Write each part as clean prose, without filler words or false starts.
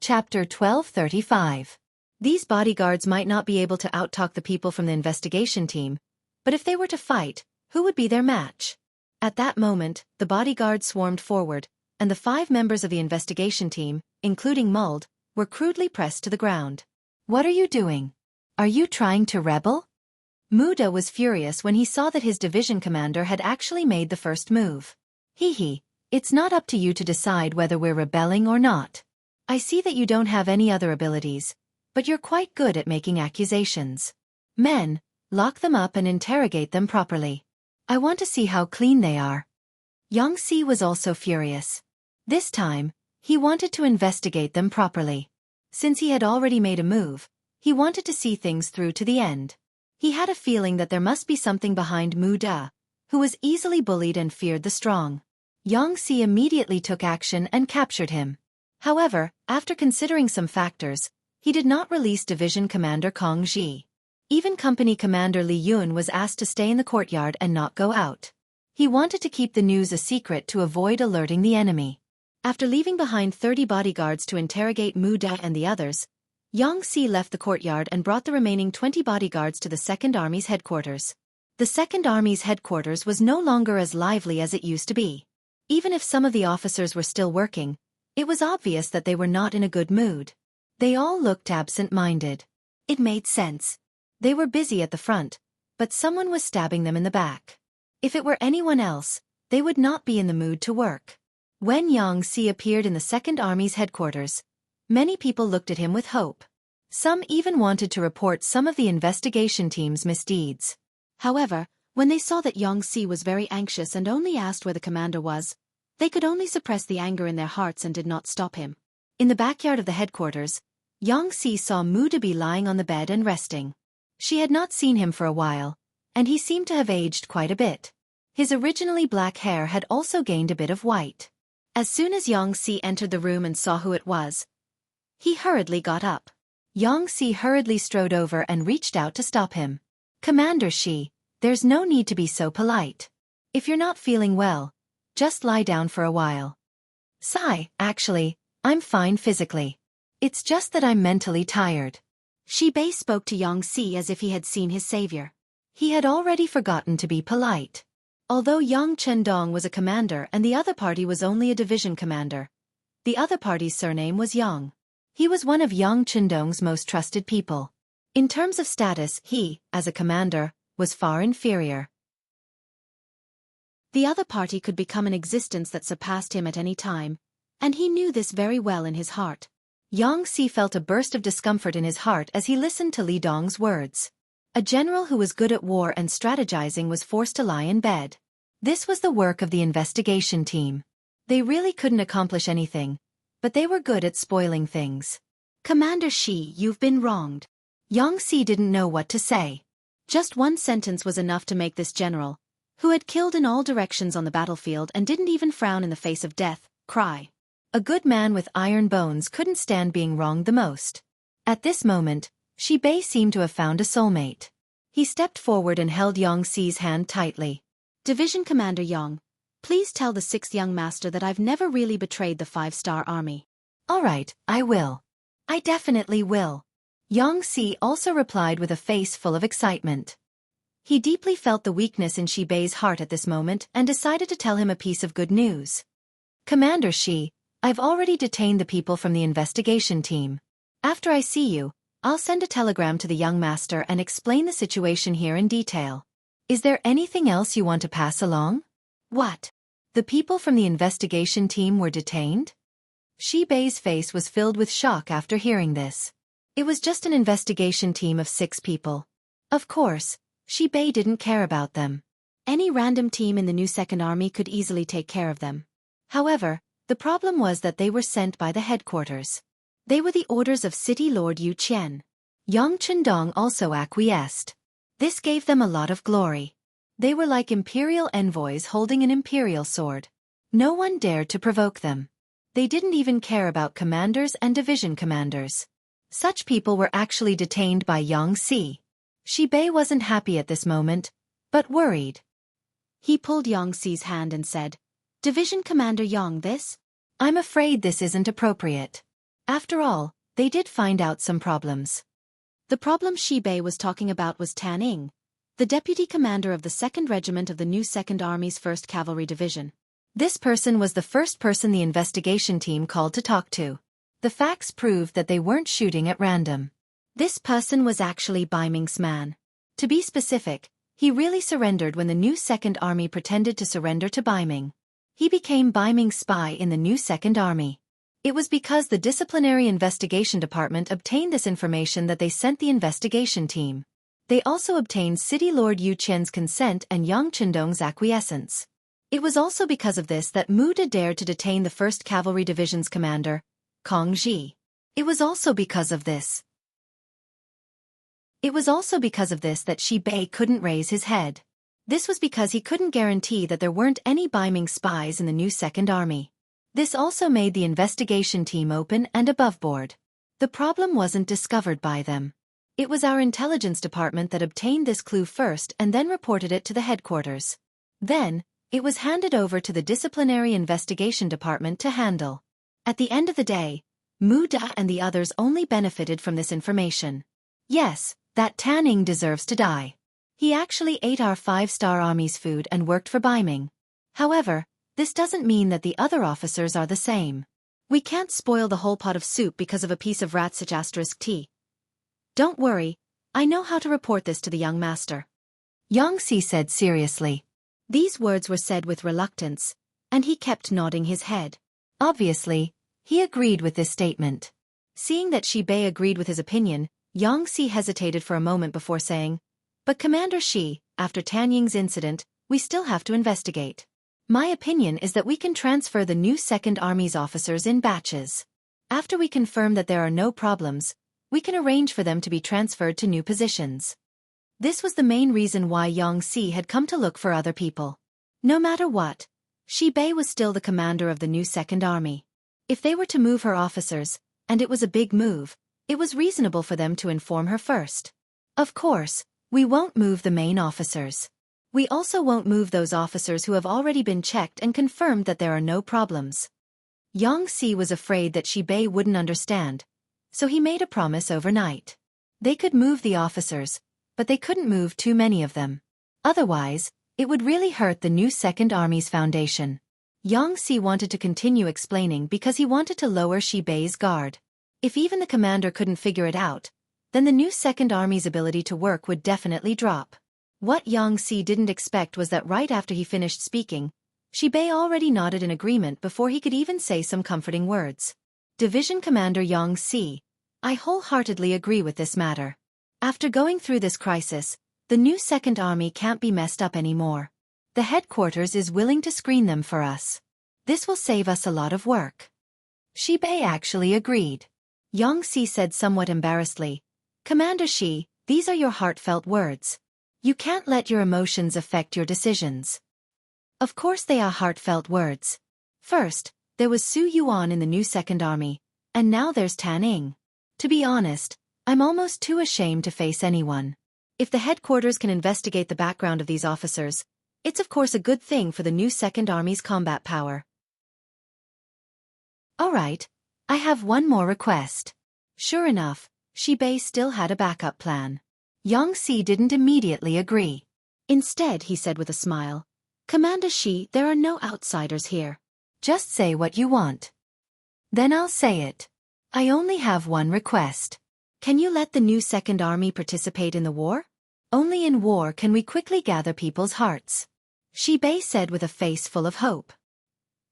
Chapter 1235. These bodyguards might not be able to outtalk the people from the investigation team, but if they were to fight, who would be their match? At that moment, the bodyguards swarmed forward, and the 5 members of the investigation team, including Muld, were crudely pressed to the ground. What are you doing? Are you trying to rebel? Muda was furious when he saw that his division commander had actually made the first move. Hee, it's not up to you to decide whether we're rebelling or not. I see that you don't have any other abilities, but you're quite good at making accusations. Men, lock them up and interrogate them properly. I want to see how clean they are. Xianxia was also furious. This time, he wanted to investigate them properly. Since he had already made a move, he wanted to see things through to the end. He had a feeling that there must be something behind Muda, who was easily bullied and feared the strong. Xianxia immediately took action and captured him. However, after considering some factors, he did not release Division Commander Kong Ji. Even Company Commander Li Yun was asked to stay in the courtyard and not go out. He wanted to keep the news a secret to avoid alerting the enemy. After leaving behind 30 bodyguards to interrogate Muda and the others, Xianxia left the courtyard and brought the remaining 20 bodyguards to the Second Army's headquarters. The Second Army's headquarters was no longer as lively as it used to be. Even if some of the officers were still working, it was obvious that they were not in a good mood. They all looked absent-minded. It made sense. They were busy at the front, but someone was stabbing them in the back. If it were anyone else, they would not be in the mood to work. When Xianxia appeared in the Second Army's headquarters, many people looked at him with hope. Some even wanted to report some of the investigation team's misdeeds. However, when they saw that Xianxia was very anxious and only asked where the commander was, they could only suppress the anger in their hearts and did not stop him. In the backyard of the headquarters, Xianxia saw Muda be lying on the bed and resting. She had not seen him for a while, and he seemed to have aged quite a bit. His originally black hair had also gained a bit of white. As soon as Xianxia entered the room and saw who it was, he hurriedly got up. Xianxia hurriedly strode over and reached out to stop him. Commander Shi, there's no need to be so polite. If you're not feeling well, just lie down for a while. Actually, I'm fine physically. It's just that I'm mentally tired. Shi Bei spoke to Xianxia as if he had seen his savior. He had already forgotten to be polite. Although Yang Chendong was a commander and the other party was only a division commander, the other party's surname was Yang. He was one of Yang Chendong's most trusted people. In terms of status, he, as a commander, was far inferior. The other party could become an existence that surpassed him at any time, and he knew this very well in his heart. Xianxia felt a burst of discomfort in his heart as he listened to Li Dong's words. A general who was good at war and strategizing was forced to lie in bed. This was the work of the investigation team. They really couldn't accomplish anything, but they were good at spoiling things. Commander Shi, you've been wronged. Xianxia didn't know what to say. Just one sentence was enough to make this general, who had killed in all directions on the battlefield and didn't even frown in the face of death, cry. A good man with iron bones couldn't stand being wronged the most. At this moment, Shi Bei seemed to have found a soulmate. He stepped forward and held Xianxia's hand tightly. Division Commander Yang, please tell the 6th young master that I've never really betrayed the 5-star army. All right, I will. I definitely will. Xianxia also replied with a face full of excitement. He deeply felt the weakness in Shi Bei's heart at this moment and decided to tell him a piece of good news. Commander Shi, I've already detained the people from the investigation team. After I see you, I'll send a telegram to the young master and explain the situation here in detail. Is there anything else you want to pass along? What? The people from the investigation team were detained? Shi Bei's face was filled with shock after hearing this. It was just an investigation team of 6 people. Of course, Shi Bei didn't care about them. Any random team in the new Second Army could easily take care of them. However, the problem was that they were sent by the headquarters. They were the orders of City Lord Yu Qian. Yang Chendong also acquiesced. This gave them a lot of glory. They were like Imperial envoys holding an Imperial sword. No one dared to provoke them. They didn't even care about commanders and division commanders. Such people were actually detained by Xianxia. Shi Bei wasn't happy at this moment, but worried. He pulled Xianxia's hand and said, Division Commander Yang, this? I'm afraid this isn't appropriate. After all, they did find out some problems. The problem Shi Bei was talking about was Tan Ying, the deputy commander of the 2nd Regiment of the new 2nd Army's 1st Cavalry Division. This person was the first person the investigation team called to talk to. The facts proved that they weren't shooting at random. This person was actually Bai Ming's man. To be specific, he really surrendered when the new 2nd Army pretended to surrender to Bai Ming. He became Bai Ming's spy in the new 2nd Army. It was because the Disciplinary Investigation Department obtained this information that they sent the investigation team. They also obtained City Lord Yu Qian's consent and Yang Chendong's acquiescence. It was also because of this that Mu De dared to detain the 1st Cavalry Division's commander, Kong Ji. It was also because of this that Shi Bei couldn't raise his head. This was because he couldn't guarantee that there weren't any Bai Ming spies in the new 2nd Army. This also made the investigation team open and above board. The problem wasn't discovered by them. It was our intelligence department that obtained this clue first and then reported it to the headquarters. Then, it was handed over to the Disciplinary Investigation Department to handle. At the end of the day, Mu Da and the others only benefited from this information. Yes, that Tan Ying deserves to die. He actually ate our 5-star army's food and worked for Bai Ming. However, this doesn't mean that the other officers are the same. We can't spoil the whole pot of soup because of a piece of rat-tea. Don't worry, I know how to report this to the young master. Xianxia said seriously. These words were said with reluctance, and he kept nodding his head. Obviously, he agreed with this statement. Seeing that Shi Bei agreed with his opinion, Xianxia hesitated for a moment before saying, "But Commander Shi, after Tan Ying's incident, we still have to investigate. My opinion is that we can transfer the new 2nd Army's officers in batches. After we confirm that there are no problems, we can arrange for them to be transferred to new positions." This was the main reason why Xianxia had come to look for other people. No matter what, Shi Bei was still the commander of the new 2nd Army. If they were to move her officers, and it was a big move, it was reasonable for them to inform her first. Of course, we won't move the main officers. We also won't move those officers who have already been checked and confirmed that there are no problems. Xianxia was afraid that Shi Bei wouldn't understand, so he made a promise overnight. They could move the officers, but they couldn't move too many of them. Otherwise, it would really hurt the new 2nd Army's foundation. Xianxia wanted to continue explaining because he wanted to lower Shi Bei's guard. If even the commander couldn't figure it out, then the new 2nd Army's ability to work would definitely drop. What Xianxia didn't expect was that right after he finished speaking, Shi Bei already nodded in agreement before he could even say some comforting words. Division Commander Xianxia, I wholeheartedly agree with this matter. After going through this crisis, the new 2nd Army can't be messed up anymore. The headquarters is willing to screen them for us. This will save us a lot of work. Shi Bei actually agreed. Xianxia said somewhat embarrassedly, "Commander Shi, these are your heartfelt words. You can't let your emotions affect your decisions." Of course they are heartfelt words. First, there was Su Yuan in the new 2nd Army, and now there's Tan Ying. To be honest, I'm almost too ashamed to face anyone. If the headquarters can investigate the background of these officers, it's of course a good thing for the new 2nd Army's combat power. Alright, I have one more request. Sure enough, Shi Bei still had a backup plan. Xianxia didn't immediately agree. Instead, he said with a smile, "Commander Shi, there are no outsiders here. Just say what you want." Then I'll say it. I only have one request. Can you let the new 2nd Army participate in the war? Only in war can we quickly gather people's hearts. Shi Bei said with a face full of hope.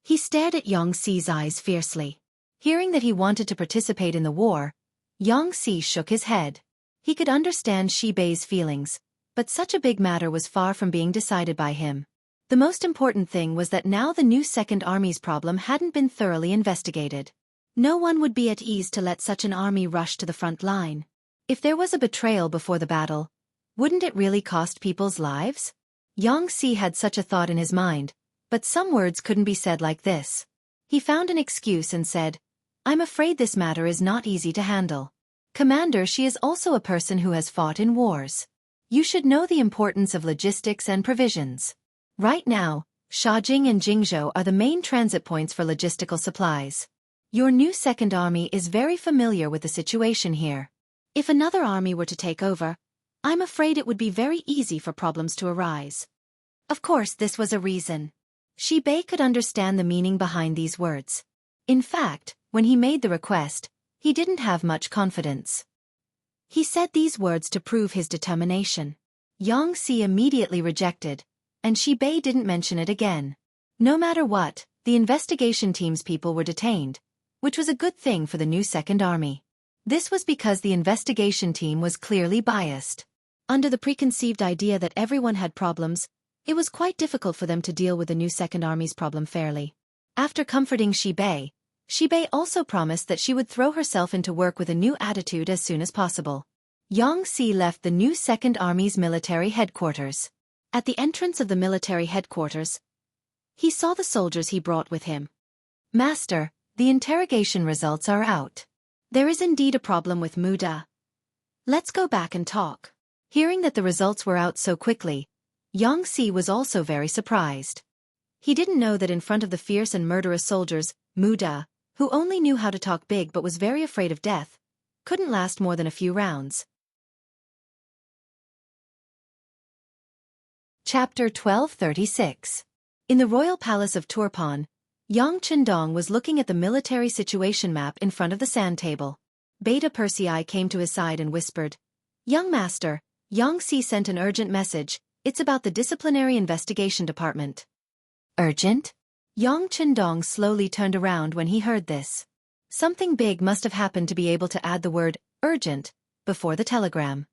He stared at Xianxia's eyes fiercely. Hearing that he wanted to participate in the war, Xianxia shook his head. He could understand Shi Bei's feelings, but such a big matter was far from being decided by him. The most important thing was that now the new 2nd Army's problem hadn't been thoroughly investigated. No one would be at ease to let such an army rush to the front line. If there was a betrayal before the battle, wouldn't it really cost people's lives? Xianxia had such a thought in his mind, but some words couldn't be said like this. He found an excuse and said, "I'm afraid this matter is not easy to handle. Commander, she is also a person who has fought in wars. You should know the importance of logistics and provisions. Right now, Shaojing and Jingzhou are the main transit points for logistical supplies. Your new second army is very familiar with the situation here. If another army were to take over, I'm afraid it would be very easy for problems to arise. Of course, this was a reason. Shi Bei could understand the meaning behind these words. In fact, when he made the request, he didn't have much confidence. He said these words to prove his determination. Xianxia immediately rejected, and Shi Bei didn't mention it again. No matter what, the investigation team's people were detained, which was a good thing for the new second army. This was because the investigation team was clearly biased. Under the preconceived idea that everyone had problems, it was quite difficult for them to deal with the new second army's problem fairly. After comforting Shi Bei also promised that she would throw herself into work with a new attitude as soon as possible. Xianxia left the new second army's military headquarters. At the entrance of the military headquarters, he saw the soldiers he brought with him. Master, the interrogation results are out. There is indeed a problem with Muda. Let's go back and talk. Hearing that the results were out so quickly, Xianxia was also very surprised. He didn't know that in front of the fierce and murderous soldiers, Muda, who only knew how to talk big but was very afraid of death, couldn't last more than a few rounds. Chapter 1236. In the royal palace of Turpan, Yang Chendong was looking at the military situation map in front of the sand table. Beta Persei came to his side and whispered, "Young master, Xianxia sent an urgent message. It's about the disciplinary investigation department." Urgent? Yang Chendong slowly turned around when he heard this. Something big must have happened to be able to add the word urgent before the telegram.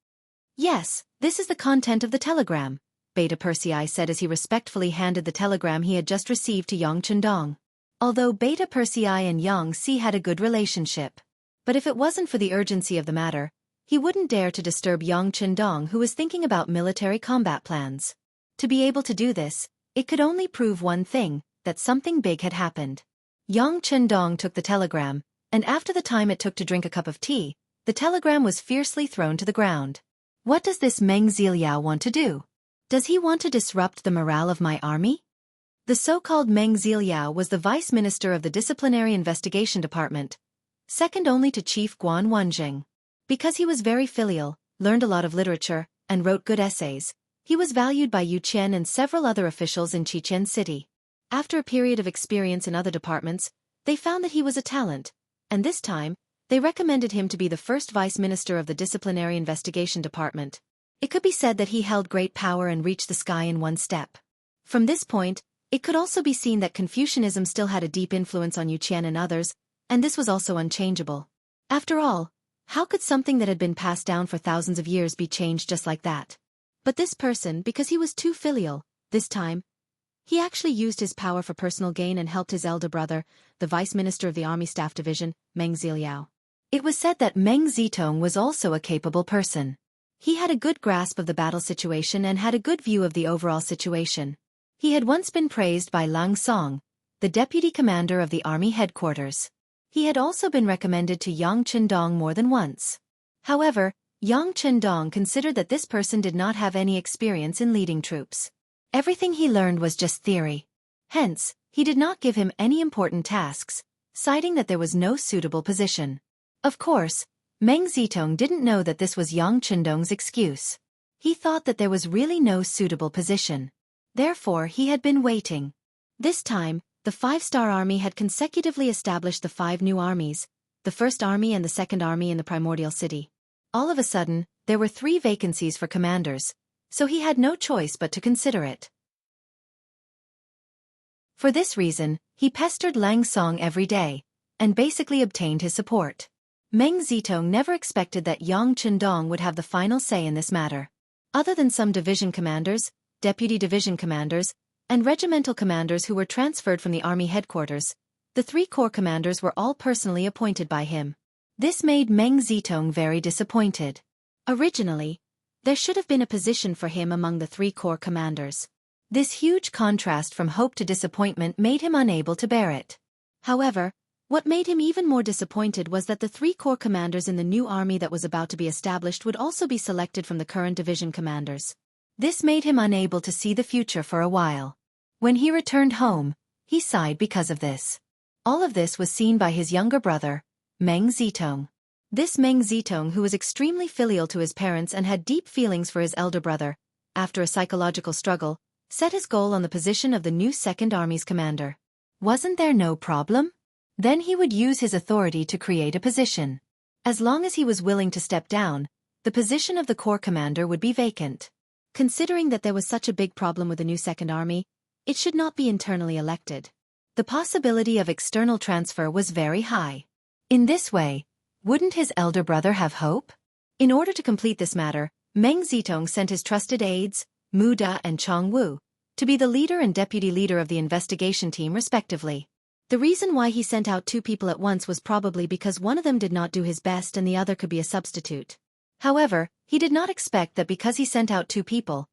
"Yes, this is the content of the telegram," Beta Persei said as he respectfully handed the telegram he had just received to Yang Chendong. Although Beta Persei and Xianxia had a good relationship. But if it wasn't for the urgency of the matter, he wouldn't dare to disturb Yang Chendong, who was thinking about military combat plans. To be able to do this, it could only prove one thing, that something big had happened. Yang Chendong took the telegram, and after the time it took to drink a cup of tea, the telegram was fiercely thrown to the ground. What does this Meng Ziliao want to do? Does he want to disrupt the morale of my army? The so-called Meng Ziliao was the vice minister of the disciplinary investigation department, second only to Chief Guan Wanjing. Because he was very filial, learned a lot of literature, and wrote good essays, he was valued by Yu Qian and several other officials in Qichen City. After a period of experience in other departments, they found that he was a talent, and this time, they recommended him to be the first vice minister of the disciplinary investigation department. It could be said that he held great power and reached the sky in one step. From this point, it could also be seen that Confucianism still had a deep influence on Yu Qian and others, and this was also unchangeable. After all, how could something that had been passed down for thousands of years be changed just like that? But this person, because he was too filial, this time, he actually used his power for personal gain and helped his elder brother, the vice minister of the Army Staff Division, Meng Ziliao. It was said that Meng Zitong was also a capable person. He had a good grasp of the battle situation and had a good view of the overall situation. He had once been praised by Lang Song, the deputy commander of the army headquarters. He had also been recommended to Yang Chendong more than once. However, Yang Chendong considered that this person did not have any experience in leading troops. Everything he learned was just theory. Hence, he did not give him any important tasks, citing that there was no suitable position. Of course, Meng Zitong didn't know that this was Yang Chendong's excuse. He thought that there was really no suitable position. Therefore, he had been waiting. This time, the five-star army had consecutively established the 5 new armies, the first army and the second army in the primordial city. All of a sudden, there were 3 vacancies for commanders, so he had no choice but to consider it. For this reason, he pestered Lang Song every day, and basically obtained his support. Meng Zitong never expected that Yang Chendong would have the final say in this matter. Other than some division commanders, deputy division commanders, and regimental commanders who were transferred from the army headquarters, the 3 corps commanders were all personally appointed by him. This made Meng Zitong very disappointed. Originally, there should have been a position for him among the 3 corps commanders. This huge contrast from hope to disappointment made him unable to bear it. However, what made him even more disappointed was that the 3 corps commanders in the new army that was about to be established would also be selected from the current division commanders. This made him unable to see the future for a while. When he returned home, he sighed because of this. All of this was seen by his younger brother, Meng Zitong. This Meng Zitong, who was extremely filial to his parents and had deep feelings for his elder brother, after a psychological struggle, set his goal on the position of the new Second Army's commander. Wasn't there no problem? Then he would use his authority to create a position. As long as he was willing to step down, the position of the corps commander would be vacant. Considering that there was such a big problem with the new Second Army, it should not be internally elected. The possibility of external transfer was very high. In this way, wouldn't his elder brother have hope? In order to complete this matter, Meng Zitong sent his trusted aides, Mu Da and Chong Wu, to be the leader and deputy leader of the investigation team respectively. The reason why he sent out two people at once was probably because one of them did not do his best and the other could be a substitute. However, he did not expect that because he sent out two people,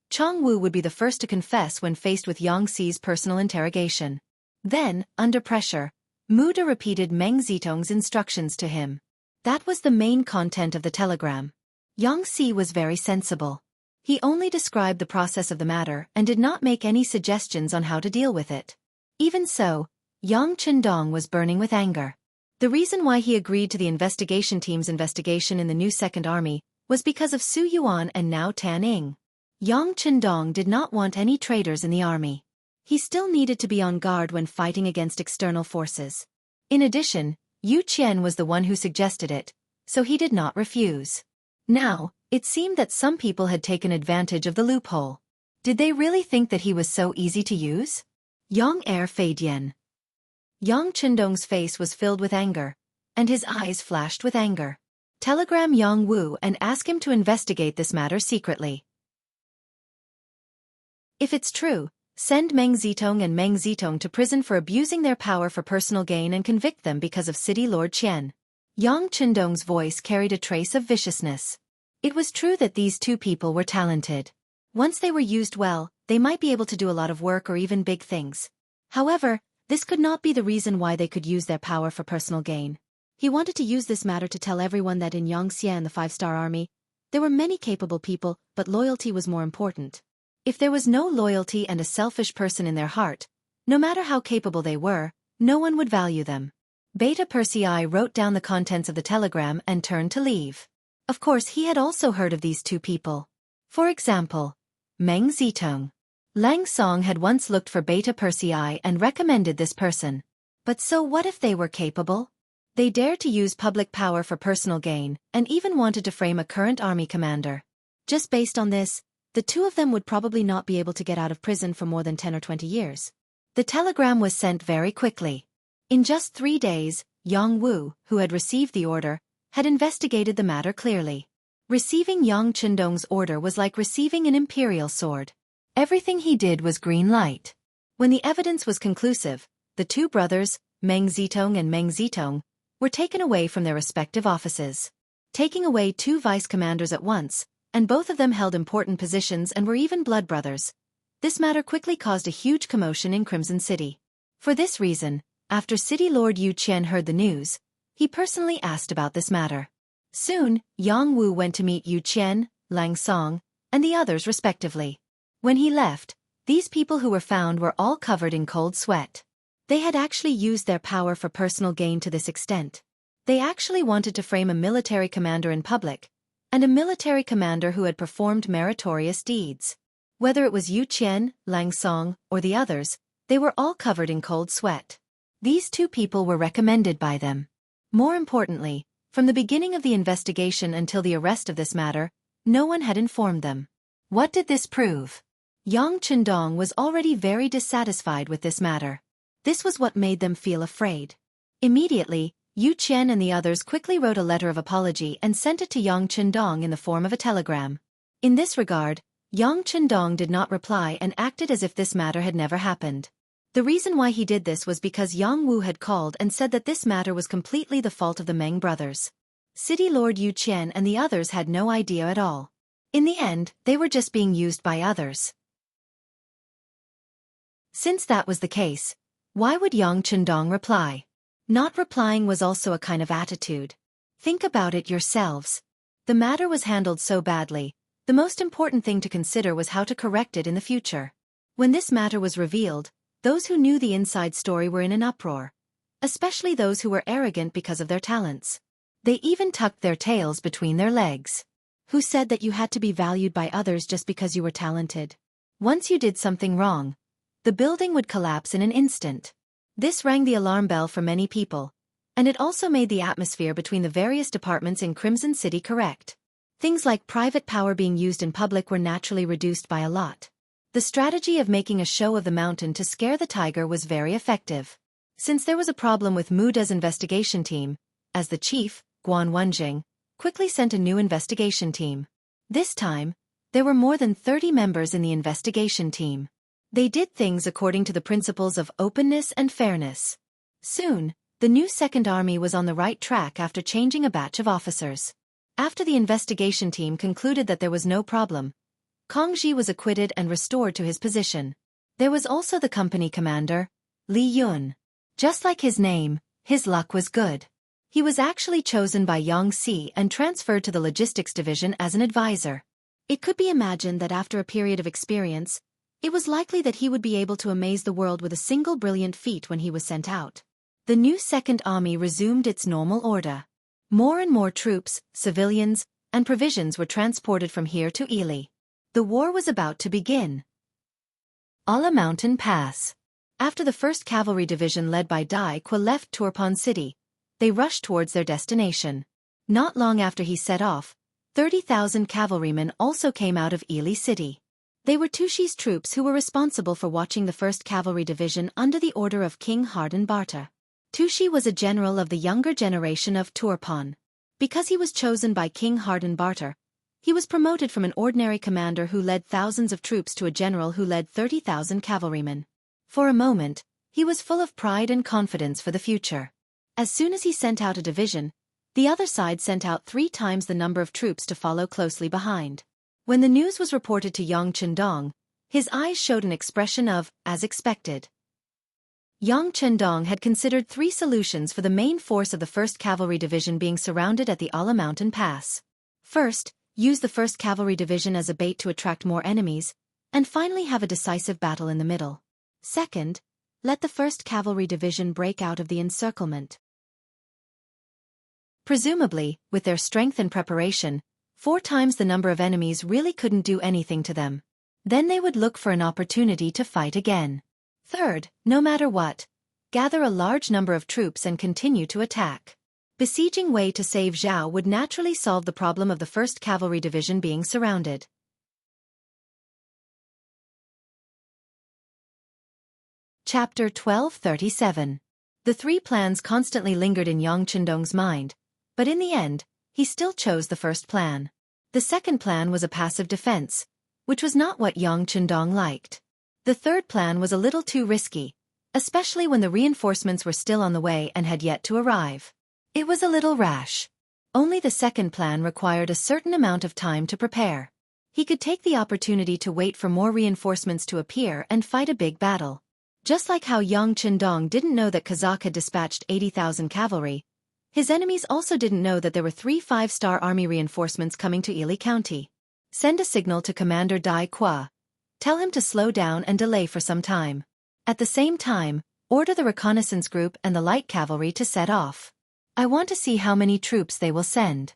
Chong Wu would be the first to confess when faced with Xianxia's personal interrogation. Then, under pressure, Mu Da repeated Meng Zitong's instructions to him. That was the main content of the telegram. Xianxia was very sensible. He only described the process of the matter and did not make any suggestions on how to deal with it. Even so, Yang Chendong was burning with anger. The reason why he agreed to the investigation team's investigation in the new Second Army was because of Su Yuan and Now Tan Ing. Yang Chendong did not want any traitors in the army. He still needed to be on guard when fighting against external forces. In addition, Yu Qian was the one who suggested it, so he did not refuse. Now, it seemed that some people had taken advantage of the loophole. Did they really think that he was so easy to use? Yang Feidian. Yang Chendong's face was filled with anger, and his eyes flashed with anger. Telegram Yang Wu and ask him to investigate this matter secretly. If it's true, send Meng Zitong and Meng Zitong to prison for abusing their power for personal gain and convict them because of City Lord Qian. Yang Chendong's voice carried a trace of viciousness. It was true that these two people were talented. Once they were used well, they might be able to do a lot of work or even big things. However, this could not be the reason why they could use their power for personal gain. He wanted to use this matter to tell everyone that in Xianxia and the Five-Star Army, there were many capable people, but loyalty was more important. If there was no loyalty and a selfish person in their heart, no matter how capable they were, no one would value them. Beta Persei wrote down the contents of the telegram and turned to leave. Of course, he had also heard of these two people. For example, Meng Zitong. Lang Song had once looked for Beta Persei and recommended this person. But so what if they were capable? They dared to use public power for personal gain, and even wanted to frame a current army commander. Just based on this, the two of them would probably not be able to get out of prison for more than 10 or 20 years. The telegram was sent very quickly. In just 3 days, Yang Wu, who had received the order, had investigated the matter clearly. Receiving Yang Chendong's order was like receiving an Imperial sword. Everything he did was green light. When the evidence was conclusive, the two brothers, Meng Zitong and Meng Zitong, were taken away from their respective offices. Taking away two vice commanders at once, and both of them held important positions and were even blood brothers. This matter quickly caused a huge commotion in Crimson City. For this reason, after City Lord Yu Qian heard the news, he personally asked about this matter. Soon, Yang Wu went to meet Yu Qian, Lang Song, and the others respectively. When he left, these people who were found were all covered in cold sweat. They had actually used their power for personal gain to this extent. They actually wanted to frame a military commander in public, and a military commander who had performed meritorious deeds. Whether it was Yu Qian, Lang Song, or the others, they were all covered in cold sweat. These two people were recommended by them. More importantly, from the beginning of the investigation until the arrest of this matter, no one had informed them. What did this prove? Yang Chendong was already very dissatisfied with this matter. This was what made them feel afraid. Immediately, Yu Qian and the others quickly wrote a letter of apology and sent it to Yang Chendong in the form of a telegram. In this regard, Yang Chendong did not reply and acted as if this matter had never happened. The reason why he did this was because Yang Wu had called and said that this matter was completely the fault of the Meng brothers. City Lord Yu Qian and the others had no idea at all. In the end, they were just being used by others. Since that was the case, why would Yang Chendong reply? Not replying was also a kind of attitude. Think about it yourselves. The matter was handled so badly, the most important thing to consider was how to correct it in the future. When this matter was revealed, those who knew the inside story were in an uproar. especially those who were arrogant because of their talents. They even tucked their tails between their legs. Who said that you had to be valued by others just because you were talented? Once you did something wrong, the building would collapse in an instant. This rang the alarm bell for many people, and it also made the atmosphere between the various departments in Crimson City correct. Things like private power being used in public were naturally reduced by a lot. The strategy of making a show of the mountain to scare the tiger was very effective. Since there was a problem with Muda's investigation team, as the chief, Guan Wenjing, quickly sent a new investigation team. This time, there were more than 30 members in the investigation team. They did things according to the principles of openness and fairness. Soon, the new Second Army was on the right track after changing a batch of officers. After the investigation team concluded that there was no problem, Kongji was acquitted and restored to his position. There was also the company commander, Li Yun. Just like his name, his luck was good. He was actually chosen by Xianxia and transferred to the logistics division as an advisor. It could be imagined that after a period of experience, it was likely that he would be able to amaze the world with a single brilliant feat when he was sent out. The new Second Army resumed its normal order. More and more troops, civilians, and provisions were transported from here to Ili. The war was about to begin. Ala Mountain Pass. After the 1st Cavalry Division led by Dai Qua left Turpan City, they rushed towards their destination. Not long after he set off, 30,000 cavalrymen also came out of Ili City. They were Tushi's troops who were responsible for watching the 1st Cavalry Division under the order of King Harden Barta. Tushi was a general of the younger generation of Turpan. Because he was chosen by King Harden Barta, he was promoted from an ordinary commander who led thousands of troops to a general who led 30,000 cavalrymen. For a moment, he was full of pride and confidence for the future. As soon as he sent out a division, the other side sent out 3 times the number of troops to follow closely behind. When the news was reported to Yang Chendong, his eyes showed an expression of, as expected. Yang Chendong had considered 3 solutions for the main force of the 1st Cavalry Division being surrounded at the Ala Mountain Pass. First, use the 1st Cavalry Division as a bait to attract more enemies, and finally have a decisive battle in the middle. Second, let the 1st Cavalry Division break out of the encirclement. Presumably, with their strength and preparation, 4 times the number of enemies really couldn't do anything to them. Then they would look for an opportunity to fight again. Third, no matter what, gather a large number of troops and continue to attack. Besieging Wei to save Zhao would naturally solve the problem of the 1st Cavalry Division being surrounded. Chapter 1237. The 3 plans constantly lingered in Yang Chendong's mind, but in the end, he still chose the first plan. The second plan was a passive defense, which was not what Yang Chendong liked. The third plan was a little too risky, especially when the reinforcements were still on the way and had yet to arrive. It was a little rash. Only the second plan required a certain amount of time to prepare. He could take the opportunity to wait for more reinforcements to appear and fight a big battle. Just like how Yang Chendong didn't know that Kazakh had dispatched 80,000 cavalry, his enemies also didn't know that there were 3 5-star army reinforcements coming to Ili County. Send a signal to Commander Dai Qua. Tell him to slow down and delay for some time. At the same time, order the reconnaissance group and the light cavalry to set off. I want to see how many troops they will send.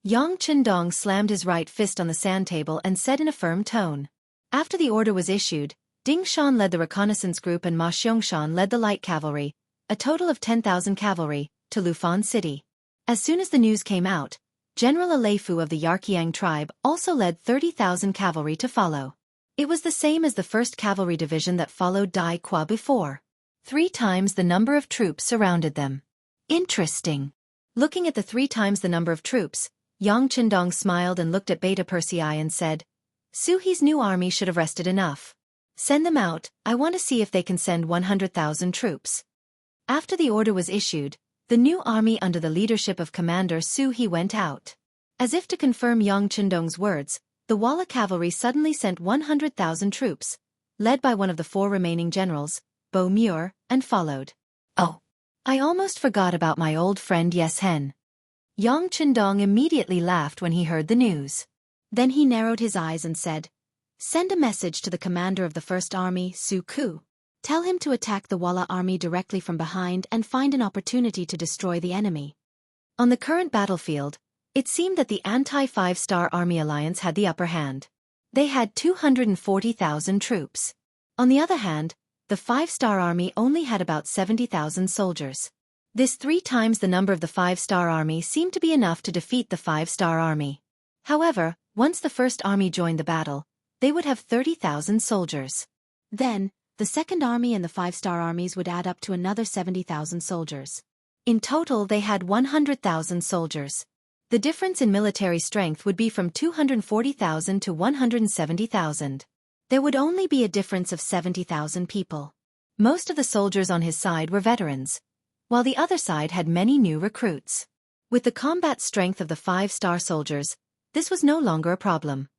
Yang Chendong slammed his right fist on the sand table and said in a firm tone. After the order was issued, Ding Shan led the reconnaissance group and Ma Xiangshan led the light cavalry, a total of 10,000 cavalry, to Lufan City. As soon as the news came out, General Aleifu of the Yarkiang tribe also led 30,000 cavalry to follow. It was the same as the 1st Cavalry Division that followed Dai Qua before. 3 times the number of troops surrounded them. Interesting. Looking at the 3 times the number of troops, Yang Chendong smiled and looked at Beta Persei and said, Suhi's new army should have rested enough. Send them out, I want to see if they can send 100,000 troops. After the order was issued, the new army under the leadership of Commander Suhi went out. As if to confirm Yang Chendong's words, the Walla cavalry suddenly sent 100,000 troops, led by one of the 4 remaining generals, Bo Muir, and followed. Oh, I almost forgot about my old friend Yes Hen. Yang Chendong immediately laughed when he heard the news. Then he narrowed his eyes and said, Send a message to the commander of the First Army, Su Ku. Tell him to attack the Walla army directly from behind and find an opportunity to destroy the enemy. On the current battlefield, it seemed that the anti-5-star army alliance had the upper hand. They had 240,000 troops. On the other hand, the 5-star army only had about 70,000 soldiers. This 3 times the number of the 5-star army seemed to be enough to defeat the 5-star army. However, once the first army joined the battle, they would have 30,000 soldiers. Then, the second army and the 5-star armies would add up to another 70,000 soldiers. In total they had 100,000 soldiers. The difference in military strength would be from 240,000 to 170,000. There would only be a difference of 70,000 people. Most of the soldiers on his side were veterans, while the other side had many new recruits. With the combat strength of the 5-star soldiers, this was no longer a problem.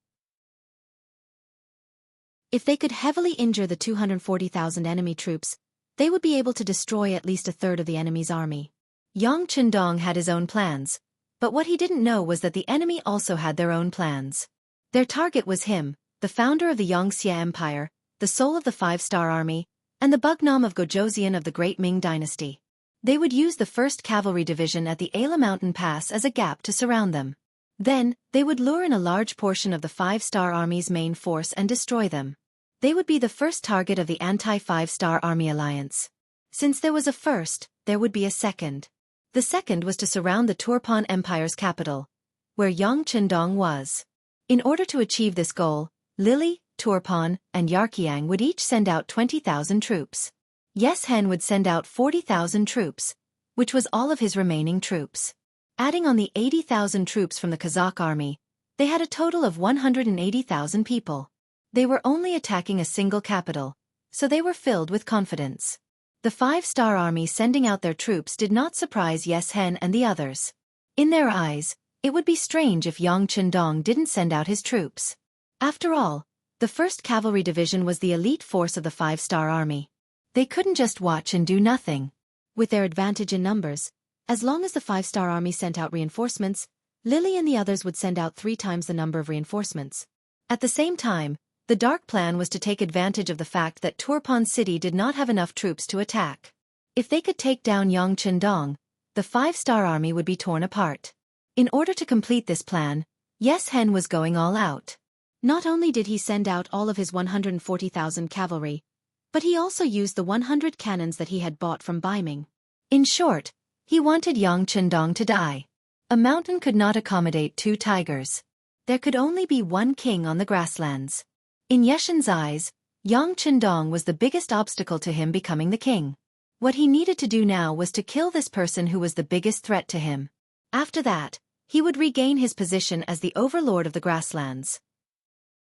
If they could heavily injure the 240,000 enemy troops, they would be able to destroy at least a third of the enemy's army. Yang Qindong had his own plans, but what he didn't know was that the enemy also had their own plans. Their target was him, the founder of the Xianxia Empire, the soul of the 5-star army, and the Bugnom of Gojoseon of the Great Ming Dynasty. They would use the 1st Cavalry Division at the Ala Mountain Pass as a gap to surround them. Then, they would lure in a large portion of the 5-star army's main force and destroy them. They would be the first target of the anti-5-star army alliance. Since there was a first, there would be a second. The second was to surround the Turpan Empire's capital, where Yang Qindong was. In order to achieve this goal, Lily, Turpan, and Yarqiang would each send out 20,000 troops. Yes Hen would send out 40,000 troops, which was all of his remaining troops. Adding on the 80,000 troops from the Kazakh army, they had a total of 180,000 people. They were only attacking a single capital, so they were filled with confidence. The 5-star army sending out their troops did not surprise Yes Hen and the others. In their eyes, it would be strange if Yang Qindong didn't send out his troops. After all, the 1st Cavalry Division was the elite force of the 5-star army. They couldn't just watch and do nothing. With their advantage in numbers, as long as the 5-star army sent out reinforcements, Lily and the others would send out 3 times the number of reinforcements. At the same time, the dark plan was to take advantage of the fact that Turpan City did not have enough troops to attack. If they could take down Yang Qindong, the 5-star army would be torn apart. In order to complete this plan, Yes Hen was going all out. Not only did he send out all of his 140,000 cavalry, but he also used the 100 cannons that he had bought from Baiming. In short, he wanted Yang Qindong to die. A mountain could not accommodate 2 tigers. There could only be 1 king on the grasslands. In Yeshen's eyes, Yang Qindong was the biggest obstacle to him becoming the king. What he needed to do now was to kill this person who was the biggest threat to him. After that, he would regain his position as the overlord of the grasslands.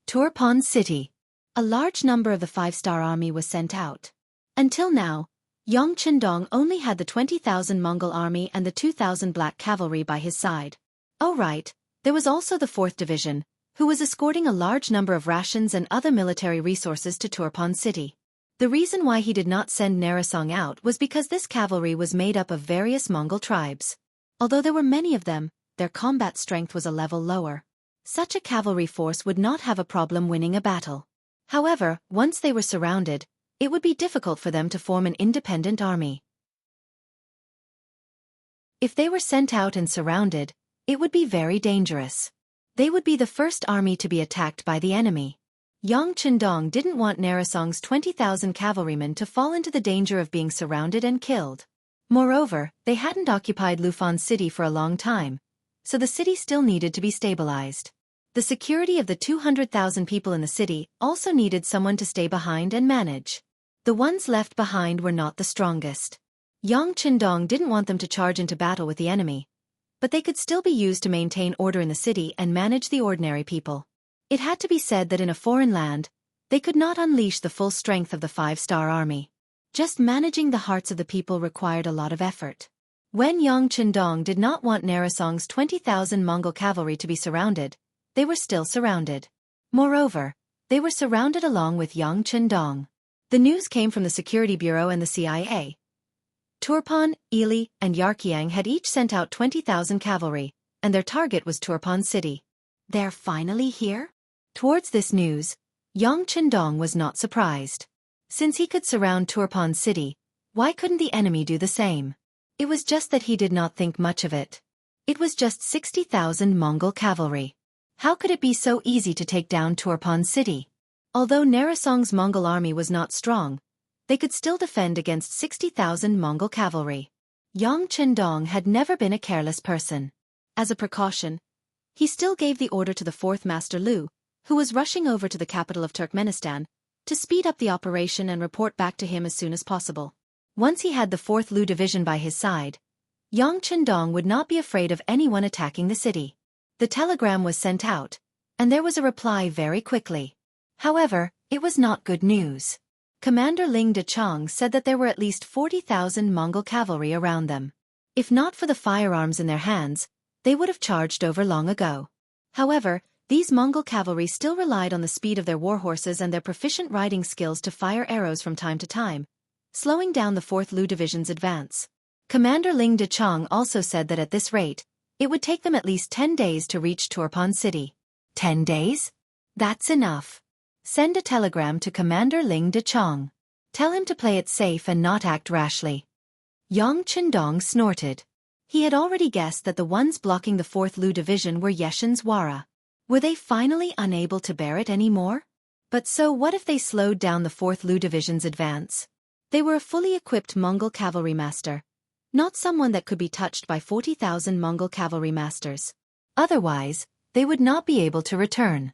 Turpan City. A large number of the 5-star army was sent out. Until now, Yang Qindong only had the 20,000 Mongol army and the 2,000 black cavalry by his side. Oh right, there was also the 4th Division, who was escorting a large number of rations and other military resources to Turpan City. The reason why he did not send Narisong out was because this cavalry was made up of various Mongol tribes. Although there were many of them, their combat strength was a level lower. Such a cavalry force would not have a problem winning a battle. However, once they were surrounded, it would be difficult for them to form an independent army. If they were sent out and surrounded, it would be very dangerous. They would be the first army to be attacked by the enemy. Yang Qindong didn't want Narisong's 20,000 cavalrymen to fall into the danger of being surrounded and killed. Moreover, they hadn't occupied Lufan City for a long time, so the city still needed to be stabilized. The security of the 200,000 people in the city also needed someone to stay behind and manage. The ones left behind were not the strongest. Yang Qindong didn't want them to charge into battle with the enemy, but they could still be used to maintain order in the city and manage the ordinary people. It had to be said that in a foreign land, they could not unleash the full strength of the 5-star army. Just managing the hearts of the people required a lot of effort. When Yang Qindong did not want Narisong's 20,000 Mongol cavalry to be surrounded, they were still surrounded. Moreover, they were surrounded along with Yang Qindong. The news came from the Security Bureau and the CIA. Turpan, Ili, and Yarqiang had each sent out 20,000 cavalry, and their target was Turpan City. They're finally here? Towards this news, Yang Qindong was not surprised. Since he could surround Turpan City, why couldn't the enemy do the same? It was just that he did not think much of it. It was just 60,000 Mongol cavalry. How could it be so easy to take down Turpan City? Although Narisong's Mongol army was not strong, they could still defend against 60,000 Mongol cavalry. Yang Chendong had never been a careless person. As a precaution, he still gave the order to the fourth Master Lu, who was rushing over to the capital of Turkmenistan, to speed up the operation and report back to him as soon as possible. Once he had the 4th Lu Division by his side, Yang Chendong would not be afraid of anyone attacking the city. The telegram was sent out, and there was a reply very quickly. However, it was not good news. Commander Ling Dechang said that there were at least 40,000 Mongol cavalry around them. If not for the firearms in their hands, they would have charged over long ago. However, these Mongol cavalry still relied on the speed of their war horses and their proficient riding skills to fire arrows from time to time, slowing down the 4th Lu Division's advance. Commander Ling Dechang also said that at this rate, it would take them at least 10 days to reach Turpan City. 10 days? That's enough. Send a telegram to Commander Ling Dechang. Tell him to play it safe and not act rashly. Yang Chendong snorted. He had already guessed that the ones blocking the 4th Lu Division were Yeshin's Wara. Were they finally unable to bear it anymore? But so what if they slowed down the 4th Lu Division's advance? They were a fully equipped Mongol cavalry master, not someone that could be touched by 40,000 Mongol cavalry masters. Otherwise, they would not be able to return.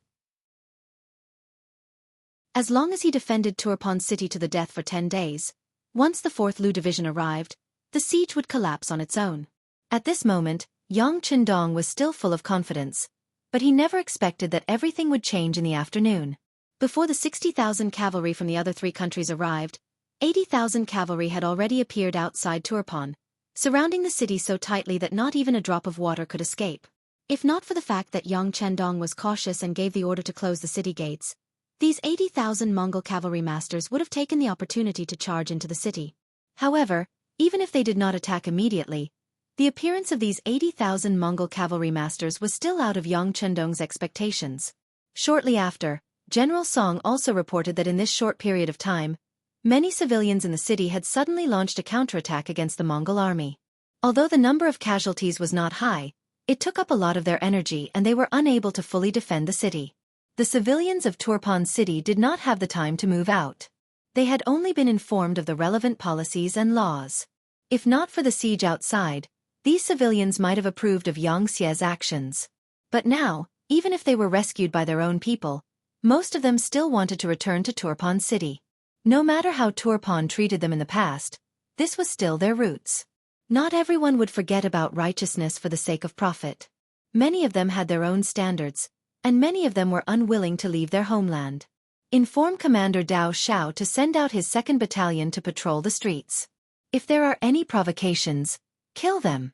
As long as he defended Turpan City to the death for 10 days, once the 4th Lu Division arrived, the siege would collapse on its own. At this moment, Yang Chendong was still full of confidence, but he never expected that everything would change in the afternoon. Before the 60,000 cavalry from the other 3 countries arrived, 80,000 cavalry had already appeared outside Turpan, surrounding the city so tightly that not even a drop of water could escape. If not for the fact that Yang Chendong was cautious and gave the order to close the city gates, these 80,000 Mongol cavalry masters would have taken the opportunity to charge into the city. However, even if they did not attack immediately, the appearance of these 80,000 Mongol cavalry masters was still out of Yang Chendong's expectations. Shortly after, General Song also reported that in this short period of time, many civilians in the city had suddenly launched a counterattack against the Mongol army. Although the number of casualties was not high, it took up a lot of their energy and they were unable to fully defend the city. The civilians of Turpan City did not have the time to move out. They had only been informed of the relevant policies and laws. If not for the siege outside, these civilians might have approved of Xianxia's actions. But now, even if they were rescued by their own people, most of them still wanted to return to Turpan City. No matter how Turpan treated them in the past, this was still their roots. Not everyone would forget about righteousness for the sake of profit. Many of them had their own standards, and many of them were unwilling to leave their homeland. Inform Commander Dao Xiao to send out his 2nd Battalion to patrol the streets. If there are any provocations, kill them.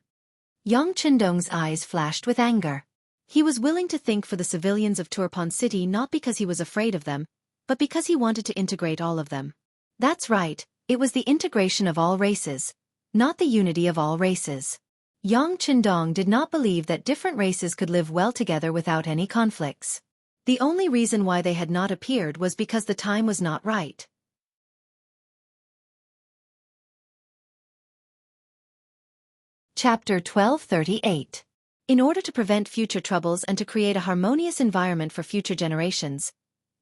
Yang Chendong's eyes flashed with anger. He was willing to think for the civilians of Turpan City not because he was afraid of them, but because he wanted to integrate all of them. That's right, it was the integration of all races, not the unity of all races. Yang Chendong did not believe that different races could live well together without any conflicts. The only reason why they had not appeared was because the time was not right. Chapter 1238. In order to prevent future troubles and to create a harmonious environment for future generations,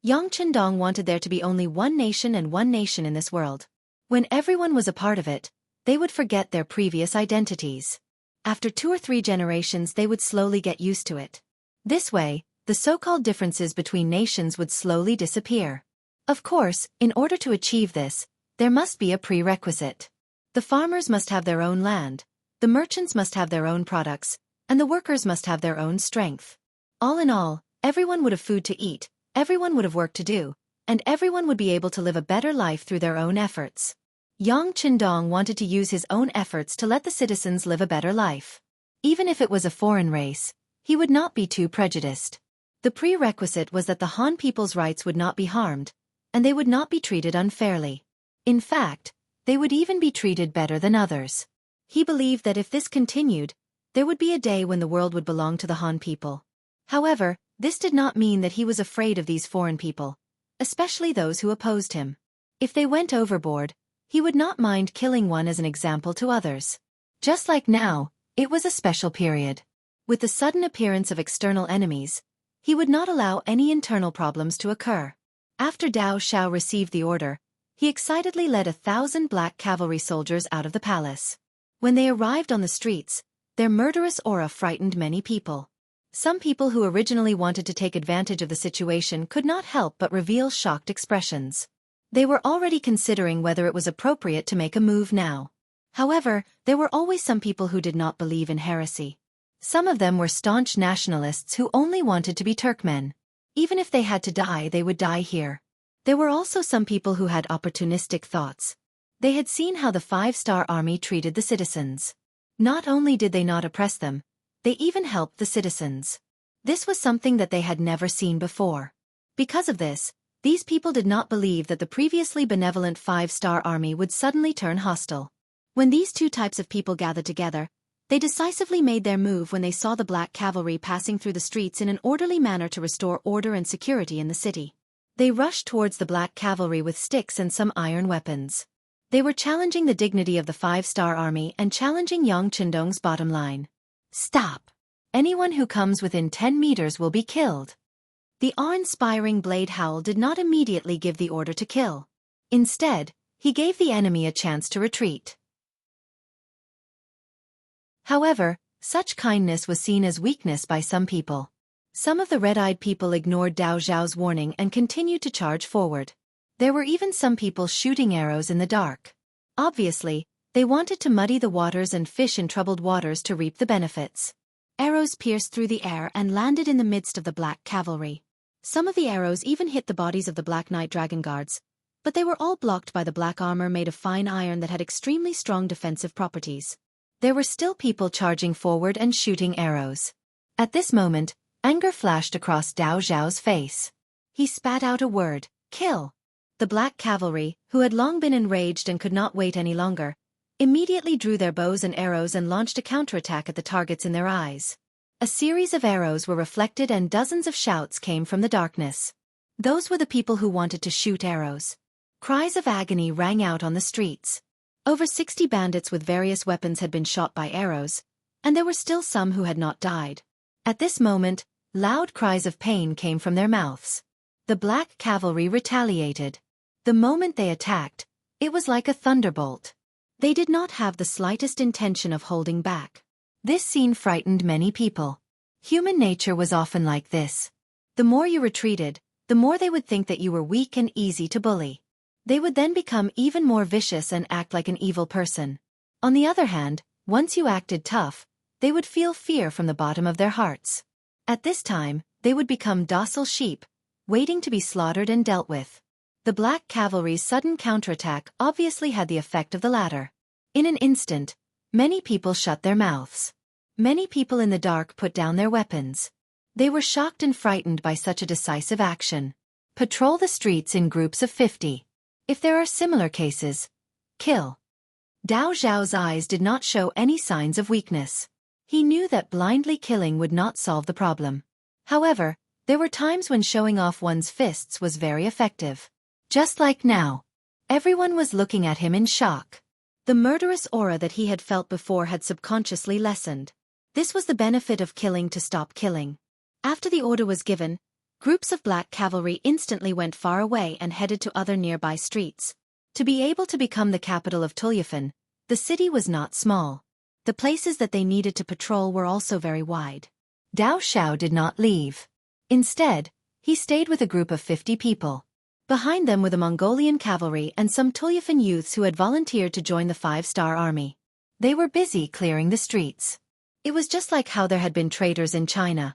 Yang Chendong wanted there to be only one nation and one nation in this world. When everyone was a part of it, they would forget their previous identities. After 2 or 3 generations they would slowly get used to it. This way, the so-called differences between nations would slowly disappear. Of course, in order to achieve this, there must be a prerequisite. The farmers must have their own land, the merchants must have their own products, and the workers must have their own strength. All in all, everyone would have food to eat, everyone would have work to do, and everyone would be able to live a better life through their own efforts. Yang Chendong wanted to use his own efforts to let the citizens live a better life. Even if it was a foreign race, he would not be too prejudiced. The prerequisite was that the Han people's rights would not be harmed, and they would not be treated unfairly. In fact, they would even be treated better than others. He believed that if this continued, there would be a day when the world would belong to the Han people. However, this did not mean that he was afraid of these foreign people, especially those who opposed him. If they went overboard, he would not mind killing one as an example to others. Just like now, it was a special period. With the sudden appearance of external enemies, he would not allow any internal problems to occur. After Dao Xiao received the order, he excitedly led 1,000 black cavalry soldiers out of the palace. When they arrived on the streets, their murderous aura frightened many people. Some people who originally wanted to take advantage of the situation could not help but reveal shocked expressions. They were already considering whether it was appropriate to make a move now. However, there were always some people who did not believe in heresy. Some of them were staunch nationalists who only wanted to be Turkmen. Even if they had to die, they would die here. There were also some people who had opportunistic thoughts. They had seen how the 5-star army treated the citizens. Not only did they not oppress them, they even helped the citizens. This was something that they had never seen before. Because of this, these people did not believe that the previously benevolent 5-star army would suddenly turn hostile. When these two types of people gathered together, they decisively made their move when they saw the black cavalry passing through the streets in an orderly manner to restore order and security in the city. They rushed towards the black cavalry with sticks and some iron weapons. They were challenging the dignity of the 5-star army and challenging Yang Qindong's bottom line. Stop! Anyone who comes within 10 meters will be killed. The awe-inspiring Blade Howl did not immediately give the order to kill. Instead, he gave the enemy a chance to retreat. However, such kindness was seen as weakness by some people. Some of the red-eyed people ignored Dao Zhao's warning and continued to charge forward. There were even some people shooting arrows in the dark. Obviously, they wanted to muddy the waters and fish in troubled waters to reap the benefits. Arrows pierced through the air and landed in the midst of the black cavalry. Some of the arrows even hit the bodies of the Black Knight Dragon Guards, but they were all blocked by the black armor made of fine iron that had extremely strong defensive properties. There were still people charging forward and shooting arrows. At this moment, anger flashed across Dao Zhao's face. He spat out a word, "Kill." The black cavalry, who had long been enraged and could not wait any longer, immediately drew their bows and arrows and launched a counterattack at the targets in their eyes. A series of arrows were reflected and dozens of shouts came from the darkness. Those were the people who wanted to shoot arrows. Cries of agony rang out on the streets. Over 60 bandits with various weapons had been shot by arrows, and there were still some who had not died. At this moment, loud cries of pain came from their mouths. The black cavalry retaliated. The moment they attacked, it was like a thunderbolt. They did not have the slightest intention of holding back. This scene frightened many people. Human nature was often like this. The more you retreated, the more they would think that you were weak and easy to bully. They would then become even more vicious and act like an evil person. On the other hand, once you acted tough, they would feel fear from the bottom of their hearts. At this time, they would become docile sheep, waiting to be slaughtered and dealt with. The black cavalry's sudden counterattack obviously had the effect of the latter. In an instant, many people shut their mouths. Many people in the dark put down their weapons. They were shocked and frightened by such a decisive action. Patrol the streets in groups of 50. If there are similar cases, kill. Dao Zhao's eyes did not show any signs of weakness. He knew that blindly killing would not solve the problem. However, there were times when showing off one's fists was very effective. Just like now. Everyone was looking at him in shock. The murderous aura that he had felt before had subconsciously lessened. This was the benefit of killing to stop killing. After the order was given, groups of black cavalry instantly went far away and headed to other nearby streets. To be able to become the capital of Tulyafan, the city was not small. The places that they needed to patrol were also very wide. Dao Xiao did not leave. Instead, he stayed with a group of 50 people. Behind them were the Mongolian cavalry and some Tulyafan youths who had volunteered to join the 5-star army. They were busy clearing the streets. It was just like how there had been traitors in China.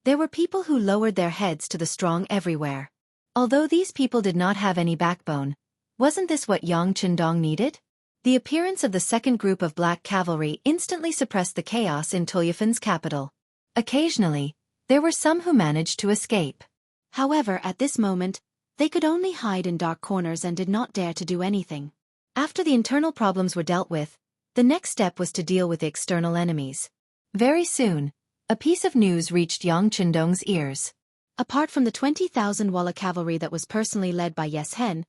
There were people who lowered their heads to the strong everywhere. Although these people did not have any backbone, wasn't this what Yang Qindong needed? The appearance of the second group of black cavalry instantly suppressed the chaos in Tulyafan's capital. Occasionally, there were some who managed to escape. However, at this moment, they could only hide in dark corners and did not dare to do anything. After the internal problems were dealt with, the next step was to deal with the external enemies. Very soon, a piece of news reached Yang Qindong's ears. Apart from the 20,000 Walla cavalry that was personally led by Yes Hen,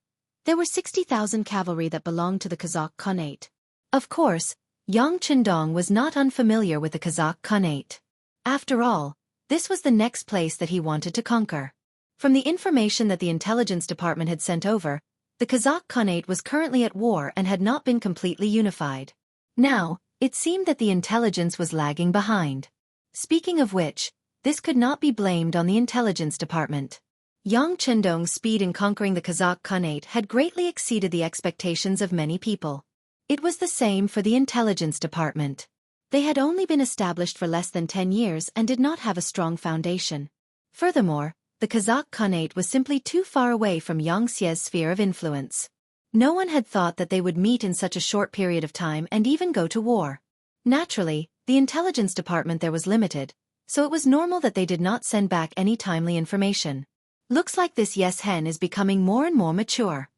there were 60,000 cavalry that belonged to the Kazakh Khanate. Of course, Yang Chendong was not unfamiliar with the Kazakh Khanate. After all, this was the next place that he wanted to conquer. From the information that the intelligence department had sent over, the Kazakh Khanate was currently at war and had not been completely unified. Now, it seemed that the intelligence was lagging behind. Speaking of which, this could not be blamed on the intelligence department. Yang Chendong's speed in conquering the Kazakh Khanate had greatly exceeded the expectations of many people. It was the same for the intelligence department. They had only been established for less than 10 years and did not have a strong foundation. Furthermore, the Kazakh Khanate was simply too far away from Xianxia's sphere of influence. No one had thought that they would meet in such a short period of time and even go to war. Naturally, the intelligence department there was limited, so it was normal that they did not send back any timely information. Looks like this Yes Hen is becoming more and more mature.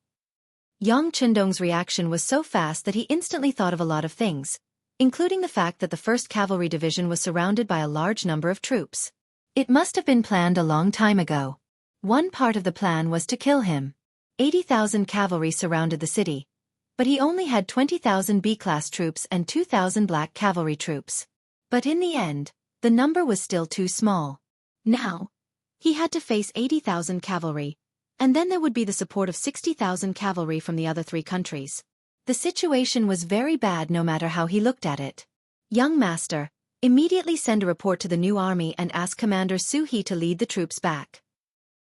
Yang Chendong's reaction was so fast that he instantly thought of a lot of things, including the fact that the 1st Cavalry Division was surrounded by a large number of troops. It must have been planned a long time ago. One part of the plan was to kill him. 80,000 cavalry surrounded the city, but he only had 20,000 B-class troops and 2,000 black cavalry troops. But in the end, the number was still too small. Now, he had to face 80,000 cavalry, and then there would be the support of 60,000 cavalry from the other 3 countries. The situation was very bad no matter how he looked at it. Young master, immediately send a report to the new army and ask Commander Su He to lead the troops back.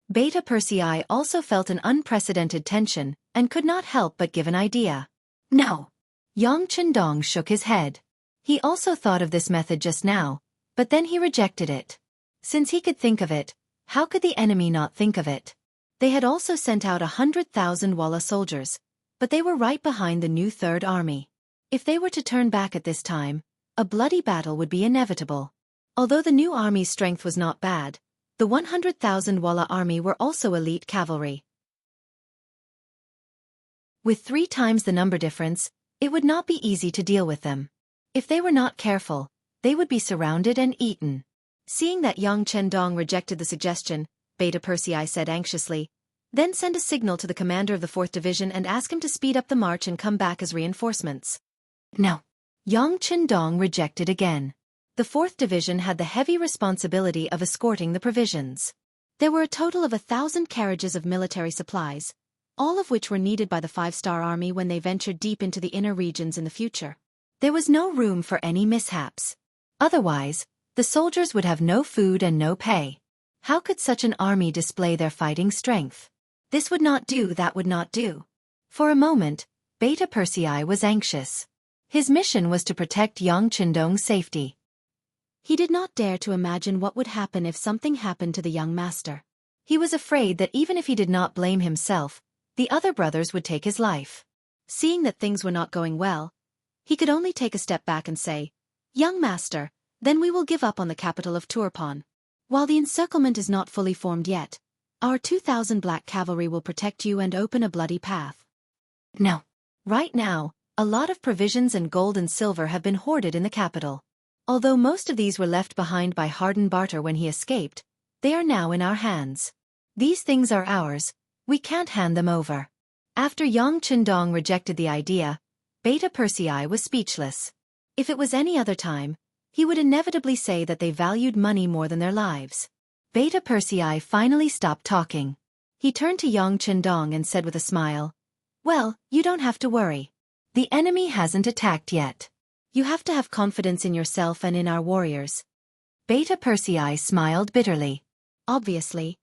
Beta Persei also felt an unprecedented tension and could not help but give an idea. No. Yang Chendong shook his head. He also thought of this method just now, but then he rejected it. Since he could think of it, how could the enemy not think of it? They had also sent out 100,000 Walla soldiers, but they were right behind the new 3rd Army. If they were to turn back at this time, a bloody battle would be inevitable. Although the new army's strength was not bad, the 100,000 Walla army were also elite cavalry. With 3 times the number difference, it would not be easy to deal with them. If they were not careful, they would be surrounded and eaten. Seeing that Yang Chendong rejected the suggestion, Beta Persei said anxiously, "Then send a signal to the commander of the 4th Division and ask him to speed up the march and come back as reinforcements." No. Yang Chendong rejected again. The 4th Division had the heavy responsibility of escorting the provisions. There were a total of 1,000 carriages of military supplies, all of which were needed by the 5-star army when they ventured deep into the inner regions in the future. There was no room for any mishaps. Otherwise, the soldiers would have no food and no pay. How could such an army display their fighting strength? This would not do, that would not do. For a moment, Beta Persei was anxious. His mission was to protect Yang Chendong's safety. He did not dare to imagine what would happen if something happened to the young master. He was afraid that even if he did not blame himself, the other brothers would take his life. Seeing that things were not going well, he could only take a step back and say, "Young master, then we will give up on the capital of Turpan. While the encirclement is not fully formed yet, our 2,000 black cavalry will protect you and open a bloody path." No. Right now, a lot of provisions and gold and silver have been hoarded in the capital. Although most of these were left behind by Harden Barter when he escaped, they are now in our hands. These things are ours, we can't hand them over. After Yang Chendong rejected the idea, Beta Persei was speechless. If it was any other time, he would inevitably say that they valued money more than their lives. Beta Persei finally stopped talking. He turned to Yang Chendong and said with a smile, "Well, you don't have to worry. The enemy hasn't attacked yet. You have to have confidence in yourself and in our warriors." Beta Persei smiled bitterly. Obviously,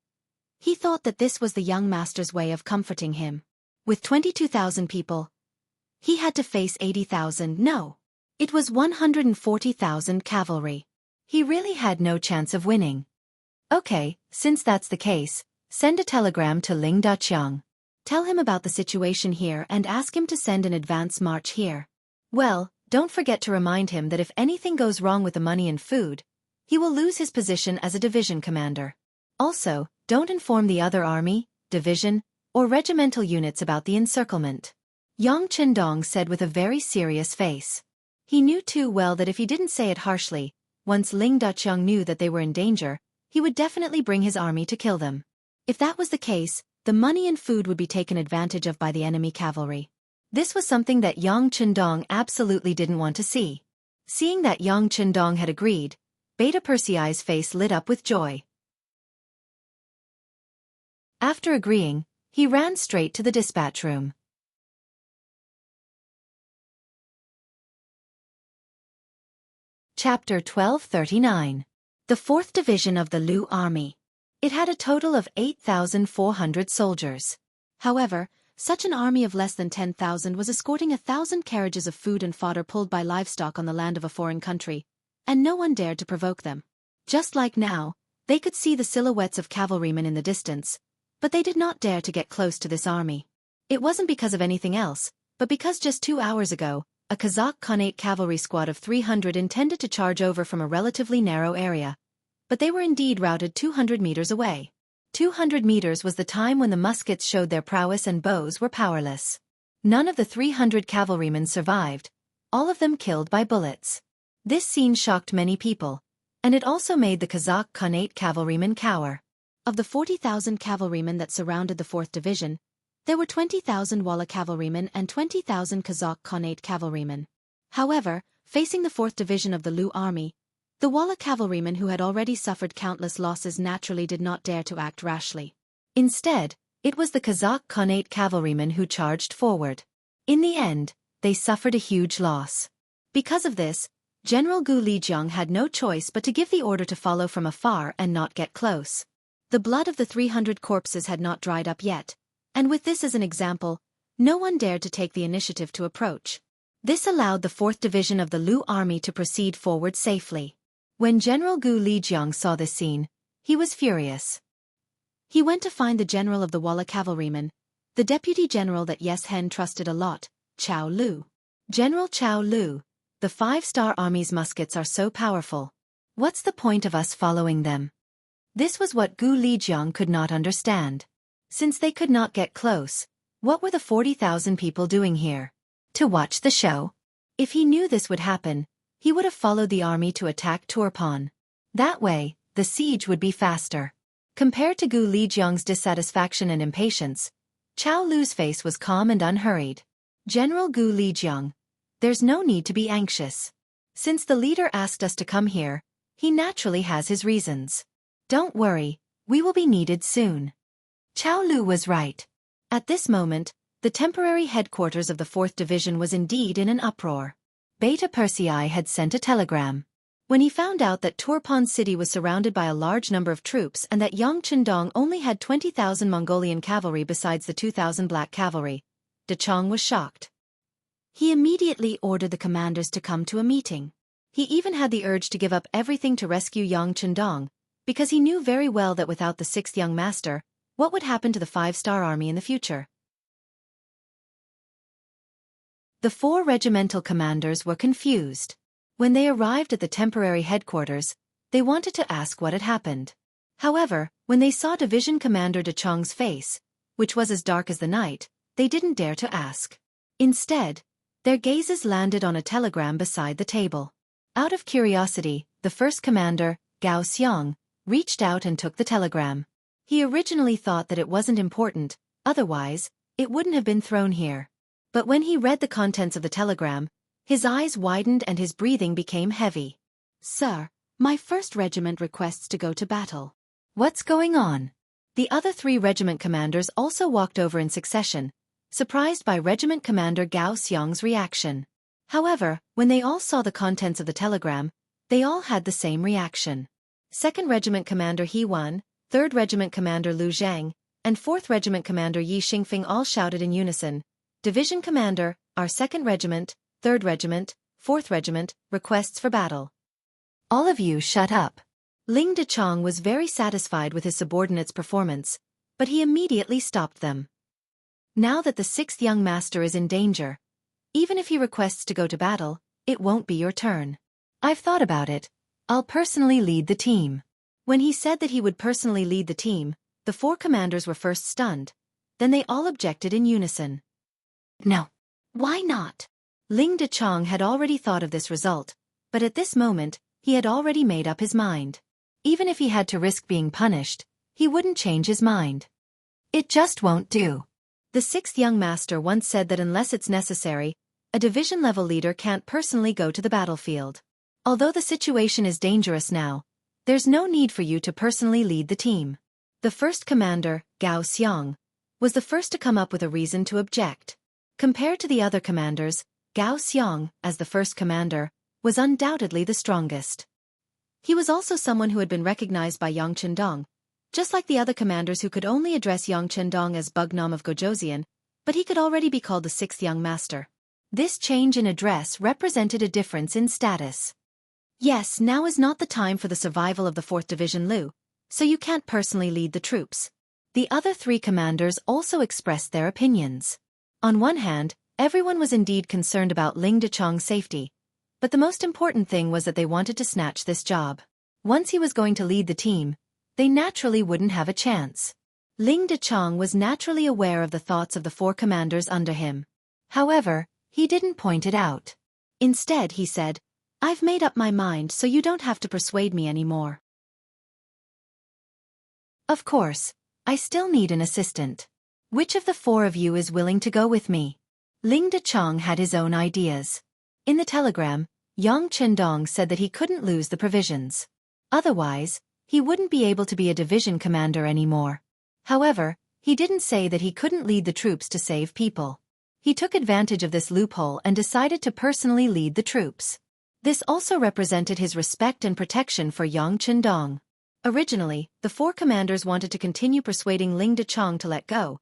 he thought that this was the young master's way of comforting him. With 22,000 people, he had to face 80,000, no. It was 140,000 cavalry. He really had no chance of winning. Okay, since that's the case, send a telegram to Ling Daqiang. Tell him about the situation here and ask him to send an advance march here. Well, don't forget to remind him that if anything goes wrong with the money and food, he will lose his position as a division commander. Also, don't inform the other army, division, or regimental units about the encirclement. Yang Chendong said with a very serious face. He knew too well that if he didn't say it harshly, once Ling Daqiang knew that they were in danger, he would definitely bring his army to kill them. If that was the case, the money and food would be taken advantage of by the enemy cavalry. This was something that Yang Chendong absolutely didn't want to see. Seeing that Yang Chendong had agreed, Beta Persei's face lit up with joy. After agreeing, he ran straight to the dispatch room. Chapter 1239. The 4th Division of the Lu Army. It had a total of 8,400 soldiers. However, such an army of less than 10,000 was escorting 1,000 carriages of food and fodder pulled by livestock on the land of a foreign country, and no one dared to provoke them. Just like now, they could see the silhouettes of cavalrymen in the distance, but they did not dare to get close to this army. It wasn't because of anything else, but because just 2 hours ago, a Kazakh Khanate cavalry squad of 300 intended to charge over from a relatively narrow area. But they were indeed routed 200 meters away. 200 meters was the time when the muskets showed their prowess and bows were powerless. None of the 300 cavalrymen survived, all of them killed by bullets. This scene shocked many people, and it also made the Kazakh Khanate cavalrymen cower. Of the 40,000 cavalrymen that surrounded the 4th Division, there were 20,000 Walla cavalrymen and 20,000 Kazakh Khanate cavalrymen. However, facing the 4th Division of the Lu Army, the Walla cavalrymen who had already suffered countless losses naturally did not dare to act rashly. Instead, it was the Kazakh Khanate cavalrymen who charged forward. In the end, they suffered a huge loss. Because of this, General Gu Lijiang had no choice but to give the order to follow from afar and not get close. The blood of the 300 corpses had not dried up yet, and with this as an example, no one dared to take the initiative to approach. This allowed the 4th Division of the Lu Army to proceed forward safely. When General Gu Lijiang saw this scene, he was furious. He went to find the general of the Walla cavalrymen, the deputy general that Yes Hen trusted a lot, Chao Lu. General Chao Lu, the 5-star army's muskets are so powerful. What's the point of us following them? This was what Gu Lijiang could not understand. Since they could not get close, what were the 40,000 people doing here? To watch the show? If he knew this would happen, he would have followed the army to attack Turpan. That way, the siege would be faster. Compared to Gu Lijiang's dissatisfaction and impatience, Chao Lu's face was calm and unhurried. General Gu Lijiang, there's no need to be anxious. Since the leader asked us to come here, he naturally has his reasons. Don't worry, we will be needed soon. Chao Lu was right. At this moment, the temporary headquarters of the 4th Division was indeed in an uproar. Beta Persei had sent a telegram. When he found out that Turpan city was surrounded by a large number of troops and that Yang Chendong only had 20,000 Mongolian cavalry besides the 2,000 black cavalry, De Chong was shocked. He immediately ordered the commanders to come to a meeting. He even had the urge to give up everything to rescue Yang Chendong, because he knew very well that without the 6th young master, what would happen to the 5-star army in the future? The 4 regimental commanders were confused. When they arrived at the temporary headquarters, they wanted to ask what had happened. However, when they saw Division Commander De Chong's face, which was as dark as the night, they didn't dare to ask. Instead, their gazes landed on a telegram beside the table. Out of curiosity, the first commander, Gao Xiang, reached out and took the telegram. He originally thought that it wasn't important, otherwise, it wouldn't have been thrown here. But when he read the contents of the telegram, his eyes widened and his breathing became heavy. Sir, my 1st regiment requests to go to battle. What's going on? The other 3 regiment commanders also walked over in succession, surprised by Regiment Commander Gao Xiang's reaction. However, when they all saw the contents of the telegram, they all had the same reaction. 2nd Regiment Commander He Wan, 3rd Regiment Commander Lu Zhang, and 4th Regiment Commander Yi Xingfeng all shouted in unison, Division Commander, our 2nd Regiment, 3rd Regiment, 4th Regiment, requests for battle. All of you shut up. Ling Dechong was very satisfied with his subordinates' performance, but he immediately stopped them. Now that the 6th young master is in danger, even if he requests to go to battle, it won't be your turn. I've thought about it. I'll personally lead the team. When he said that he would personally lead the team, the 4 commanders were first stunned, then they all objected in unison. No. Why not? Ling Dechong had already thought of this result, but at this moment, he had already made up his mind. Even if he had to risk being punished, he wouldn't change his mind. It just won't do. The sixth young master once said that unless it's necessary, a division-level leader can't personally go to the battlefield. Although the situation is dangerous now, there's no need for you to personally lead the team. The first commander, Gao Xiang, was the first to come up with a reason to object. Compared to the other commanders, Gao Xiang, as the first commander, was undoubtedly the strongest. He was also someone who had been recognized by Yang Chendong, just like the other commanders who could only address Yang Chendong as Bugnam of Gojoseon, but he could already be called the sixth young master. This change in address represented a difference in status. Yes, now is not the time for the survival of the 4th Division Lu, so you can't personally lead the troops. The other three commanders also expressed their opinions. On one hand, everyone was indeed concerned about Ling Dechong's safety, but the most important thing was that they wanted to snatch this job. Once he was going to lead the team, they naturally wouldn't have a chance. Ling Dechong was naturally aware of the thoughts of the 4 commanders under him. However, he didn't point it out. Instead, he said, "I've made up my mind, so you don't have to persuade me anymore. Of course, I still need an assistant. Which of the 4 of you is willing to go with me?" Ling Dechong had his own ideas. In the telegram, Yang Chendong said that he couldn't lose the provisions. Otherwise, he wouldn't be able to be a division commander anymore. However, he didn't say that he couldn't lead the troops to save people. He took advantage of this loophole and decided to personally lead the troops. This also represented his respect and protection for Yang Chendong. Originally, the 4 commanders wanted to continue persuading Ling Dechong to let go.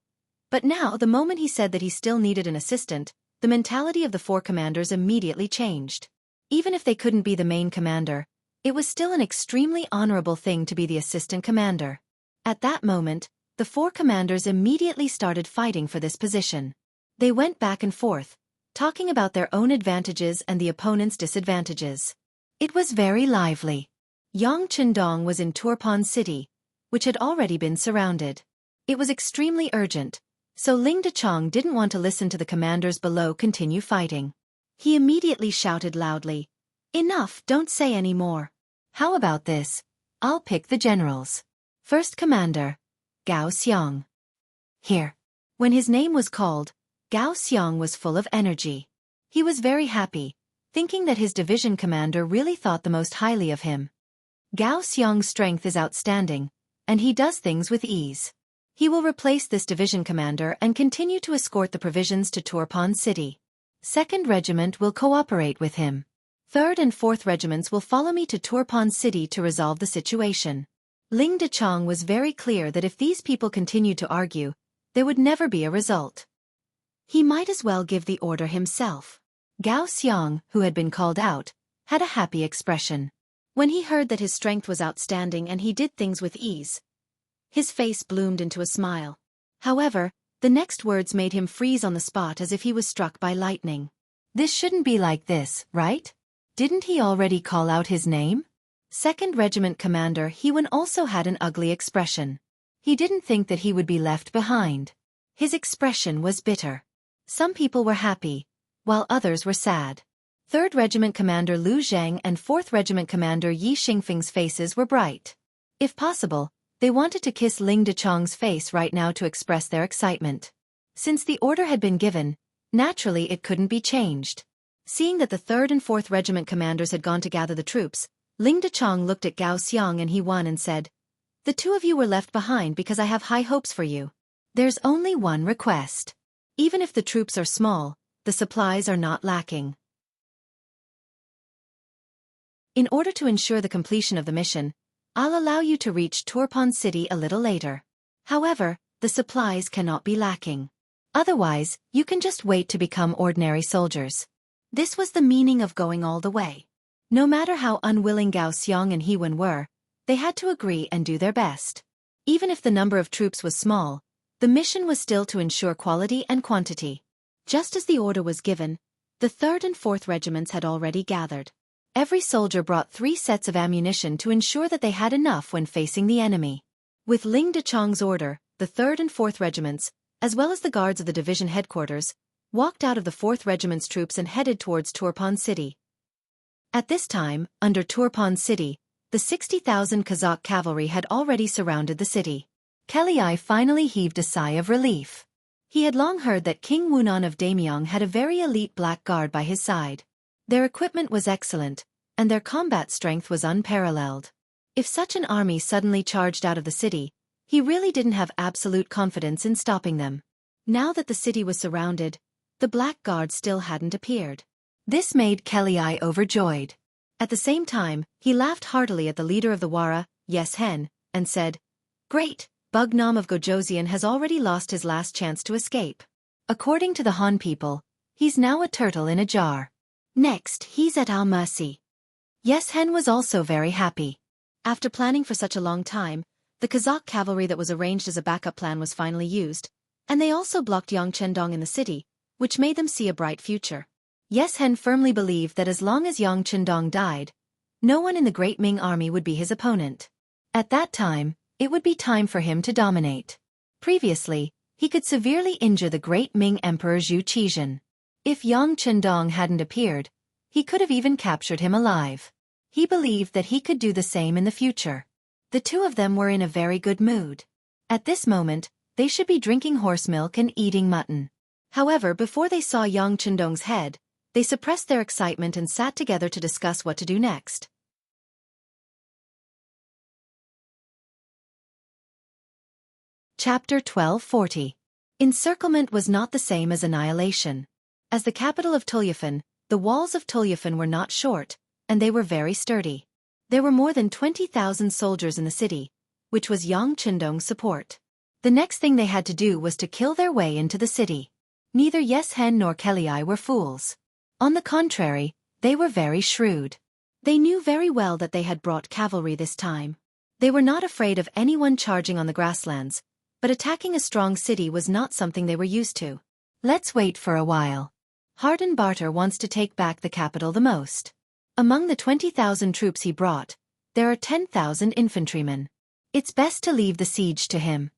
But now, the moment he said that he still needed an assistant, the mentality of the 4 commanders immediately changed. Even if they couldn't be the main commander, it was still an extremely honorable thing to be the assistant commander. At that moment, the 4 commanders immediately started fighting for this position. They went back and forth, talking about their own advantages and the opponent's disadvantages. It was very lively. Yang Chendong was in Turpan City, which had already been surrounded. It was extremely urgent, so Ling Dechong didn't want to listen to the commanders below continue fighting. He immediately shouted loudly, "Enough, don't say any more. How about this? I'll pick the generals. First commander, Gao Xiang." Here. When his name was called, Gao Xiang was full of energy. He was very happy, thinking that his division commander really thought the most highly of him. Gao Xiang's strength is outstanding, and he does things with ease. He will replace this division commander and continue to escort the provisions to Turpan City. 2nd Regiment will cooperate with him. 3rd and 4th Regiments will follow me to Turpan City to resolve the situation. Ling Dechong was very clear that if these people continued to argue, there would never be a result. He might as well give the order himself. Gao Xiang, who had been called out, had a happy expression. When he heard that his strength was outstanding and he did things with ease, his face bloomed into a smile. However, the next words made him freeze on the spot as if he was struck by lightning. This shouldn't be like this, right? Didn't he already call out his name? 2nd Regiment Commander Hewen also had an ugly expression. He didn't think that he would be left behind. His expression was bitter. Some people were happy, while others were sad. 3rd Regiment Commander Lu Zhang and 4th Regiment Commander Yi Xingfeng's faces were bright. If possible, they wanted to kiss Ling Dechong's face right now to express their excitement. Since the order had been given, naturally it couldn't be changed. Seeing that the 3rd and 4th Regiment commanders had gone to gather the troops, Ling Dechong looked at Gao Xiang and Hewen and said, "The 2 of you were left behind because I have high hopes for you. There's only one request. Even if the troops are small, the supplies are not lacking. In order to ensure the completion of the mission, I'll allow you to reach Turpan City a little later. However, the supplies cannot be lacking. Otherwise, you can just wait to become ordinary soldiers." This was the meaning of going all the way. No matter how unwilling Gao Xiang and Hewen were, they had to agree and do their best. Even if the number of troops was small, the mission was still to ensure quality and quantity. Just as the order was given, the 3rd and 4th Regiments had already gathered. Every soldier brought 3 sets of ammunition to ensure that they had enough when facing the enemy. With Ling Dechong's order, the 3rd and 4th Regiments, as well as the guards of the division headquarters, walked out of the 4th Regiment's troops and headed towards Turpan City. At this time, under Turpan City, The 60,000 Kazakh cavalry had already surrounded the city. Kelly finally heaved a sigh of relief. He had long heard that King Wunan of Daemyong had a very elite black guard by his side. Their equipment was excellent, and their combat strength was unparalleled. If such an army suddenly charged out of the city, he really didn't have absolute confidence in stopping them. Now that the city was surrounded, the Black Guard still hadn't appeared. This made Kelly overjoyed. At the same time, he laughed heartily at the leader of the Wara, Yes Hen, and said, "Great, Bugnam of Gojoseon has already lost his last chance to escape. According to the Han people, he's now a turtle in a jar. Next, he's at our mercy." Yes Hen was also very happy. After planning for such a long time, the Kazakh cavalry that was arranged as a backup plan was finally used, and they also blocked Yang Chendong in the city, which made them see a bright future. Yes Hen firmly believed that as long as Yang Chendong died, no one in the Great Ming army would be his opponent. At that time, it would be time for him to dominate. Previously, he could severely injure the Great Ming Emperor Zhu Qizhen. If Yang Chendong hadn't appeared, he could have even captured him alive. He believed that he could do the same in the future. The two of them were in a very good mood. At this moment, they should be drinking horse milk and eating mutton. However, before they saw Yang Chendong's head, they suppressed their excitement and sat together to discuss what to do next. Chapter 1240. Encirclement was not the same as annihilation. As the capital of Tulyafan, the walls of Tulyafan were not short, and they were very sturdy. There were more than 20,000 soldiers in the city, which was Yang Chendong's support. The next thing they had to do was to kill their way into the city. Neither Yes Hen nor Kelly were fools. On the contrary, they were very shrewd. They knew very well that they had brought cavalry this time. They were not afraid of anyone charging on the grasslands, but attacking a strong city was not something they were used to. Let's wait for a while. Harden Barter wants to take back the capital the most. Among the 20,000 troops he brought, there are 10,000 infantrymen. It's best to leave the siege to him.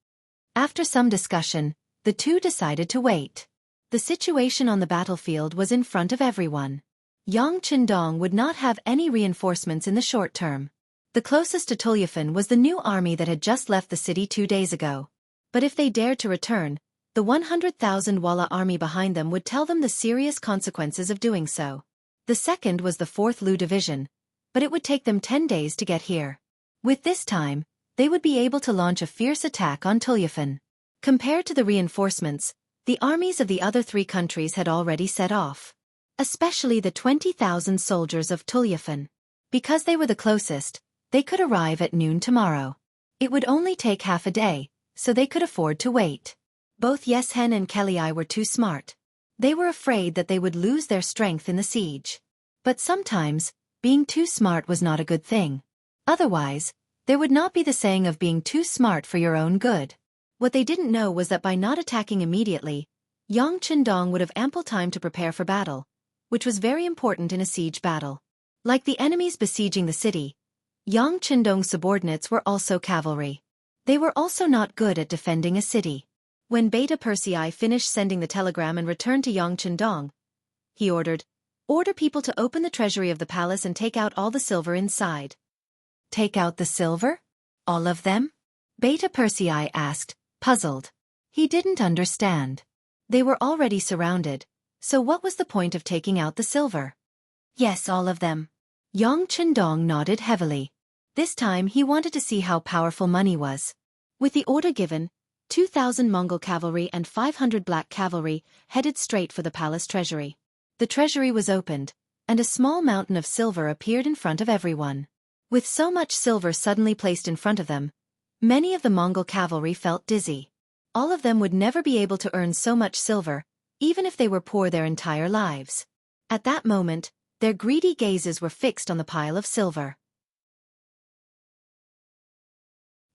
After some discussion, the two decided to wait. The situation on the battlefield was in front of everyone. Yang Chendong would not have any reinforcements in the short term. The closest to Tulyafan was the new army that had just left the city 2 days ago. But if they dared to return, the 100,000 Walla army behind them would tell them the serious consequences of doing so. The second was the 4th Lu Division, but it would take them 10 days to get here. With this time, they would be able to launch a fierce attack on Tulyafan. Compared to the reinforcements, the armies of the other 3 countries had already set off. Especially the 20,000 soldiers of Tulyafan. Because they were the closest, they could arrive at noon tomorrow. It would only take half a day, so they could afford to wait. Both Yes Hen and Kelly were too smart. They were afraid that they would lose their strength in the siege. But sometimes, being too smart was not a good thing. Otherwise, there would not be the saying of being too smart for your own good. What they didn't know was that by not attacking immediately, Yang Chendong would have ample time to prepare for battle, which was very important in a siege battle. Like the enemies besieging the city, Yang Chendong's subordinates were also cavalry. They were also not good at defending a city. When Beta Persei finished sending the telegram and returned to Yang Chendong, he ordered people to open the treasury of the palace and take out all the silver inside. Take out the silver? All of them? Beta Persei asked, puzzled. He didn't understand. They were already surrounded, so what was the point of taking out the silver? Yes, all of them. Yang Chendong nodded heavily. This time he wanted to see how powerful money was. With the order given, 2,000 Mongol cavalry and 500 black cavalry headed straight for the palace treasury. The treasury was opened, and a small mountain of silver appeared in front of everyone. With so much silver suddenly placed in front of them, many of the Mongol cavalry felt dizzy. All of them would never be able to earn so much silver, even if they were poor their entire lives. At that moment, their greedy gazes were fixed on the pile of silver.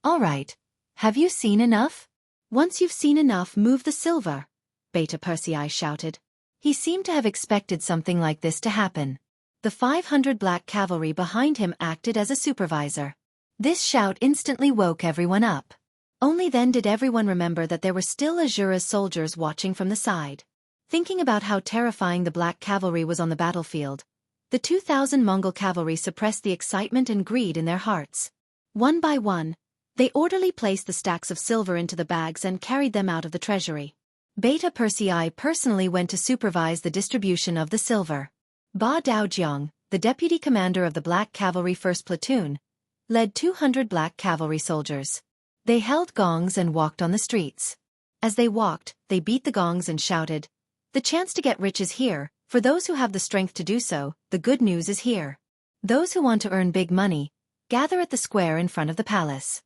All right. Have you seen enough? Once you've seen enough, move the silver, Beta Persei shouted. He seemed to have expected something like this to happen. The 500 black cavalry behind him acted as a supervisor. This shout instantly woke everyone up. Only then did everyone remember that there were still Azura's soldiers watching from the side. Thinking about how terrifying the black cavalry was on the battlefield, The 2,000 Mongol cavalry suppressed the excitement and greed in their hearts. One by one, they orderly placed the stacks of silver into the bags and carried them out of the treasury. Beta Persei personally went to supervise the distribution of the silver. Ba Daojiang, the deputy commander of the Black Cavalry 1st Platoon, led 200 Black Cavalry soldiers. They held gongs and walked on the streets. As they walked, they beat the gongs and shouted, "The chance to get rich is here, for those who have the strength to do so, the good news is here. Those who want to earn big money, gather at the square in front of the palace.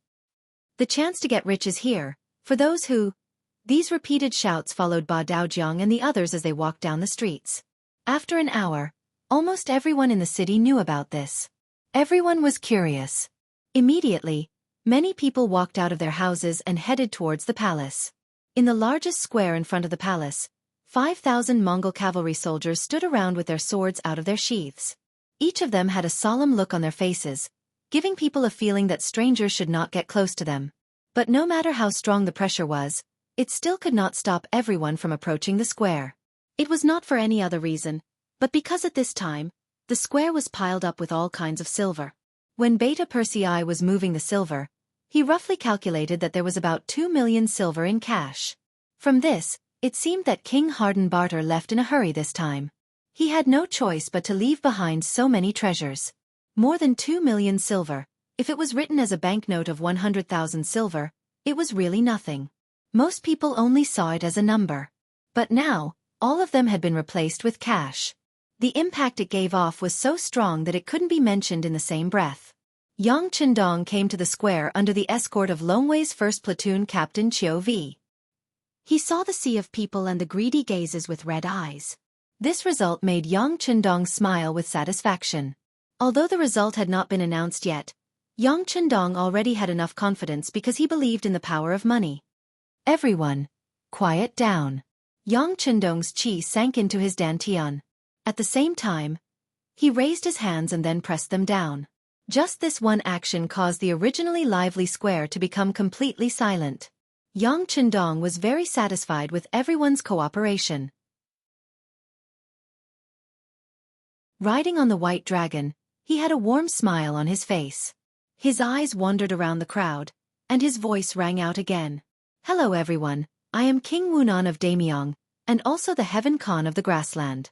The chance to get rich is here, for those who..." These repeated shouts followed Ba Daojiang and the others as they walked down the streets. After an hour, almost everyone in the city knew about this. Everyone was curious. Immediately, many people walked out of their houses and headed towards the palace. In the largest square in front of the palace, 5,000 Mongol cavalry soldiers stood around with their swords out of their sheaths. Each of them had a solemn look on their faces, giving people a feeling that strangers should not get close to them. But no matter how strong the pressure was, it still could not stop everyone from approaching the square. It was not for any other reason, but because at this time, the square was piled up with all kinds of silver. When Beta Persei was moving the silver, he roughly calculated that there was about 2 million silver in cash. From this, it seemed that King Harden Barter left in a hurry this time. He had no choice but to leave behind so many treasures. More than 2 million silver. If it was written as a banknote of 100,000 silver, it was really nothing. Most people only saw it as a number. But now, all of them had been replaced with cash. The impact it gave off was so strong that it couldn't be mentioned in the same breath. Yang Chendong came to the square under the escort of Longwei's 1st Platoon Captain Chiu Vi. He saw the sea of people and the greedy gazes with red eyes. This result made Yang Chendong smile with satisfaction. Although the result had not been announced yet, Yang Chendong already had enough confidence because he believed in the power of money. "Everyone, quiet down." Yang Chendong's chi sank into his dantian. At the same time, he raised his hands and then pressed them down. Just this one action caused the originally lively square to become completely silent. Yang Chendong was very satisfied with everyone's cooperation. Riding on the white dragon, he had a warm smile on his face. His eyes wandered around the crowd, and his voice rang out again. "Hello everyone, I am King Wunan of Daemyong, and also the Heaven Khan of the Grassland."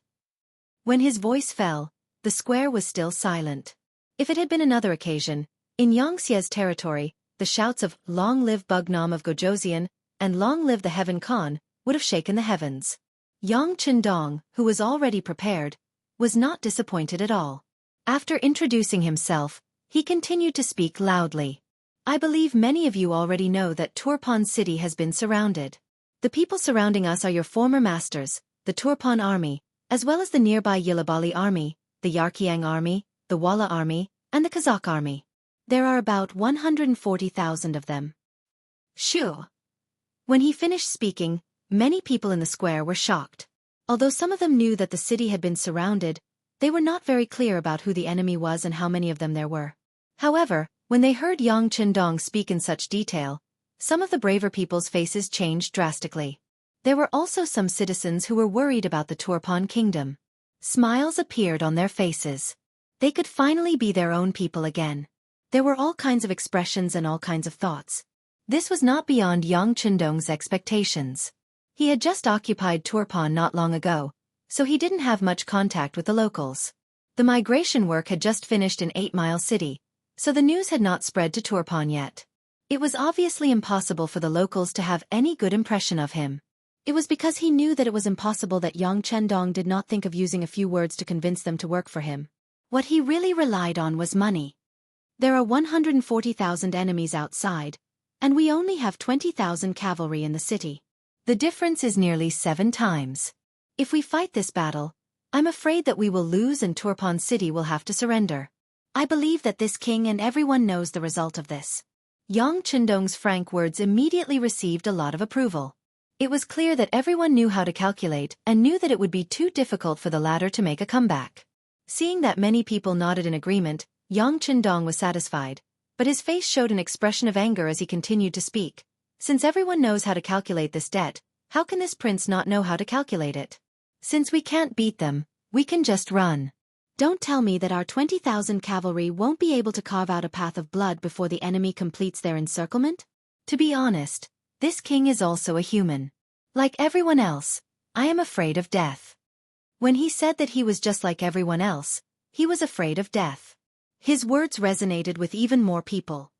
When his voice fell, the square was still silent. If it had been another occasion, in Xianxia's territory, the shouts of "Long live Bugnam of Gojoseon" and "Long live the Heaven Khan" would have shaken the heavens. Yang Chendong, who was already prepared, was not disappointed at all. After introducing himself, he continued to speak loudly. "I believe many of you already know that Turpan city has been surrounded. The people surrounding us are your former masters, the Turpan army, as well as the nearby Yilabali army, the Yarkiang army, the Wala army, and the Kazakh army. There are about 140,000 of them." Shoo! When he finished speaking, many people in the square were shocked. Although some of them knew that the city had been surrounded, they were not very clear about who the enemy was and how many of them there were. However, when they heard Yang Chendong speak in such detail, some of the braver people's faces changed drastically. There were also some citizens who were worried about the Turpan kingdom. Smiles appeared on their faces. They could finally be their own people again. There were all kinds of expressions and all kinds of thoughts. This was not beyond Yang Chendong's expectations. He had just occupied Turpan not long ago, so he didn't have much contact with the locals. The migration work had just finished in 8 Mile City, so the news had not spread to Turpan yet. It was obviously impossible for the locals to have any good impression of him. It was because he knew that it was impossible that Yang Chendong did not think of using a few words to convince them to work for him. What he really relied on was money. There are 140,000 enemies outside, and we only have 20,000 cavalry in the city. The difference is nearly 7 times. If we fight this battle, I'm afraid that we will lose and Turpan city will have to surrender. I believe that this king and everyone knows the result of this." Yang Chendong's frank words immediately received a lot of approval. It was clear that everyone knew how to calculate and knew that it would be too difficult for the latter to make a comeback. Seeing that many people nodded in agreement, Yang Chendong was satisfied, but his face showed an expression of anger as he continued to speak. "Since everyone knows how to calculate this debt, how can this prince not know how to calculate it? Since we can't beat them, we can just run. Don't tell me that our 20,000 cavalry won't be able to carve out a path of blood before the enemy completes their encirclement? To be honest, this king is also a human. Like everyone else, I am afraid of death. When he said that he was just like everyone else, he was afraid of death. His words resonated with even more people.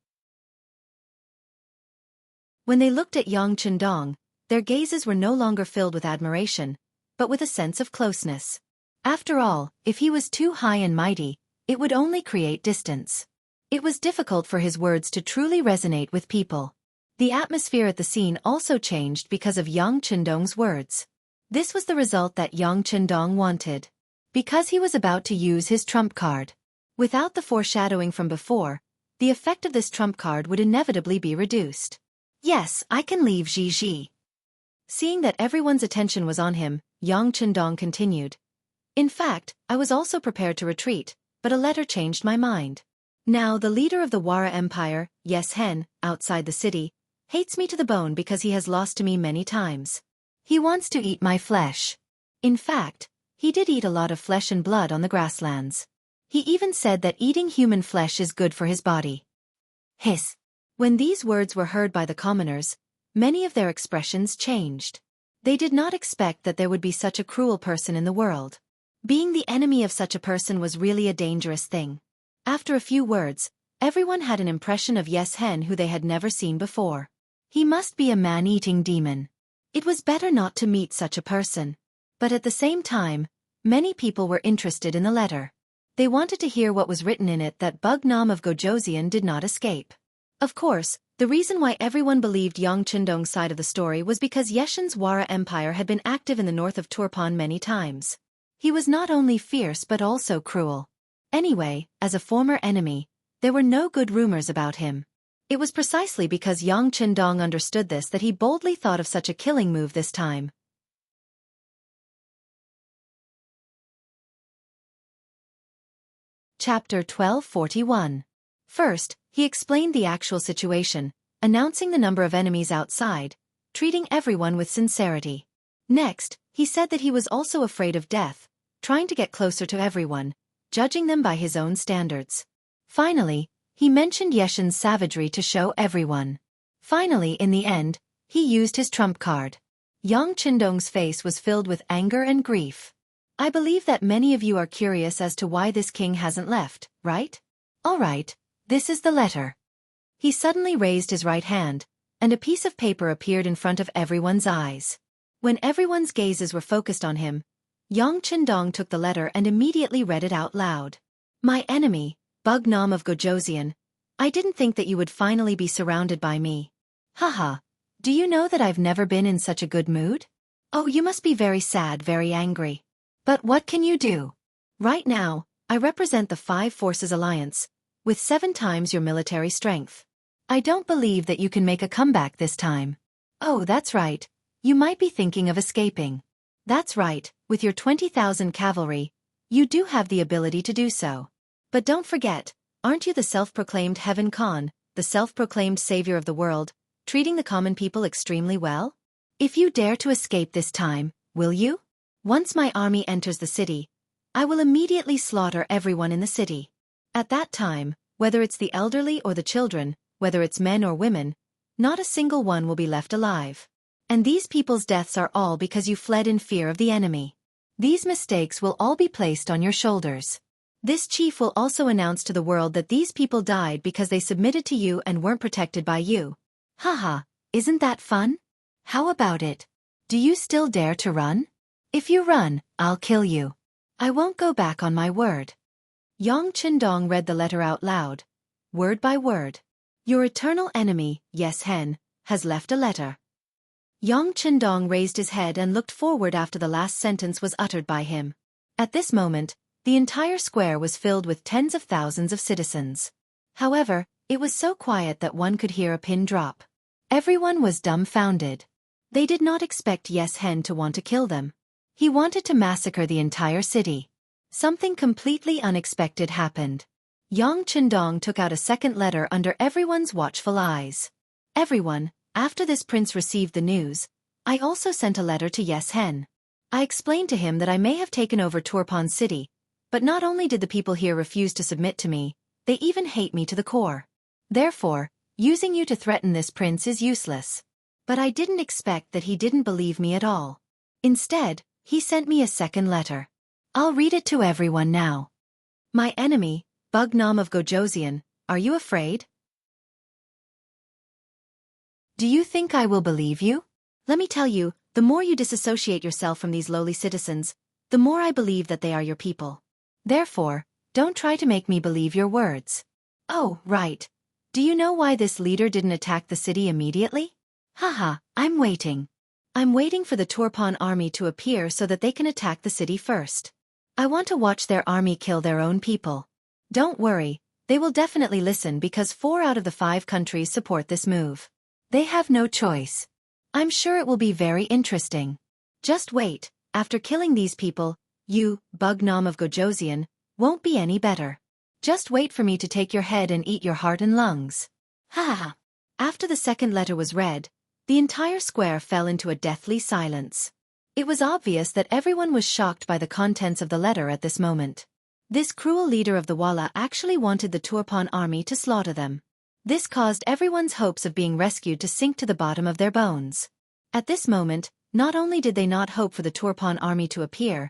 When they looked at Yang Chendong, their gazes were no longer filled with admiration, but with a sense of closeness. After all, if he was too high and mighty, it would only create distance. It was difficult for his words to truly resonate with people. The atmosphere at the scene also changed because of Yang Chendong's words. This was the result that Yang Chendong wanted. Because he was about to use his trump card. Without the foreshadowing from before, the effect of this trump card would inevitably be reduced. Yes, I can leave Ji. Seeing that everyone's attention was on him, Yang Chendong continued. In fact, I was also prepared to retreat, but a letter changed my mind. Now the leader of the Wara Empire, Yes Hen, outside the city, hates me to the bone because he has lost to me many times. He wants to eat my flesh. In fact, he did eat a lot of flesh and blood on the grasslands. He even said that eating human flesh is good for his body. Hiss. When these words were heard by the commoners, many of their expressions changed. They did not expect that there would be such a cruel person in the world. Being the enemy of such a person was really a dangerous thing. After a few words, everyone had an impression of Yes Hen who they had never seen before. He must be a man-eating demon. It was better not to meet such a person. But at the same time, many people were interested in the letter. They wanted to hear what was written in it that Bug Nam of Gojoseon did not escape. Of course, the reason why everyone believed Yang Chendong's side of the story was because Yeshen's Wara Empire had been active in the north of Turpan many times. He was not only fierce but also cruel. Anyway, as a former enemy, there were no good rumors about him. It was precisely because Yang Chendong understood this that he boldly thought of such a killing move this time. Chapter 1241. First, he explained the actual situation, announcing the number of enemies outside, treating everyone with sincerity. Next, he said that he was also afraid of death, trying to get closer to everyone, judging them by his own standards. Finally, he mentioned Yeshen's savagery to show everyone. Finally, in the end, he used his trump card. Yang Chendong's face was filled with anger and grief. I believe that many of you are curious as to why this king hasn't left, right? All right, this is the letter. He suddenly raised his right hand, and a piece of paper appeared in front of everyone's eyes. When everyone's gazes were focused on him, Yang Chendong took the letter and immediately read it out loud. My enemy, Bug Nam of Gojoseon, I didn't think that you would finally be surrounded by me. Haha, do you know that I've never been in such a good mood? Oh, you must be very sad, very angry. But what can you do? Right now, I represent the Five Forces Alliance, with 7 times your military strength. I don't believe that you can make a comeback this time. Oh, that's right, you might be thinking of escaping. That's right, with your 20,000 cavalry, you do have the ability to do so. But don't forget, aren't you the self-proclaimed Heaven Khan, the self-proclaimed savior of the world, treating the common people extremely well? If you dare to escape this time, will you? Once my army enters the city, I will immediately slaughter everyone in the city. At that time, whether it's the elderly or the children, whether it's men or women, not a single one will be left alive. And these people's deaths are all because you fled in fear of the enemy. These mistakes will all be placed on your shoulders. This chief will also announce to the world that these people died because they submitted to you and weren't protected by you. Haha, isn't that fun? How about it? Do you still dare to run? If you run, I'll kill you. I won't go back on my word. Yang Chendong read the letter out loud, word by word. Your eternal enemy, Yes Hen, has left a letter. Yang Chendong raised his head and looked forward after the last sentence was uttered by him. At this moment, the entire square was filled with tens of thousands of citizens. However, it was so quiet that one could hear a pin drop. Everyone was dumbfounded. They did not expect Yes Hen to want to kill them. He wanted to massacre the entire city. Something completely unexpected happened. Yang Chendong took out a second letter under everyone's watchful eyes. Everyone, after this prince received the news, I also sent a letter to Yes Hen. I explained to him that I may have taken over Turpan City, But not only did the people here refuse to submit to me, they even hate me to the core. Therefore, using you to threaten this prince is useless. But I didn't expect that he didn't believe me at all. Instead, he sent me a second letter. I'll read it to everyone now. My enemy, Bugnam of Gojosian, are you afraid? Do you think I will believe you? Let me tell you, the more you disassociate yourself from these lowly citizens, the more I believe that they are your people. Therefore, don't try to make me believe your words. Oh, right. Do you know why this leader didn't attack the city immediately? Haha, I'm waiting. I'm waiting for the Turpan army to appear so that they can attack the city first. I want to watch their army kill their own people. Don't worry, they will definitely listen because 4 out of the 5 countries support this move. They have no choice. I'm sure it will be very interesting. Just wait, after killing these people, you, Bugnam of Gojosian, won't be any better. Just wait for me to take your head and eat your heart and lungs. Ha ha. After the second letter was read, the entire square fell into a deathly silence. It was obvious that everyone was shocked by the contents of the letter at this moment. This cruel leader of the Walla actually wanted the Turpan army to slaughter them. This caused everyone's hopes of being rescued to sink to the bottom of their bones. At this moment, not only did they not hope for the Turpan army to appear,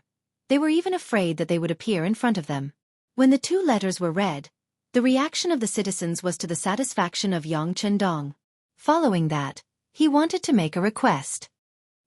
they were even afraid that they would appear in front of them. When the 2 letters were read, the reaction of the citizens was to the satisfaction of Yang Chendong. Following that, he wanted to make a request.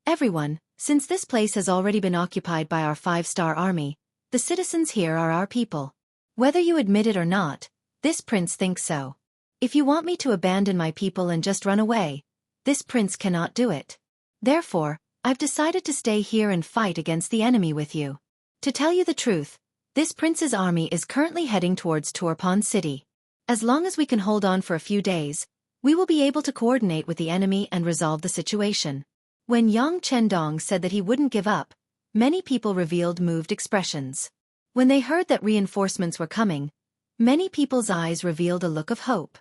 Everyone, since this place has already been occupied by our 5-star army, the citizens here are our people. Whether you admit it or not, this prince thinks so. If you want me to abandon my people and just run away, this prince cannot do it. Therefore, I've decided to stay here and fight against the enemy with you. To tell you the truth, this prince's army is currently heading towards Turpan city. As long as we can hold on for a few days, we will be able to coordinate with the enemy and resolve the situation. When Yang Chendong said that he wouldn't give up, many people revealed moved expressions. When they heard that reinforcements were coming, many people's eyes revealed a look of hope.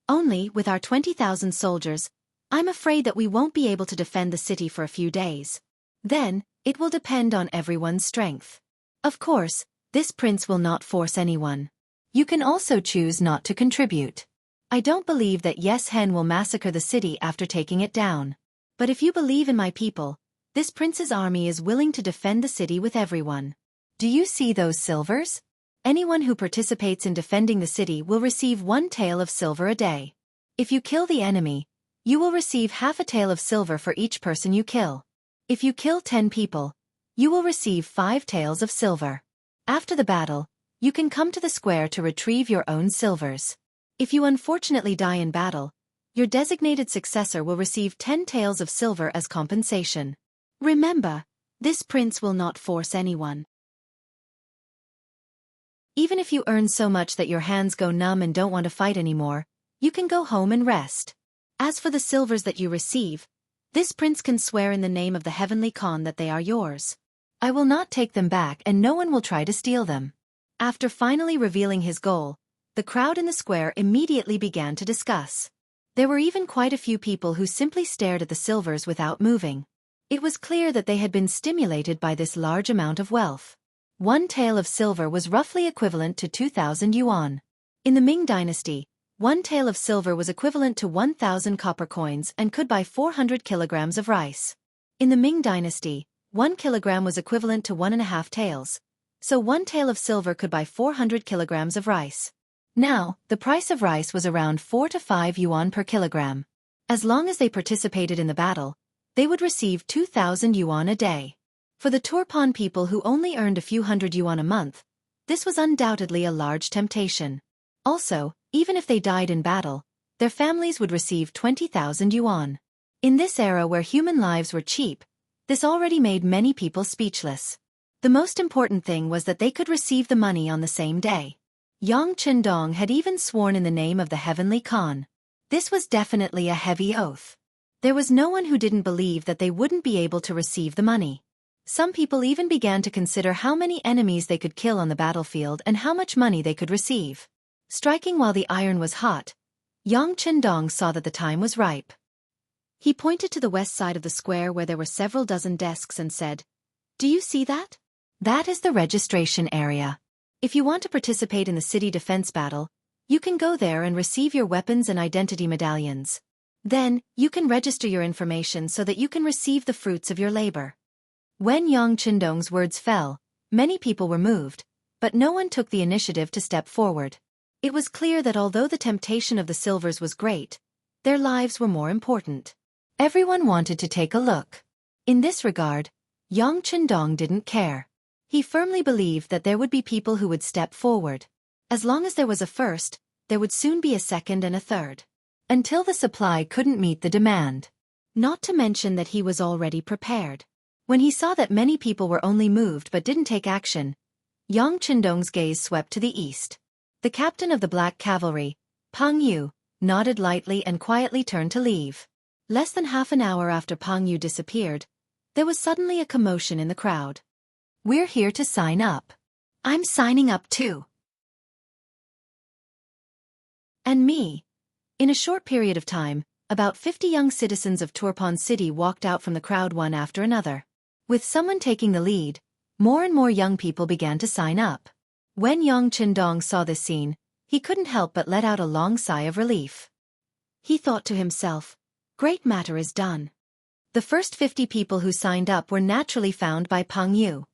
Only, with our 20,000 soldiers, I'm afraid that we won't be able to defend the city for a few days. Then, it will depend on everyone's strength. Of course, this prince will not force anyone. You can also choose not to contribute. I don't believe that Yes Hen will massacre the city after taking it down. But if you believe in my people, this prince's army is willing to defend the city with everyone. Do you see those silvers? Anyone who participates in defending the city will receive 1 tael of silver a day. If you kill the enemy, you will receive half a tael of silver for each person you kill. If you kill 10 people, you will receive 5 taels of silver. After the battle, you can come to the square to retrieve your own silvers. If you unfortunately die in battle, your designated successor will receive 10 taels of silver as compensation. Remember, this prince will not force anyone. Even if you earn so much that your hands go numb and don't want to fight anymore, you can go home and rest. As for the silvers that you receive, this prince can swear in the name of the heavenly Khan that they are yours. I will not take them back and no one will try to steal them. After finally revealing his goal, the crowd in the square immediately began to discuss. There were even quite a few people who simply stared at the silvers without moving. It was clear that they had been stimulated by this large amount of wealth. 1 tael of silver was roughly equivalent to 2,000 yuan. In the Ming dynasty, 1 tael of silver was equivalent to 1,000 copper coins and could buy 400 kilograms of rice. In the Ming dynasty, 1 kilogram was equivalent to 1.5 taels, so 1 tael of silver could buy 400 kilograms of rice. Now, the price of rice was around 4 to 5 yuan per kilogram. As long as they participated in the battle, they would receive 2,000 yuan a day. For the Turpan people who only earned a few hundred yuan a month, this was undoubtedly a large temptation. Also, even if they died in battle, their families would receive 20,000 yuan. In this era where human lives were cheap, this already made many people speechless. The most important thing was that they could receive the money on the same day. Yang Chendong had even sworn in the name of the heavenly Khan. This was definitely a heavy oath. There was no one who didn't believe that they wouldn't be able to receive the money. Some people even began to consider how many enemies they could kill on the battlefield and how much money they could receive. Striking while the iron was hot, Yang Chendong saw that the time was ripe. He pointed to the west side of the square where there were several dozen desks and said, "Do you see that? That is the registration area. If you want to participate in the city defense battle, you can go there and receive your weapons and identity medallions. Then, you can register your information so that you can receive the fruits of your labor. When Yang Qindong's words fell, many people were moved, but no one took the initiative to step forward. It was clear that although the temptation of the silvers was great, their lives were more important. Everyone wanted to take a look. In this regard, Yang Qindong didn't care. He firmly believed that there would be people who would step forward. As long as there was a first, there would soon be a second and a third. Until the supply couldn't meet the demand. Not to mention that he was already prepared. When he saw that many people were only moved but didn't take action, Yang Qindong's gaze swept to the east. The captain of the Black Cavalry, Pang Yu, nodded lightly and quietly turned to leave. Less than half an hour after Pang Yu disappeared, there was suddenly a commotion in the crowd. "We're here to sign up." "I'm signing up too." "And me." In a short period of time, about 50 young citizens of Turpan City walked out from the crowd one after another. With someone taking the lead, more and more young people began to sign up. When Yang Qindong saw this scene, he couldn't help but let out a long sigh of relief. He thought to himself, "Great matter is done." The first 50 people who signed up were naturally found by Pang Yu.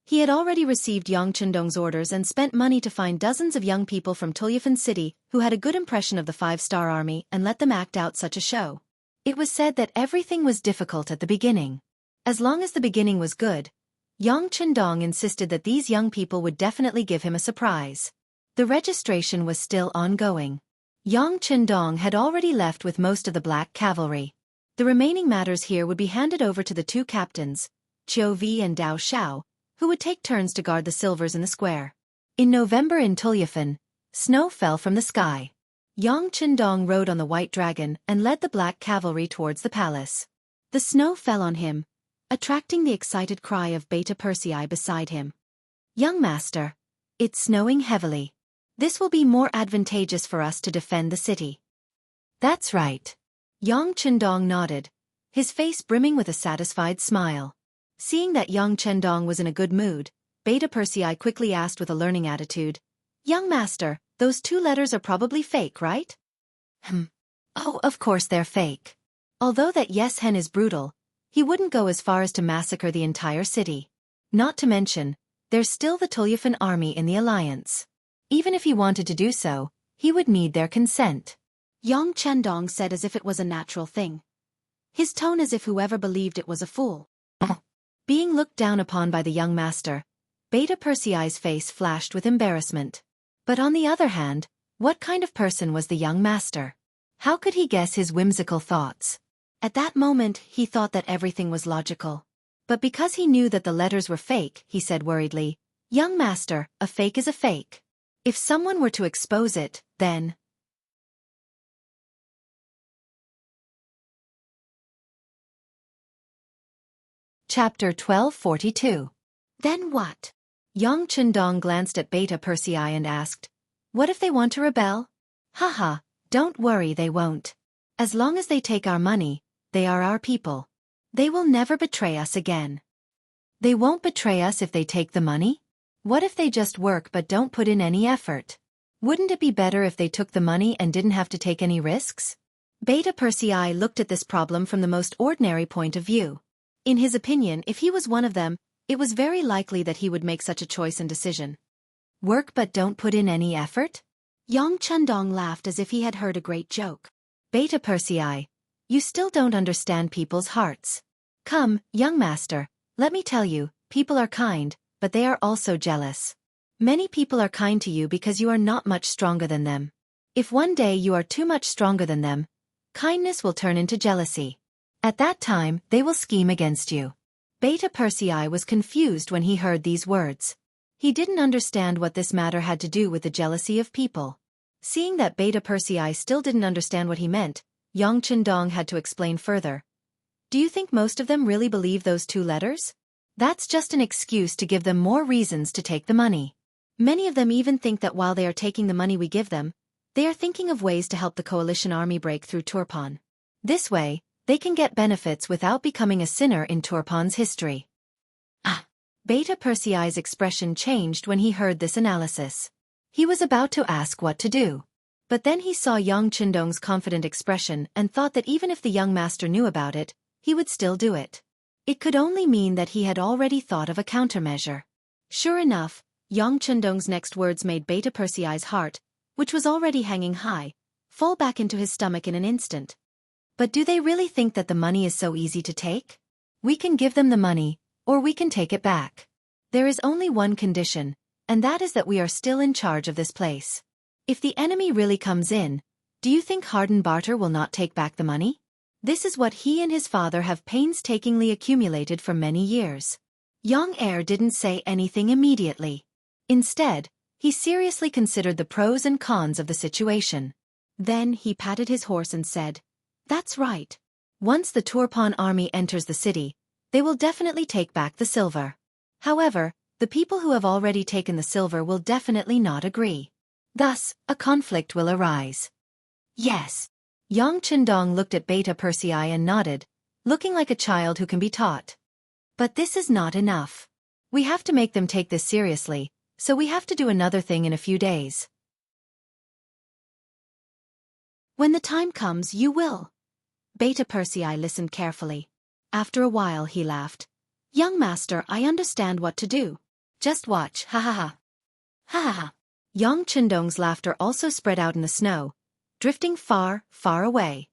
He had already received Yang Qindong's orders and spent money to find dozens of young people from Tulyafan City who had a good impression of the 5-star army and let them act out such a show. It was said that everything was difficult at the beginning. As long as the beginning was good, Yang Qindong insisted that these young people would definitely give him a surprise. The registration was still ongoing. Yang Qindong had already left with most of the Black Cavalry. The remaining matters here would be handed over to the two captains, Qiu Vi and Dao Xiao, who would take turns to guard the silvers in the square. In November in Tulyafan, snow fell from the sky. Yang Qindong rode on the white dragon and led the Black Cavalry towards the palace. The snow fell on him, attracting the excited cry of Beta Persei beside him. "Young master, it's snowing heavily. This will be more advantageous for us to defend the city." "That's right." Yang Qindong nodded, his face brimming with a satisfied smile. Seeing that Yang Qindong was in a good mood, Beta Persei quickly asked with a learning attitude, "Young master, those 2 letters are probably fake, right?" "Oh, of course they're fake." Although that Yes Hen is brutal, he wouldn't go as far as to massacre the entire city. Not to mention, there's still the Tulyafan army in the alliance. Even if he wanted to do so, he would need their consent. Yang Qindong said as if it was a natural thing. His tone as if whoever believed it was a fool. Being looked down upon by the young master, Beta Persei's face flashed with embarrassment. But on the other hand, what kind of person was the young master? How could he guess his whimsical thoughts? At that moment, he thought that everything was logical. But because he knew that the letters were fake, he said worriedly, "Young master, a fake is a fake. If someone were to expose it, then..." Chapter 1242. Then what? Yang Qindong glanced at Beta Persei and asked, "What if they want to rebel?" "Haha, don't worry, they won't. As long as they take our money, they are our people. They will never betray us again." "They won't betray us if they take the money? What if they just work but don't put in any effort? Wouldn't it be better if they took the money and didn't have to take any risks?" Beta Persei looked at this problem from the most ordinary point of view. In his opinion, if he was one of them, it was very likely that he would make such a choice and decision. Work but don't put in any effort? Yang Qindong laughed as if he had heard a great joke. "Beta Persei, you still don't understand people's hearts. Come, young master, let me tell you, people are kind, but they are also jealous. Many people are kind to you because you are not much stronger than them. If one day you are too much stronger than them, kindness will turn into jealousy. At that time, they will scheme against you." Beta Persei was confused when he heard these words. He didn't understand what this matter had to do with the jealousy of people. Seeing that Beta Persei still didn't understand what he meant, Yang Qindong had to explain further. "Do you think most of them really believe those 2 letters? That's just an excuse to give them more reasons to take the money. Many of them even think that while they are taking the money we give them, they are thinking of ways to help the coalition army break through Turpan. This way, they can get benefits without becoming a sinner in Turpan's history." Beta Persei's expression changed when he heard this analysis. He was about to ask what to do. But then he saw Yang Qindong's confident expression and thought that even if the young master knew about it, he would still do it. It could only mean that he had already thought of a countermeasure. Sure enough, Yang Qindong's next words made Beta Persei's heart, which was already hanging high, fall back into his stomach in an instant. But do they really think that the money is so easy to take? We can give them the money, or we can take it back. There is only one condition, and that is that we are still in charge of this place. If the enemy really comes in, do you think Harden Barter will not take back the money? This is what he and his father have painstakingly accumulated for many years. Young Heir didn't say anything immediately. Instead, he seriously considered the pros and cons of the situation. Then he patted his horse and said, "That's right. Once the Turpan army enters the city, they will definitely take back the silver. However, the people who have already taken the silver will definitely not agree. Thus, a conflict will arise." Yes. Yang Qindong looked at Beta Persei and nodded, looking like a child who can be taught. But this is not enough. We have to make them take this seriously, so we have to do another thing in a few days. When the time comes, you will. Beta Persei listened carefully. After a while he laughed. "Young master, I understand what to do. Just watch, ha ha ha. Ha ha ha." Yang Qindong's laughter also spread out in the snow, drifting far, far away.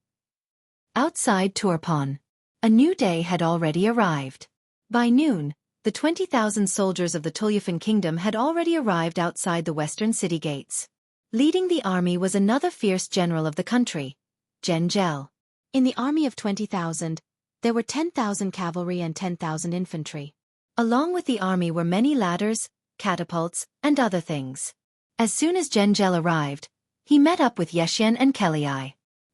Outside Turpan, a new day had already arrived. By noon, the 20,000 soldiers of the Tulyafan kingdom had already arrived outside the western city gates. Leading the army was another fierce general of the country, Jianghu. In the army of 20,000, there were 10,000 cavalry and 10,000 infantry. Along with the army were many ladders, catapults, and other things. As soon as Jianghu arrived, he met up with Yexian and Kelly.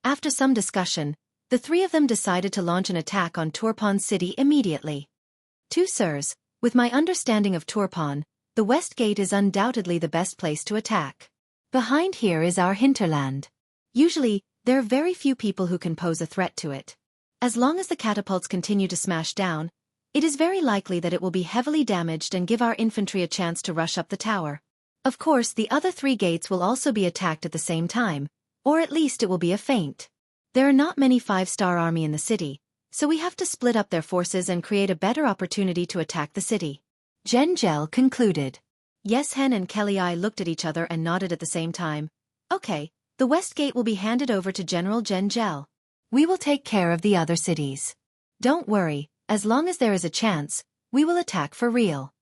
After some discussion, the three of them decided to launch an attack on Turpan city immediately. "Two sirs, with my understanding of Turpan, the west gate is undoubtedly the best place to attack. Behind here is our hinterland. Usually, there are very few people who can pose a threat to it. As long as the catapults continue to smash down, it is very likely that it will be heavily damaged and give our infantry a chance to rush up the tower. Of course, the other three gates will also be attacked at the same time, or at least it will be a feint. There are not many five-star army in the city, so we have to split up their forces and create a better opportunity to attack the city." Jianghu concluded. Yeshen and Kelly looked at each other and nodded at the same time. "Okay, the west gate will be handed over to General Jianghu. We will take care of the other cities. Don't worry, as long as there is a chance, we will attack for real."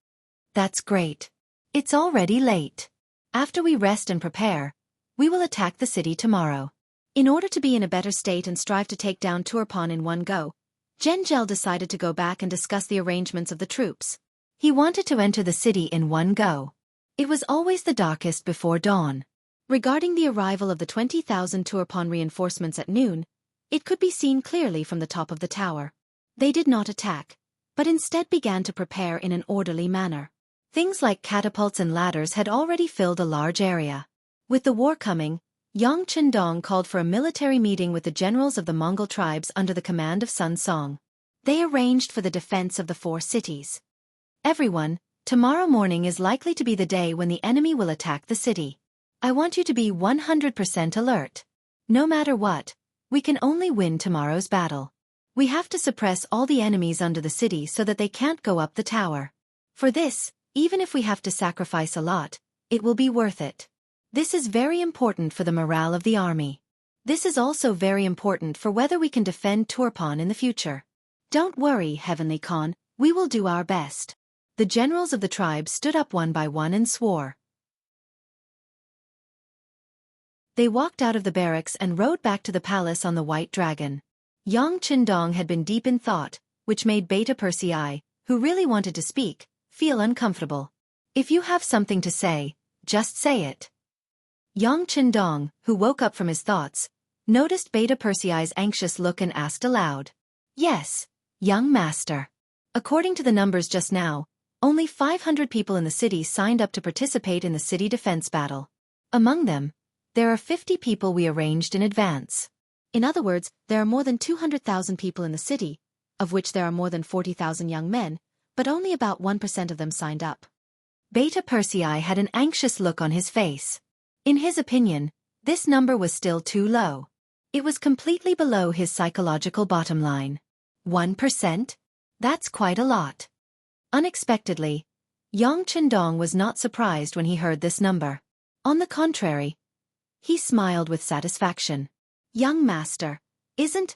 "That's great. It's already late. After we rest and prepare, we will attack the city tomorrow." In order to be in a better state and strive to take down Turpan in one go, Jianghu decided to go back and discuss the arrangements of the troops. He wanted to enter the city in one go. It was always the darkest before dawn. Regarding the arrival of the 20,000 Turpan reinforcements at noon, it could be seen clearly from the top of the tower. They did not attack, but instead began to prepare in an orderly manner. Things like catapults and ladders had already filled a large area. With the war coming, Yang Qindong called for a military meeting with the generals of the Mongol tribes under the command of Sun Song. They arranged for the defense of the 4 cities. "Everyone, tomorrow morning is likely to be the day when the enemy will attack the city. I want you to be 100% alert. No matter what, we can only win tomorrow's battle. We have to suppress all the enemies under the city so that they can't go up the tower. For this, even if we have to sacrifice a lot, it will be worth it. This is very important for the morale of the army. This is also very important for whether we can defend Turpan in the future. Don't worry, Heavenly Khan, we will do our best." The generals of the tribe stood up one by one and swore. They walked out of the barracks and rode back to the palace on the white dragon. Yang Qindong had been deep in thought, which made Beta Persei, who really wanted to speak, feel uncomfortable. "If you have something to say, just say it." Yang Qindong, who woke up from his thoughts, noticed Beta Persei's anxious look and asked aloud. "Yes, young master. According to the numbers just now, only 500 people in the city signed up to participate in the city defense battle. Among them, there are 50 people we arranged in advance. In other words, there are more than 200,000 people in the city, of which there are more than 40,000 young men, but only about 1% of them signed up. Beta Persei had an anxious look on his face. In his opinion, this number was still too low. It was completely below his psychological bottom line. 1%? That's quite a lot. Unexpectedly, Yang Chendong was not surprised when he heard this number. On the contrary, he smiled with satisfaction. Young master, isn't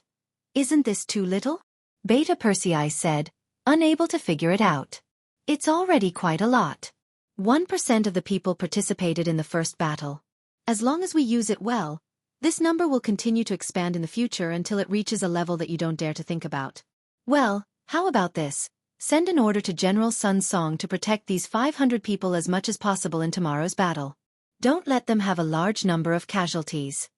this too little? Beta Persei said, unable to figure it out. It's already quite a lot. 1% of the people participated in the first battle. As long as we use it well, this number will continue to expand in the future until it reaches a level that you don't dare to think about. Well, how about this? Send an order to General Sun Song to protect these 500 people as much as possible in tomorrow's battle. Don't let them have a large number of casualties.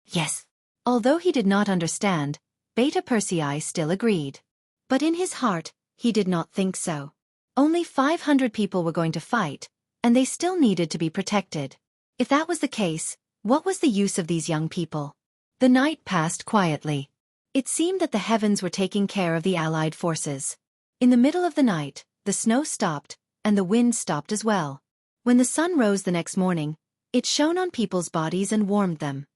Yes. Although he did not understand, Beta Persei still agreed. But in his heart, he did not think so. Only 500 people were going to fight, and they still needed to be protected. If that was the case, what was the use of these young people? The night passed quietly. It seemed that the heavens were taking care of the Allied forces. In the middle of the night, the snow stopped, and the wind stopped as well. When the sun rose the next morning, it shone on people's bodies and warmed them.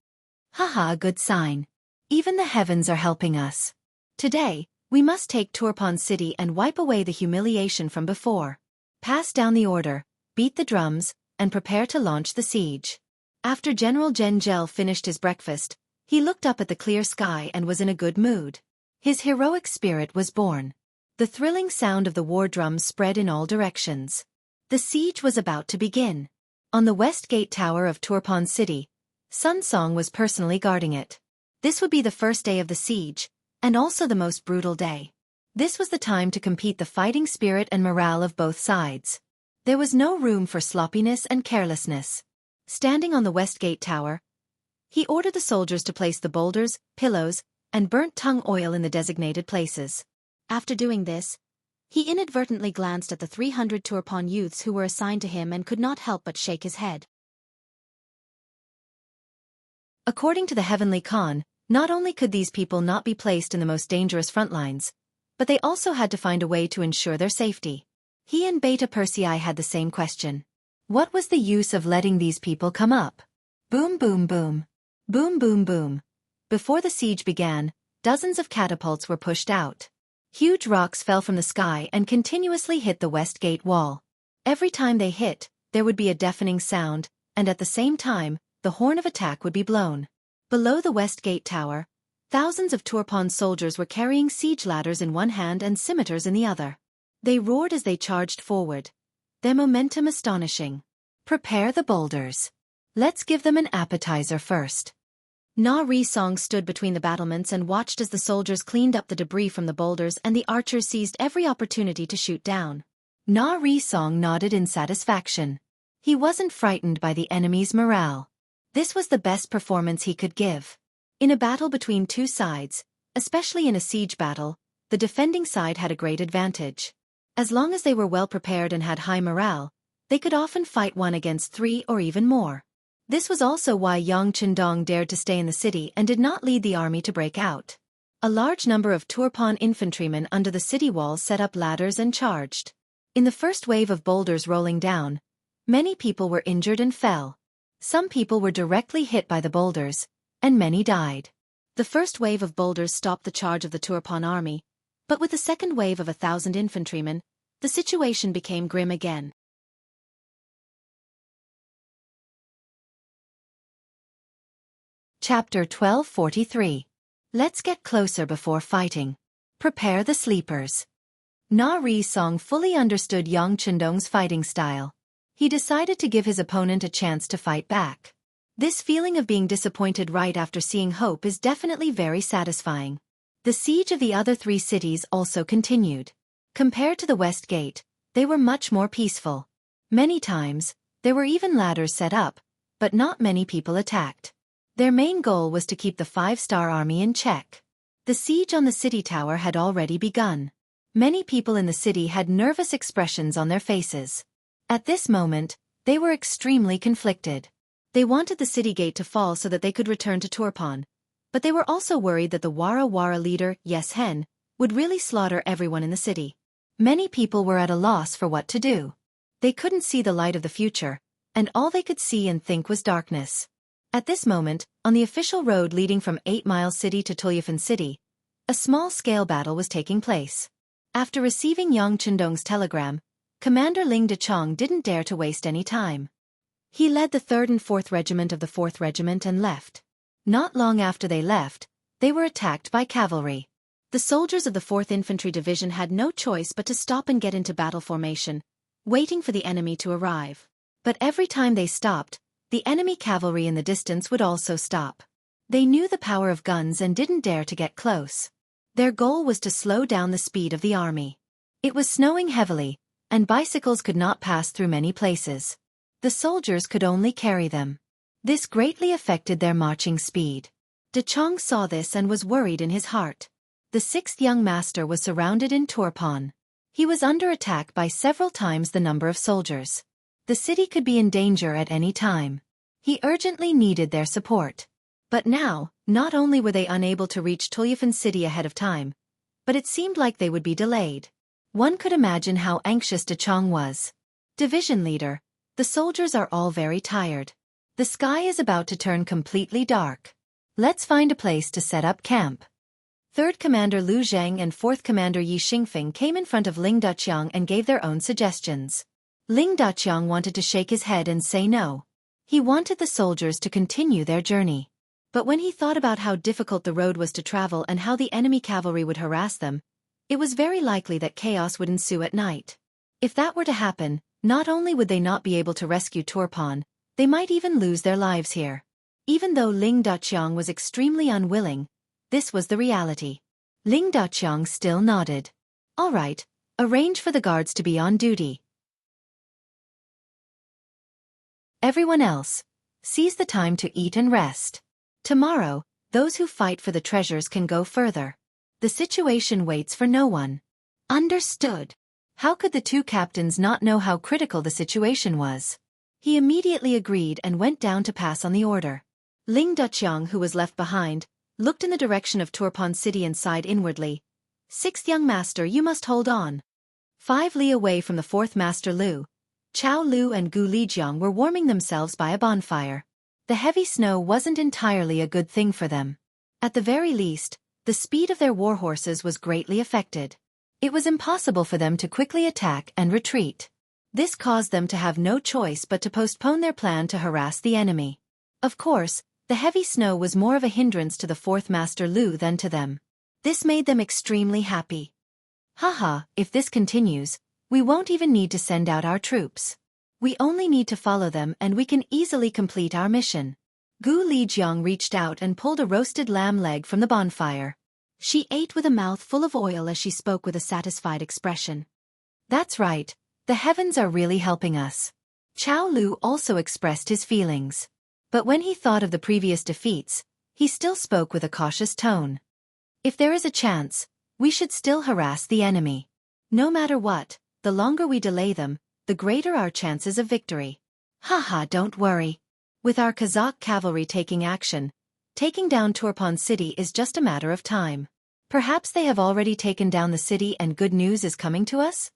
Haha, good sign. Even the heavens are helping us. Today, we must take Turpan City and wipe away the humiliation from before. Pass down the order, beat the drums, and prepare to launch the siege. After General Zhen Zhel finished his breakfast, he looked up at the clear sky and was in a good mood. His heroic spirit was born. The thrilling sound of the war drums spread in all directions. The siege was about to begin. On the west gate tower of Turpan City, Sun Song was personally guarding it. This would be the first day of the siege, and also the most brutal day. This was the time to compete the fighting spirit and morale of both sides. There was no room for sloppiness and carelessness. Standing on the west gate tower, he ordered the soldiers to place the boulders, pillows, and burnt tung oil in the designated places. After doing this, he inadvertently glanced at the 300 Turpan youths who were assigned to him and could not help but shake his head. According to the Heavenly Khan, not only could these people not be placed in the most dangerous front lines, but they also had to find a way to ensure their safety. He and Beta Persei had the same question. What was the use of letting these people come up? Boom boom boom. Boom boom boom. Before the siege began, dozens of catapults were pushed out. Huge rocks fell from the sky and continuously hit the west gate wall. Every time they hit, there would be a deafening sound, and at the same time, the horn of attack would be blown. Below the west gate tower, thousands of Turpan soldiers were carrying siege ladders in one hand and scimitars in the other. They roared as they charged forward, their momentum astonishing. Prepare the boulders. Let's give them an appetizer first. Na Ri Song stood between the battlements and watched as the soldiers cleaned up the debris from the boulders and the archers seized every opportunity to shoot down. Na Ri Song nodded in satisfaction. He wasn't frightened by the enemy's morale. This was the best performance he could give. In a battle between two sides, especially in a siege battle, the defending side had a great advantage. As long as they were well prepared and had high morale, they could often fight one against three or even more. This was also why Yang Chendong dared to stay in the city and did not lead the army to break out. A large number of Turpan infantrymen under the city walls set up ladders and charged. In the first wave of boulders rolling down, many people were injured and fell. Some people were directly hit by the boulders, and many died. The first wave of boulders stopped the charge of the Turpan army, but with the second wave of 1,000 infantrymen, the situation became grim again. Chapter 1243. Let's get closer before fighting. Prepare the sleepers. Na Ri Song fully understood Yang Chendong's fighting style. He decided to give his opponent a chance to fight back. This feeling of being disappointed right after seeing hope is definitely very satisfying. The siege of the other three cities also continued. Compared to the West Gate, they were much more peaceful. Many times, there were even ladders set up, but not many people attacked. Their main goal was to keep the five-star army in check. The siege on the city tower had already begun. Many people in the city had nervous expressions on their faces. At this moment, they were extremely conflicted. They wanted the city gate to fall so that they could return to Turpan, but they were also worried that the Wara Wara leader, Yes Hen, would really slaughter everyone in the city. Many people were at a loss for what to do. They couldn't see the light of the future, and all they could see and think was darkness. At this moment, on the official road leading from 8 Mile City to Tulyafan City, a small-scale battle was taking place. After receiving Yang Chendong's telegram, Commander Ling Dechong didn't dare to waste any time. He led the 3rd and 4th Regiment of the 4th Regiment and left. Not long after they left, they were attacked by cavalry. The soldiers of the 4th Infantry Division had no choice but to stop and get into battle formation, waiting for the enemy to arrive. But every time they stopped, the enemy cavalry in the distance would also stop. They knew the power of guns and didn't dare to get close. Their goal was to slow down the speed of the army. It was snowing heavily, and bicycles could not pass through many places. The soldiers could only carry them. This greatly affected their marching speed. Dechong saw this and was worried in his heart. The 6th young master was surrounded in Turpan. He was under attack by several times the number of soldiers. The city could be in danger at any time. He urgently needed their support. But now, not only were they unable to reach Tulyafan City ahead of time, but it seemed like they would be delayed. One could imagine how anxious Dechong was. Division leader, the soldiers are all very tired. The sky is about to turn completely dark. Let's find a place to set up camp. 3rd Commander Lu Zhang and 4th Commander Yi Xingfeng came in front of Ling Daqiang and gave their own suggestions. Ling Daqiang wanted to shake his head and say no. He wanted the soldiers to continue their journey. But when he thought about how difficult the road was to travel and how the enemy cavalry would harass them, it was very likely that chaos would ensue at night. If that were to happen, not only would they not be able to rescue Turpan, they might even lose their lives here. Even though Ling Daqiang was extremely unwilling, this was the reality. Ling Daqiang still nodded. All right, arrange for the guards to be on duty. Everyone else, seize the time to eat and rest. Tomorrow, those who fight for the treasures can go further. The situation waits for no one. Understood. How could the two captains not know how critical the situation was? He immediately agreed and went down to pass on the order. Ling Daqiang, who was left behind, looked in the direction of Turpan City and sighed inwardly. 6th young master, you must hold on. 5 li away from the 4th master Lu, Chao Lu and Gu Lijiang were warming themselves by a bonfire. The heavy snow wasn't entirely a good thing for them. At the very least, the speed of their war horses was greatly affected. It was impossible for them to quickly attack and retreat. This caused them to have no choice but to postpone their plan to harass the enemy. Of course, the heavy snow was more of a hindrance to the 4th master Lu than to them. This made them extremely happy. Haha, if this continues, we won't even need to send out our troops. We only need to follow them and we can easily complete our mission. Gu Lijiang reached out and pulled a roasted lamb leg from the bonfire. She ate with a mouth full of oil as she spoke with a satisfied expression. That's right, the heavens are really helping us. Chao Lu also expressed his feelings. But when he thought of the previous defeats, he still spoke with a cautious tone. If there is a chance, we should still harass the enemy. No matter what, the longer we delay them, the greater our chances of victory. Haha, don't worry. With our Kazakh cavalry taking action, taking down Turpan City is just a matter of time. Perhaps they have already taken down the city and good news is coming to us?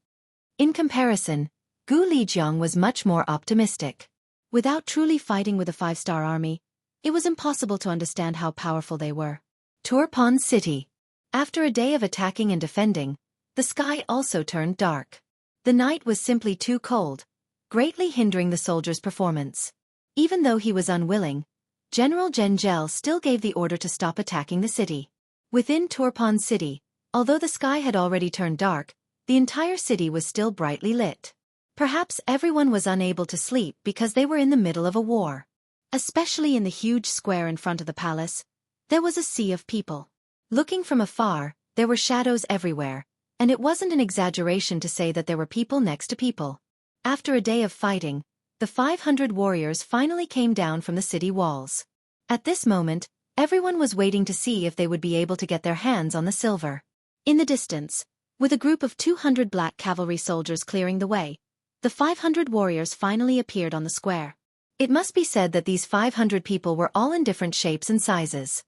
In comparison, Gu Lijiang was much more optimistic. Without truly fighting with a 5-star army, it was impossible to understand how powerful they were. Turpan City. After a day of attacking and defending, the sky also turned dark. The night was simply too cold, greatly hindering the soldiers' performance. Even though he was unwilling, General Zhengzhel still gave the order to stop attacking the city. Within Turpan City, although the sky had already turned dark, the entire city was still brightly lit. Perhaps everyone was unable to sleep because they were in the middle of a war. Especially in the huge square in front of the palace, there was a sea of people. Looking from afar, there were shadows everywhere, and it wasn't an exaggeration to say that there were people next to people. After a day of fighting, the 500 warriors finally came down from the city walls. At this moment, everyone was waiting to see if they would be able to get their hands on the silver. In the distance, with a group of 200 black cavalry soldiers clearing the way, the 500 warriors finally appeared on the square. It must be said that these 500 people were all in different shapes and sizes.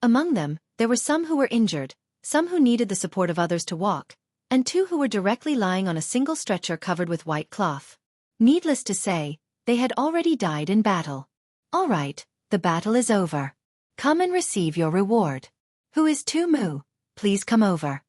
Among them, there were some who were injured, some who needed the support of others to walk, and 2 who were directly lying on a single stretcher covered with white cloth. Needless to say, they had already died in battle. All right, the battle is over. Come and receive your reward. Who is Mu? Please come over.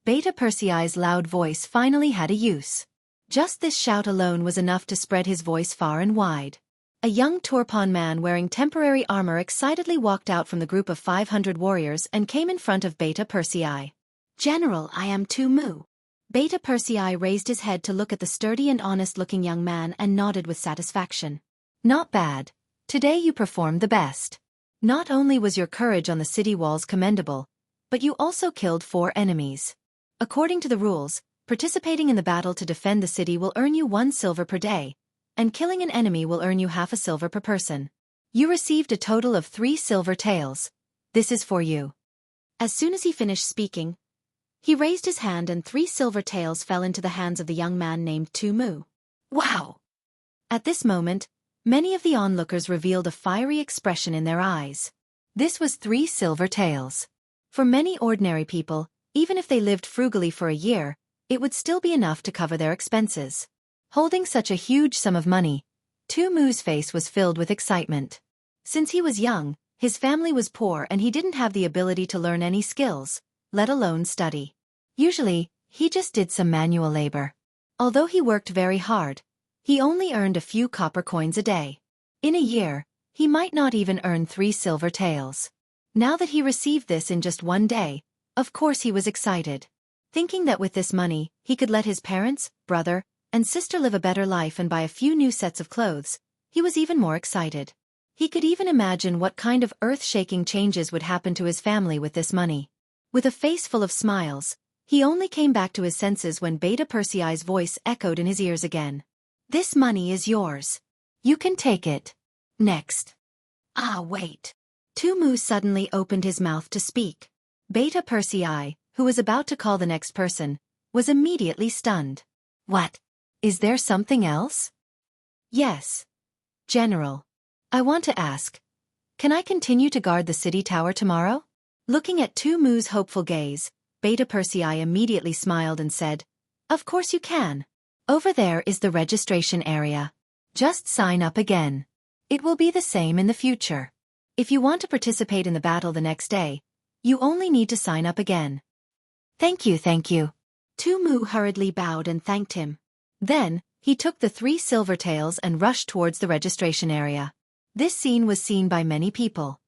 Beta Persei's loud voice finally had a use. Just this shout alone was enough to spread his voice far and wide. A young Turpan man wearing temporary armor excitedly walked out from the group of 500 warriors and came in front of Beta Persei. General, I am Mu. Beta Persei raised his head to look at the sturdy and honest-looking young man and nodded with satisfaction. Not bad. Today you performed the best. Not only was your courage on the city walls commendable, but you also killed 4 enemies. According to the rules, participating in the battle to defend the city will earn you 1 silver per day, and killing an enemy will earn you half a silver per person. You received a total of 3 silver taels. This is for you. As soon as he finished speaking, he raised his hand and 3 silver taels fell into the hands of the young man named Mu. Wow! At this moment, many of the onlookers revealed a fiery expression in their eyes. This was 3 silver taels. For many ordinary people, even if they lived frugally for a year, it would still be enough to cover their expenses. Holding such a huge sum of money, Mu's face was filled with excitement. Since he was young, his family was poor and he didn't have the ability to learn any skills, let alone study. Usually, he just did some manual labor. Although he worked very hard, he only earned a few copper coins a day. In a year, he might not even earn 3 silver taels. Now that he received this in just 1 day, of course he was excited. Thinking that with this money, he could let his parents, brother, and sister live a better life and buy a few new sets of clothes, he was even more excited. He could even imagine what kind of earth-shaking changes would happen to his family with this money. With a face full of smiles, he only came back to his senses when Beta Persei's voice echoed in his ears again. This money is yours. You can take it. Next. Ah, wait. Mu suddenly opened his mouth to speak. Beta Persei, who was about to call the next person, was immediately stunned. What? Is there something else? Yes. General. I want to ask. Can I continue to guard the city tower tomorrow? Looking at Mu's hopeful gaze, Beta Persei immediately smiled and said, Of course you can. Over there is the registration area. Just sign up again. It will be the same in the future. If you want to participate in the battle the next day, you only need to sign up again. Thank you, thank you. Mu hurriedly bowed and thanked him. Then, he took the 3 silver taels and rushed towards the registration area. This scene was seen by many people.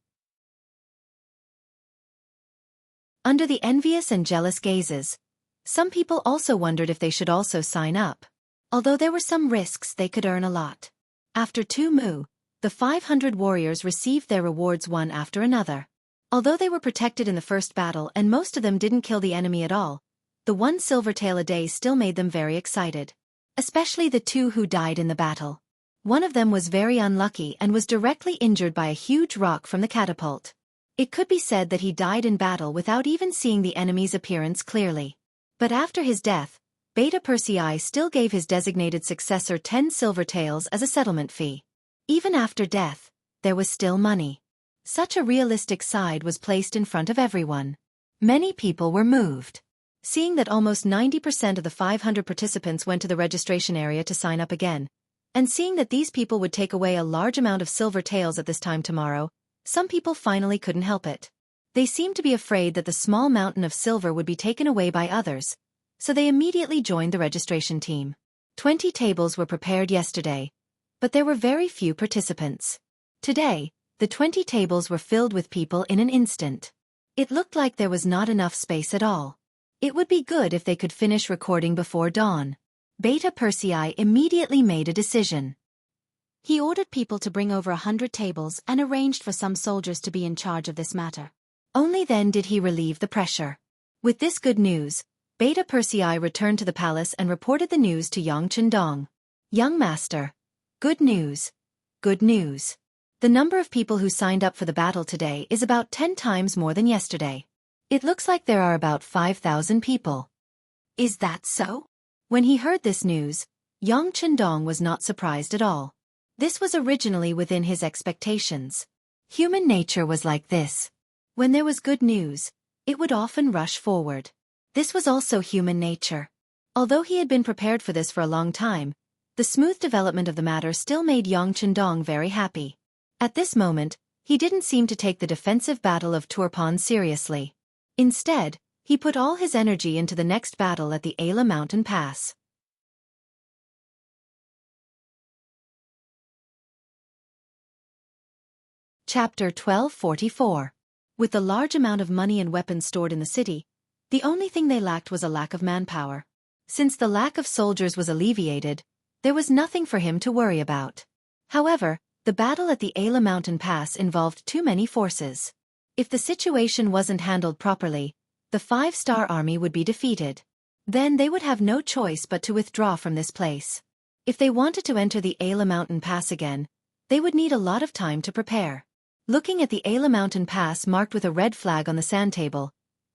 Under the envious and jealous gazes, some people also wondered if they should also sign up. Although there were some risks, they could earn a lot. After Mu, the 500 warriors received their rewards one after another. Although they were protected in the first battle and most of them didn't kill the enemy at all, the 1 silver tael a day still made them very excited. Especially the 2 who died in the battle. One of them was very unlucky and was directly injured by a huge rock from the catapult. It could be said that he died in battle without even seeing the enemy's appearance clearly. But after his death, Beta Persei still gave his designated successor 10 silver taels as a settlement fee. Even after death, there was still money. Such a realistic side was placed in front of everyone. Many people were moved. Seeing that almost 90% of the 500 participants went to the registration area to sign up again, and seeing that these people would take away a large amount of silver taels at this time tomorrow, some people finally couldn't help it. They seemed to be afraid that the small mountain of silver would be taken away by others, so they immediately joined the registration team. 20 tables were prepared yesterday, but there were very few participants. Today, the 20 tables were filled with people in an instant. It looked like there was not enough space at all. It would be good if they could finish recording before dawn. Beta Persei immediately made a decision. He ordered people to bring over 100 tables and arranged for some soldiers to be in charge of this matter. Only then did he relieve the pressure. With this good news, Beta Persei returned to the palace and reported the news to Yang Chendong. Young master. Good news. Good news. The number of people who signed up for the battle today is about 10 times more than yesterday. It looks like there are about 5,000 people. Is that so? When he heard this news, Yang Chendong was not surprised at all. This was originally within his expectations. Human nature was like this. When there was good news, it would often rush forward. This was also human nature. Although he had been prepared for this for a long time, the smooth development of the matter still made Yang Chendong very happy. At this moment, he didn't seem to take the defensive battle of Turpan seriously. Instead, he put all his energy into the next battle at the Ala mountain pass. Chapter 1244. With the large amount of money and weapons stored in the city, the only thing they lacked was a lack of manpower. Since the lack of soldiers was alleviated, there was nothing for him to worry about. However, the battle at the Ala mountain pass involved too many forces. If the situation wasn't handled properly, the 5-star army would be defeated. Then they would have no choice but to withdraw from this place. If they wanted to enter the Ala mountain pass again, they would need a lot of time to prepare. Looking at the Ala mountain pass marked with a red flag on the sand table,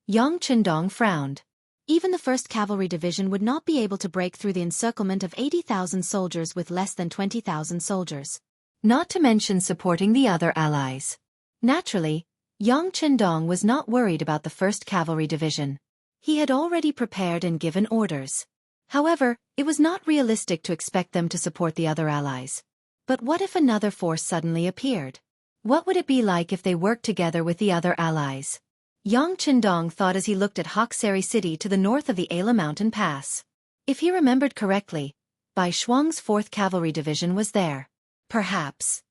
Yang Chendong frowned. Even the 1st Cavalry Division would not be able to break through the encirclement of 80,000 soldiers with less than 20,000 soldiers. Not to mention supporting the other allies. Naturally, Yang Chendong was not worried about the 1st Cavalry Division. He had already prepared and given orders. However, it was not realistic to expect them to support the other allies. But what if another force suddenly appeared? What would it be like if they worked together with the other allies? Yang Chendong thought as he looked at Wuxia city to the north of the Ala mountain pass. If he remembered correctly, Bai Shuang's 4th Cavalry Division was there. Perhaps.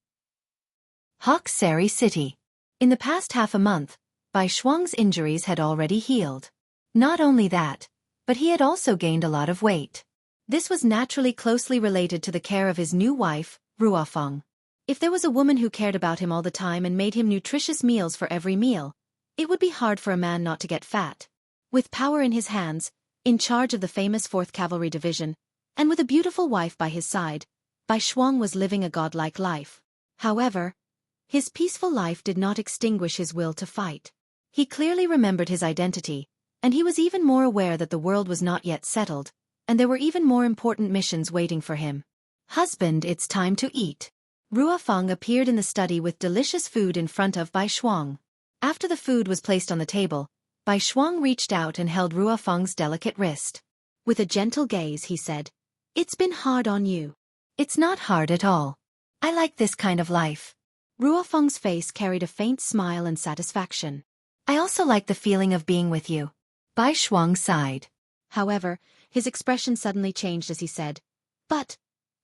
Wuxia city. In the past half a month, Bai Shuang's injuries had already healed. Not only that, but he had also gained a lot of weight. This was naturally closely related to the care of his new wife, Ruofeng. If there was a woman who cared about him all the time and made him nutritious meals for every meal, it would be hard for a man not to get fat. With power in his hands, in charge of the famous 4th Cavalry Division, and with a beautiful wife by his side, Bai Shuang was living a godlike life. However, his peaceful life did not extinguish his will to fight. He clearly remembered his identity, and he was even more aware that the world was not yet settled, and there were even more important missions waiting for him. Husband, it's time to eat. Ruofeng appeared in the study with delicious food in front of Bai Shuang. After the food was placed on the table, Bai Shuang reached out and held Ruofeng's delicate wrist. With a gentle gaze he said, "It's been hard on you." "It's not hard at all. I like this kind of life." Ruofeng's face carried a faint smile and satisfaction. "I also like the feeling of being with you." Bai Shuang sighed. However, his expression suddenly changed as he said, "But,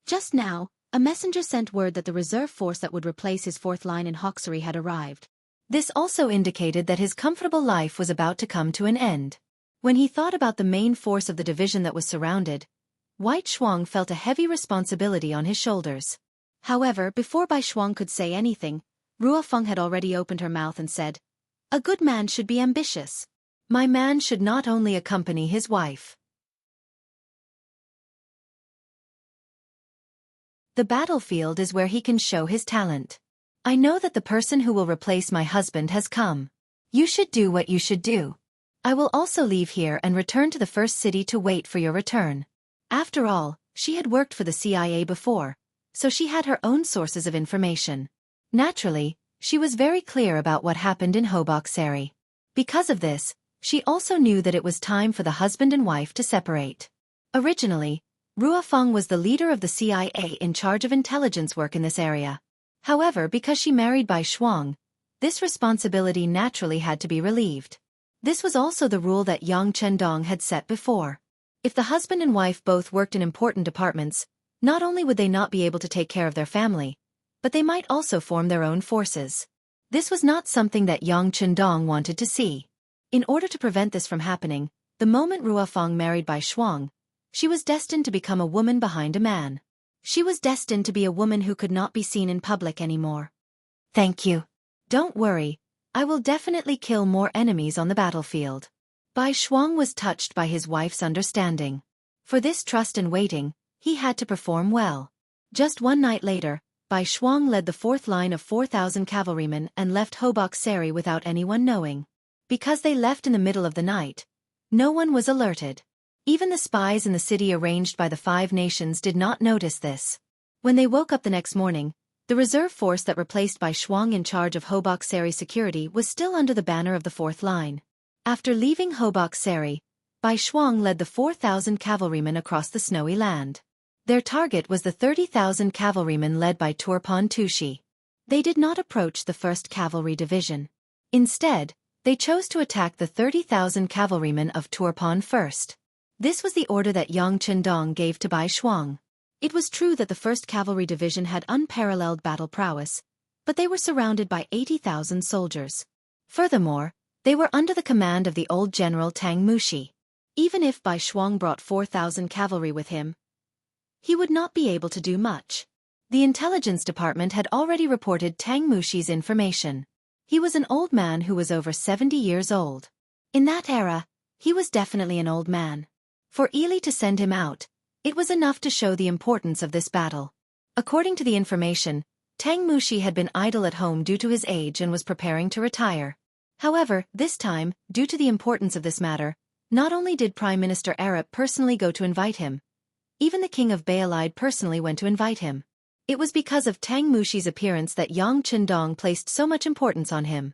just now, a messenger sent word that the reserve force that would replace his 4th line in Wuxia had arrived." This also indicated that his comfortable life was about to come to an end. When he thought about the main force of the division that was surrounded, White Shuang felt a heavy responsibility on his shoulders. However, before Bai Shuang could say anything, Ruofeng had already opened her mouth and said, "A good man should be ambitious. My man should not only accompany his wife. The battlefield is where he can show his talent. I know that the person who will replace my husband has come. You should do what you should do. I will also leave here and return to the first city to wait for your return." After all, she had worked for the CIA before, so she had her own sources of information. Naturally, she was very clear about what happened in Wuxia. Because of this, she also knew that it was time for the husband and wife to separate. Originally, Ruofeng was the leader of the CIA in charge of intelligence work in this area. However, because she married Bai Shuang, this responsibility naturally had to be relieved. This was also the rule that Yang Chendong had set before. If the husband and wife both worked in important departments, not only would they not be able to take care of their family, but they might also form their own forces. This was not something that Yang Chendong wanted to see. In order to prevent this from happening, the moment Ruofeng married Bai Shuang, she was destined to become a woman behind a man. She was destined to be a woman who could not be seen in public anymore. "Thank you. Don't worry, I will definitely kill more enemies on the battlefield." Bai Shuang was touched by his wife's understanding. For this trust and waiting, he had to perform well. Just one night later, Bai Shuang led the 4th line of 4,000 cavalrymen and left Wuxia without anyone knowing. Because they left in the middle of the night, no one was alerted. Even the spies in the city arranged by the 5 nations did not notice this. When they woke up the next morning, the reserve force that replaced Bai Shuang in charge of Wuxia security was still under the banner of the 4th line. After leaving Hobok Seri, Bai Shuang led the 4,000 cavalrymen across the snowy land. Their target was the 30,000 cavalrymen led by Turpan Tushi. They did not approach the 1st Cavalry Division. Instead, they chose to attack the 30,000 cavalrymen of Turpan first. This was the order that Yang Chendong gave to Bai Shuang. It was true that the 1st Cavalry Division had unparalleled battle prowess, but they were surrounded by 80,000 soldiers. Furthermore, they were under the command of the old general Tang Mushi. Even if Bai Shuang brought 4,000 cavalry with him, he would not be able to do much. The intelligence department had already reported Tang Mushi's information. He was an old man who was over 70 years old. In that era, he was definitely an old man. For Ili to send him out, it was enough to show the importance of this battle. According to the information, Tang Mushi had been idle at home due to his age and was preparing to retire. However, this time, due to the importance of this matter, not only did Prime Minister Arab personally go to invite him, even the King of Baalide personally went to invite him. It was because of Tang Mushi's appearance that Yang Chendong placed so much importance on him.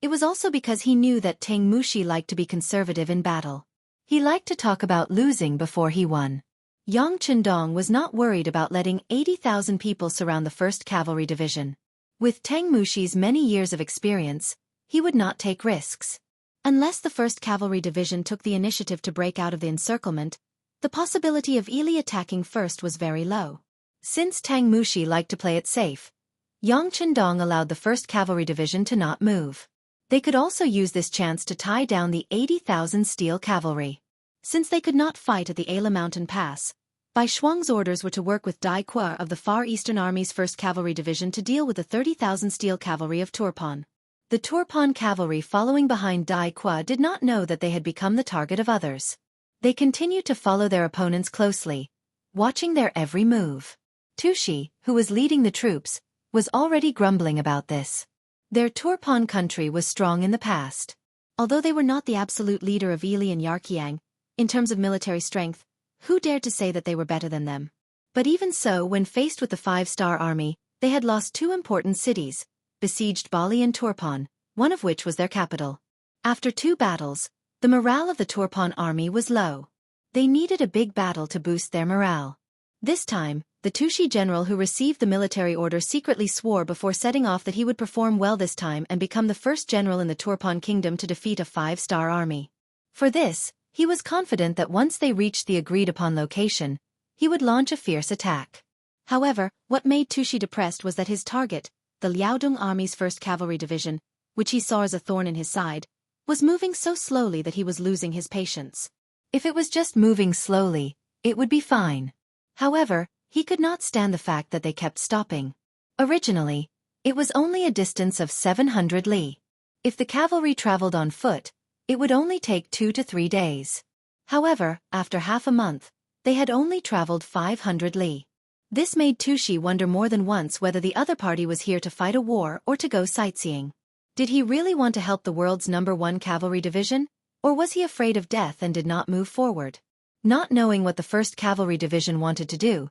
It was also because he knew that Tang Mushi liked to be conservative in battle. He liked to talk about losing before he won. Yang Chendong was not worried about letting 80,000 people surround the 1st Cavalry Division. With Tang Mushi's many years of experience, he would not take risks. Unless the 1st Cavalry Division took the initiative to break out of the encirclement, the possibility of Ili attacking first was very low. Since Tang Mushi liked to play it safe, Yang Chendong allowed the 1st Cavalry Division to not move. They could also use this chance to tie down the 80,000 steel cavalry. Since they could not fight at the Ala Mountain Pass, Bai Shuang's orders were to work with Dai Qua of the Far Eastern Army's 1st Cavalry Division to deal with the 30,000 steel cavalry of Turpan. The Turpan cavalry following behind Dai Qua did not know that they had become the target of others. They continued to follow their opponents closely, watching their every move. Tushi, who was leading the troops, was already grumbling about this. Their Turpan country was strong in the past. Although they were not the absolute leader of Ili and Yarqiang, in terms of military strength, who dared to say that they were better than them? But even so, when faced with the 5-star army, they had lost 2 important cities, besieged Bali and Turpan, one of which was their capital. After 2 battles, the morale of the Turpan army was low. They needed a big battle to boost their morale. This time, the Tushi general who received the military order secretly swore before setting off that he would perform well this time and become the first general in the Turpan kingdom to defeat a 5-star army. For this, he was confident that once they reached the agreed-upon location, he would launch a fierce attack. However, what made Tushi depressed was that his target, the Liaodong army's 1st Cavalry Division, which he saw as a thorn in his side, was moving so slowly that he was losing his patience. If it was just moving slowly, it would be fine. However, he could not stand the fact that they kept stopping. Originally, it was only a distance of 700 li. If the cavalry traveled on foot, it would only take 2 to 3 days. However, after half a month, they had only traveled 500 li. This made Tushi wonder more than once whether the other party was here to fight a war or to go sightseeing. Did he really want to help the world's #1 cavalry division, or was he afraid of death and did not move forward? Not knowing what the 1st Cavalry Division wanted to do,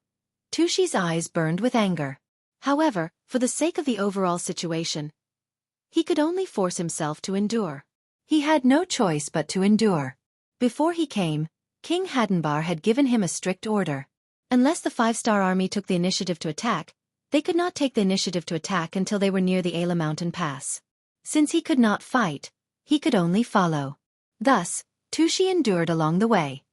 Tushi's eyes burned with anger. However, for the sake of the overall situation, he could only force himself to endure. He had no choice but to endure. Before he came, King Hadenbar had given him a strict order. Unless the 5-star army took the initiative to attack, they could not take the initiative to attack until they were near the Ala Mountain Pass. Since he could not fight, he could only follow. Thus, Tushi endured along the way.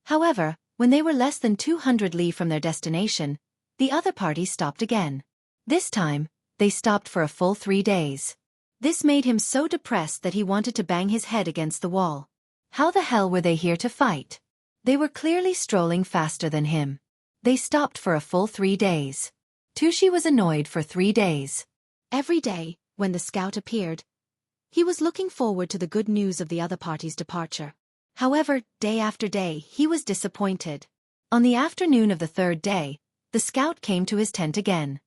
However, when they were less than 200 li from their destination, the other party stopped again. This time, they stopped for a full 3 days. This made him so depressed that he wanted to bang his head against the wall. How the hell were they here to fight? They were clearly strolling faster than him. They stopped for a full 3 days. Tushi was annoyed for 3 days. Every day, when the scout appeared, he was looking forward to the good news of the other party's departure. However, day after day, he was disappointed. On the afternoon of the 3rd day, the scout came to his tent again.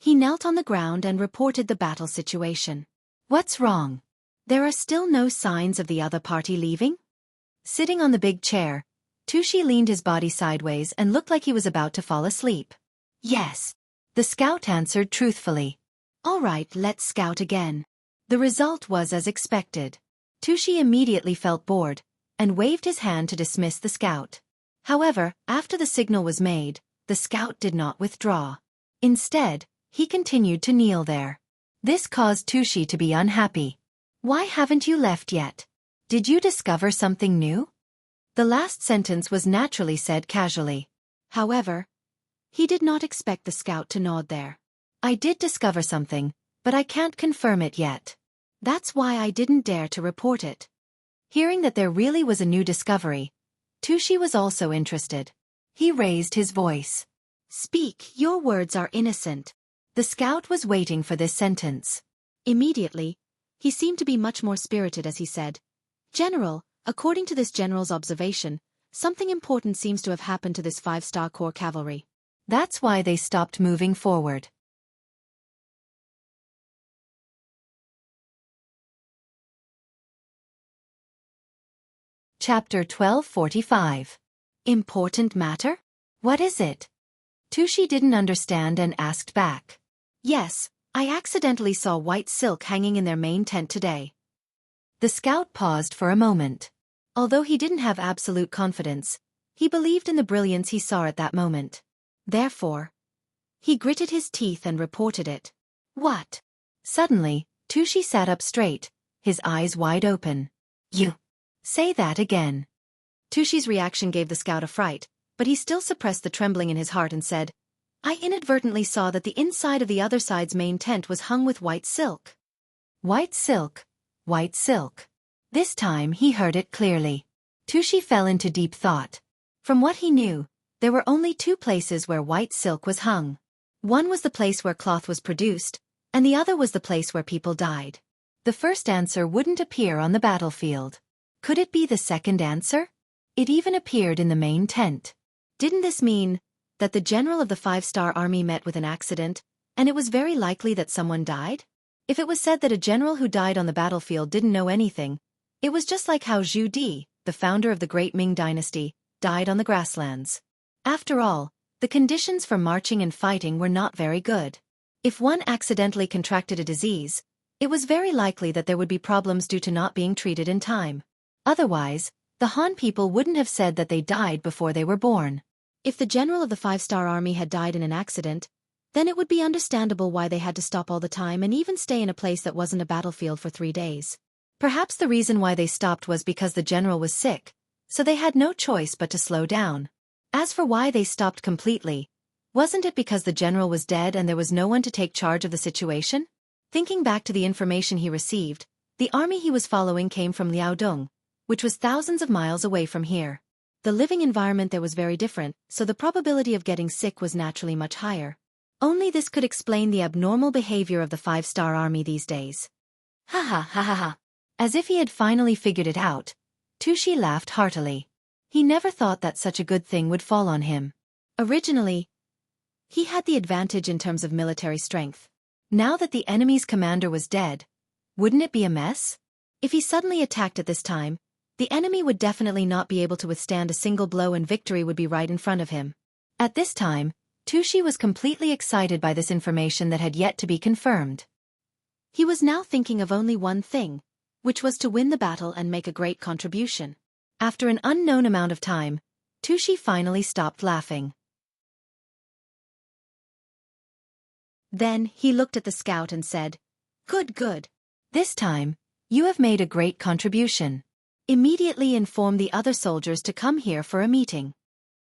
He knelt on the ground and reported the battle situation. What's wrong? There are still no signs of the other party leaving? Sitting on the big chair, Tushi leaned his body sideways and looked like he was about to fall asleep. Yes. The scout answered truthfully. All right, let's scout again. The result was as expected. Tushi immediately felt bored and waved his hand to dismiss the scout. However, after the signal was made, the scout did not withdraw. Instead, he continued to kneel there. This caused Tushi to be unhappy. Why haven't you left yet? Did you discover something new? The last sentence was naturally said casually. However, he did not expect the scout to nod there. I did discover something, but I can't confirm it yet. That's why I didn't dare to report it. Hearing that there really was a new discovery, Tushi was also interested. He raised his voice. Speak, your words are innocent. The scout was waiting for this sentence. Immediately, he seemed to be much more spirited as he said, General, according to this general's observation, something important seems to have happened to this 5-star corps cavalry. That's why they stopped moving forward. Chapter 1245. Important matter? What is it? Tushi didn't understand and asked back. Yes, I accidentally saw white silk hanging in their main tent today. The scout paused for a moment. Although he didn't have absolute confidence, he believed in the brilliance he saw at that moment. Therefore, he gritted his teeth and reported it. What? Suddenly, Tushi sat up straight, his eyes wide open. You. Say that again. Tushi's reaction gave the scout a fright, but he still suppressed the trembling in his heart and said, I inadvertently saw that the inside of the other side's main tent was hung with white silk. White silk, white silk. This time he heard it clearly. Tushi fell into deep thought. From what he knew, there were only 2 places where white silk was hung. One was the place where cloth was produced, and the other was the place where people died. The first answer wouldn't appear on the battlefield. Could it be the second answer? It even appeared in the main tent. Didn't this mean that the general of the 5-star army met with an accident, and it was very likely that someone died? If it was said that a general who died on the battlefield didn't know anything, it was just like how Zhu Di, the founder of the Great Ming Dynasty, died on the grasslands. After all, the conditions for marching and fighting were not very good. If one accidentally contracted a disease, it was very likely that there would be problems due to not being treated in time. Otherwise, the Han people wouldn't have said that they died before they were born. If the general of the 5-star army had died in an accident, then it would be understandable why they had to stop all the time and even stay in a place that wasn't a battlefield for 3 days. Perhaps the reason why they stopped was because the general was sick, so they had no choice but to slow down. As for why they stopped completely, wasn't it because the general was dead and there was no one to take charge of the situation? Thinking back to the information he received, the army he was following came from Liaodong, which was thousands of miles away from here. The living environment there was very different, so the probability of getting sick was naturally much higher. Only this could explain the abnormal behavior of the 5-star army these days. Ha ha ha ha ha. As if he had finally figured it out, Tushi laughed heartily. He never thought that such a good thing would fall on him. Originally, he had the advantage in terms of military strength. Now that the enemy's commander was dead, wouldn't it be a mess? If he suddenly attacked at this time, the enemy would definitely not be able to withstand a single blow and victory would be right in front of him. At this time, Tushi was completely excited by this information that had yet to be confirmed. He was now thinking of only one thing, which was to win the battle and make a great contribution. After an unknown amount of time, Tushi finally stopped laughing. Then he looked at the scout and said, Good, good. This time, you have made a great contribution. Immediately inform the other soldiers to come here for a meeting.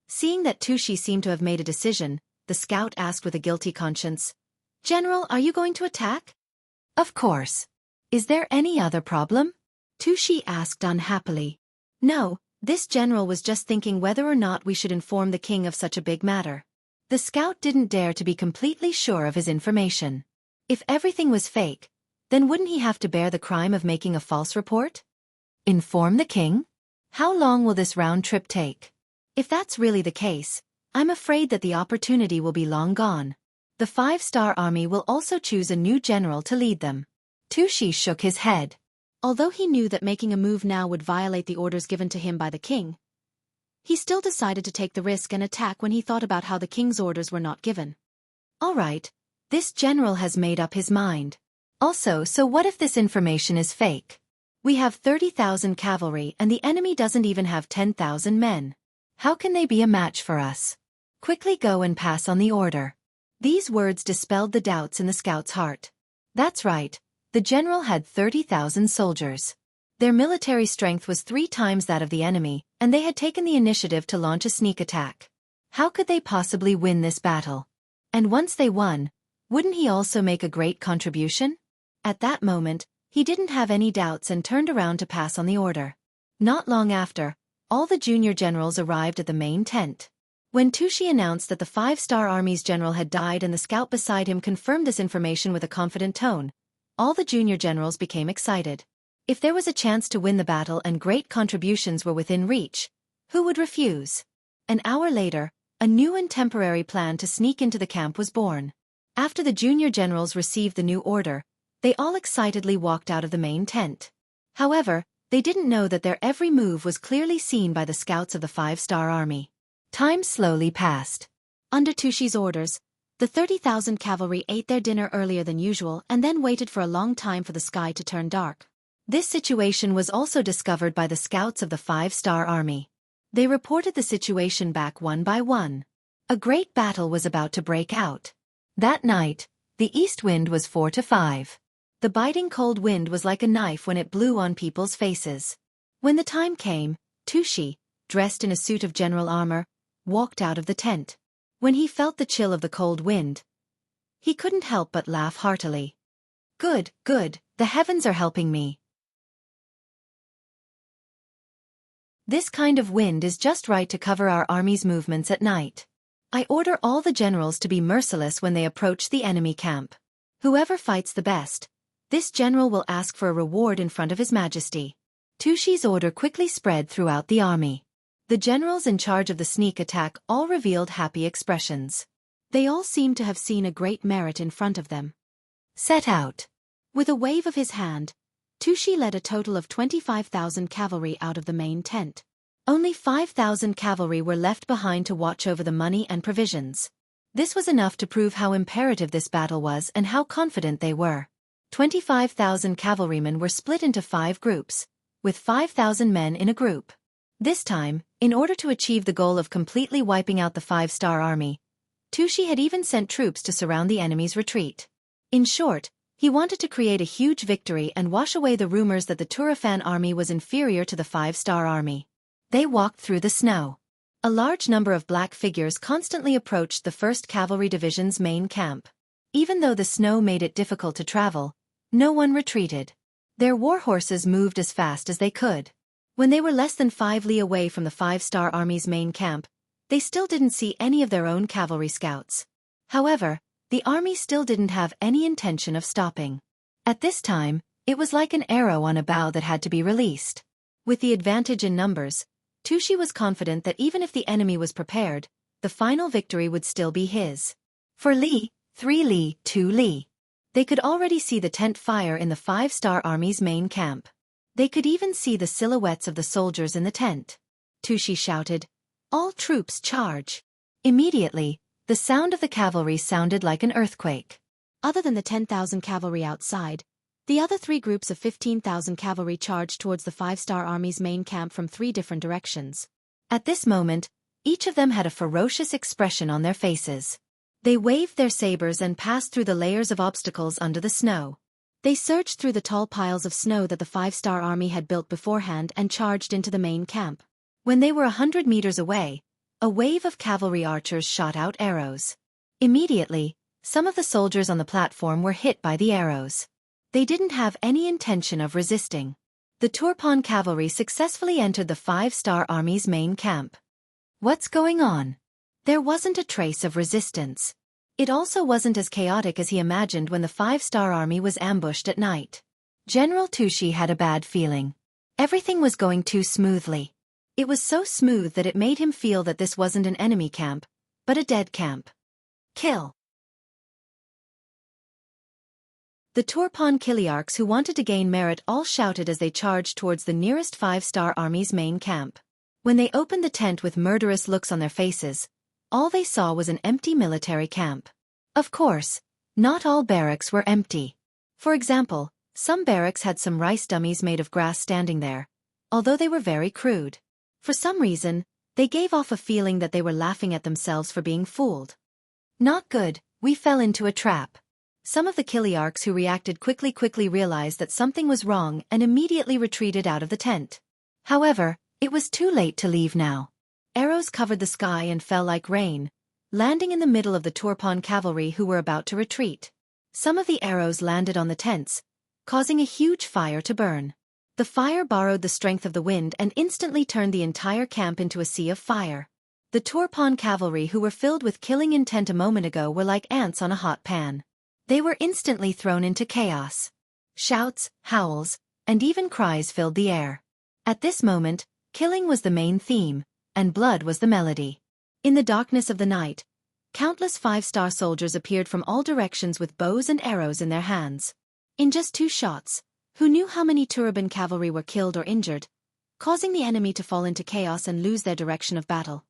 Seeing that Tushi seemed to have made a decision, the scout asked with a guilty conscience, General, are you going to attack? Of course. Is there any other problem? Tushi asked unhappily. No, this general was just thinking whether or not we should inform the king of such a big matter. The scout didn't dare to be completely sure of his information. If everything was fake, then wouldn't he have to bear the crime of making a false report? Inform the king? How long will this round trip take? If that's really the case, I'm afraid that the opportunity will be long gone. The 5-star army will also choose a new general to lead them. Tushi shook his head. Although he knew that making a move now would violate the orders given to him by the king, he still decided to take the risk and attack when he thought about how the king's orders were not given. All right, this general has made up his mind. Also, so what if this information is fake? We have 30,000 cavalry and the enemy doesn't even have 10,000 men. How can they be a match for us? Quickly go and pass on the order. These words dispelled the doubts in the scout's heart. That's right, the general had 30,000 soldiers. Their military strength was 3 times that of the enemy, and they had taken the initiative to launch a sneak attack. How could they possibly win this battle? And once they won, wouldn't he also make a great contribution? At that moment, he didn't have any doubts and turned around to pass on the order. Not long after, all the junior generals arrived at the main tent. When Tushi announced that the 5-star army's general had died and the scout beside him confirmed this information with a confident tone, all the junior generals became excited. If there was a chance to win the battle and great contributions were within reach, who would refuse? An hour later, a new and temporary plan to sneak into the camp was born. After the junior generals received the new order, they all excitedly walked out of the main tent. However, they didn't know that their every move was clearly seen by the scouts of the 5-star army. Time slowly passed. Under Tushi's orders, the 30,000 cavalry ate their dinner earlier than usual and then waited for a long time for the sky to turn dark. This situation was also discovered by the scouts of the 5-star army. They reported the situation back one by one. A great battle was about to break out. That night, the east wind was 4 to 5. The biting cold wind was like a knife when it blew on people's faces. When the time came, Tushi, dressed in a suit of general armor, walked out of the tent. When he felt the chill of the cold wind, he couldn't help but laugh heartily. Good, good, the heavens are helping me. This kind of wind is just right to cover our army's movements at night. I order all the generals to be merciless when they approach the enemy camp. Whoever fights the best, this general will ask for a reward in front of His Majesty. Tushi's order quickly spread throughout the army. The generals in charge of the sneak attack all revealed happy expressions. They all seemed to have seen a great merit in front of them. Set out. With a wave of his hand, Tushi led a total of 25,000 cavalry out of the main tent. Only 5,000 cavalry were left behind to watch over the money and provisions. This was enough to prove how imperative this battle was and how confident they were. 25,000 cavalrymen were split into 5 groups, with 5,000 men in a group. This time, in order to achieve the goal of completely wiping out the 5-star army, Tushi had even sent troops to surround the enemy's retreat. In short, he wanted to create a huge victory and wash away the rumors that the Turfan army was inferior to the 5-star army. They walked through the snow. A large number of black figures constantly approached the 1st Cavalry Division's main camp. Even though the snow made it difficult to travel, no one retreated. Their war horses moved as fast as they could. When they were less than 5 li away from the 5-star army's main camp, they still didn't see any of their own cavalry scouts. However, the army still didn't have any intention of stopping. At this time, it was like an arrow on a bow that had to be released. With the advantage in numbers, Tushi was confident that even if the enemy was prepared, the final victory would still be his. For Li, 3 li, 2 li. They could already see the tent fire in the 5-star army's main camp. They could even see the silhouettes of the soldiers in the tent. Tushi shouted, "All troops charge!" Immediately, the sound of the cavalry sounded like an earthquake. Other than the 10,000 cavalry outside, the other 3 groups of 15,000 cavalry charged towards the 5-star army's main camp from 3 different directions. At this moment, each of them had a ferocious expression on their faces. They waved their sabers and passed through the layers of obstacles under the snow. They surged through the tall piles of snow that the 5-star army had built beforehand and charged into the main camp. When they were 100 meters away, a wave of cavalry archers shot out arrows. Immediately, some of the soldiers on the platform were hit by the arrows. They didn't have any intention of resisting. The Turpan cavalry successfully entered the 5-star army's main camp. What's going on? There wasn't a trace of resistance. It also wasn't as chaotic as he imagined when the 5-star army was ambushed at night. General Tushi had a bad feeling. Everything was going too smoothly. It was so smooth that it made him feel that this wasn't an enemy camp, but a dead camp. Kill. The Turpan Kiliarchs who wanted to gain merit all shouted as they charged towards the nearest 5-star army's main camp. When they opened the tent with murderous looks on their faces, all they saw was an empty military camp. Of course, not all barracks were empty. For example, some barracks had some rice dummies made of grass standing there, although they were very crude. For some reason, they gave off a feeling that they were laughing at themselves for being fooled. Not good, we fell into a trap. Some of the Kiliarchs who reacted quickly realized that something was wrong and immediately retreated out of the tent. However, it was too late to leave now. Arrows covered the sky and fell like rain, landing in the middle of the Turpan cavalry who were about to retreat. Some of the arrows landed on the tents, causing a huge fire to burn. The fire borrowed the strength of the wind and instantly turned the entire camp into a sea of fire. The Turpan cavalry who were filled with killing intent a moment ago were like ants on a hot pan. They were instantly thrown into chaos. Shouts, howls, and even cries filled the air. At this moment, killing was the main theme, and blood was the melody. In the darkness of the night, countless 5-star soldiers appeared from all directions with bows and arrows in their hands. In just 2 shots, who knew how many Turban cavalry were killed or injured, causing the enemy to fall into chaos and lose their direction of battle.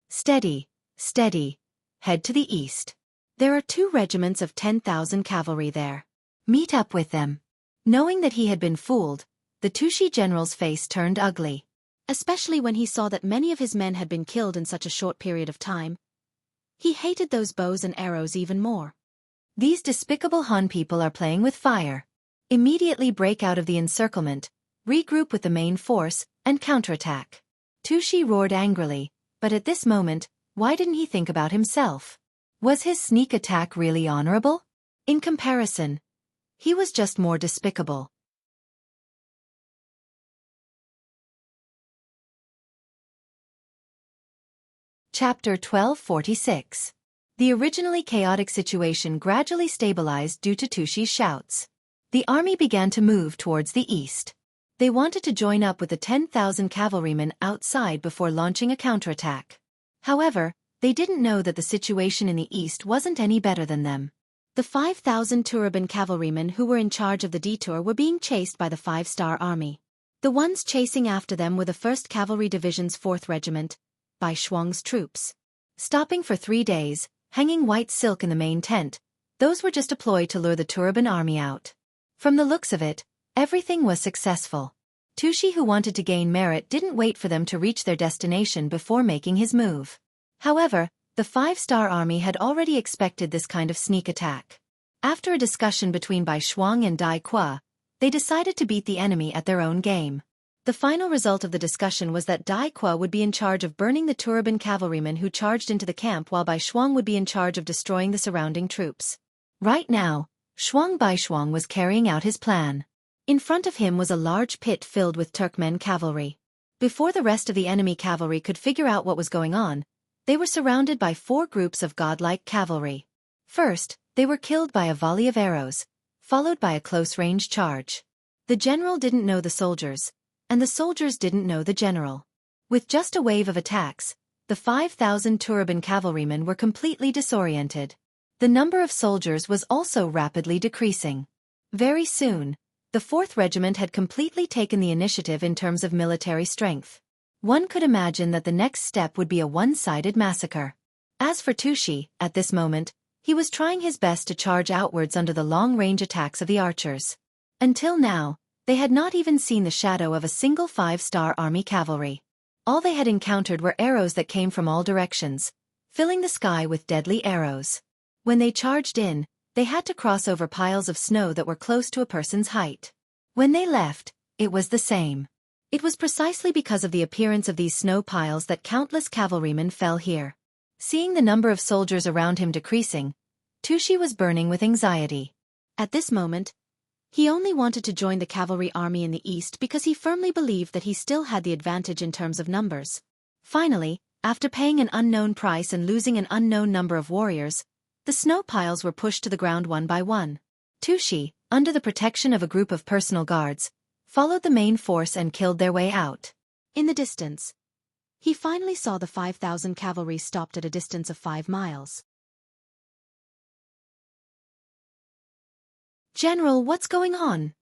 Steady, steady. Head to the east. There are 2 regiments of 10,000 cavalry there. Meet up with them. Knowing that he had been fooled, the Tushi general's face turned ugly. Especially when he saw that many of his men had been killed in such a short period of time. He hated those bows and arrows even more. These despicable Han people are playing with fire. Immediately break out of the encirclement, regroup with the main force, and counterattack. Tushi roared angrily, but at this moment, why didn't he think about himself? Was his sneak attack really honorable? In comparison, he was just more despicable. Chapter 1246. The originally chaotic situation gradually stabilized due to Tushi's shouts. The army began to move towards the east. They wanted to join up with the 10,000 cavalrymen outside before launching a counterattack. However, they didn't know that the situation in the east wasn't any better than them. The 5,000 Turban cavalrymen who were in charge of the detour were being chased by the 5-star army. The ones chasing after them were the 1st Cavalry Division's 4th Regiment, by Shuang's troops. Stopping for 3 days, hanging white silk in the main tent, those were just a ploy to lure the Turban army out. From the looks of it, everything was successful. Tushi, who wanted to gain merit, didn't wait for them to reach their destination before making his move. However, the 5-star army had already expected this kind of sneak attack. After a discussion between Bai Shuang and Dai Qua, they decided to beat the enemy at their own game. The final result of the discussion was that Dai Qua would be in charge of burning the Turban cavalrymen who charged into the camp, while Bai Shuang would be in charge of destroying the surrounding troops. Right now, Bai Shuang was carrying out his plan. In front of him was a large pit filled with Turkmen cavalry. Before the rest of the enemy cavalry could figure out what was going on, they were surrounded by 4 groups of godlike cavalry. First, they were killed by a volley of arrows, followed by a close-range charge. The general didn't know the soldiers, and the soldiers didn't know the general. With just a wave of attacks, the 5,000 Turban cavalrymen were completely disoriented. The number of soldiers was also rapidly decreasing. Very soon, the 4th Regiment had completely taken the initiative in terms of military strength. One could imagine that the next step would be a one-sided massacre. As for Tushi, at this moment, he was trying his best to charge outwards under the long-range attacks of the archers. Until now, they had not even seen the shadow of a single 5-star army cavalry. All they had encountered were arrows that came from all directions, filling the sky with deadly arrows. When they charged in, they had to cross over piles of snow that were close to a person's height. When they left, it was the same. It was precisely because of the appearance of these snow piles that countless cavalrymen fell here. Seeing the number of soldiers around him decreasing, Tushi was burning with anxiety. At this moment, he only wanted to join the cavalry army in the east because he firmly believed that he still had the advantage in terms of numbers. Finally, after paying an unknown price and losing an unknown number of warriors, the snow piles were pushed to the ground one by one. Tushi, under the protection of a group of personal guards, followed the main force and killed their way out. In the distance, he finally saw the 5,000 cavalry stopped at a distance of 5 miles. "General, what's going on?"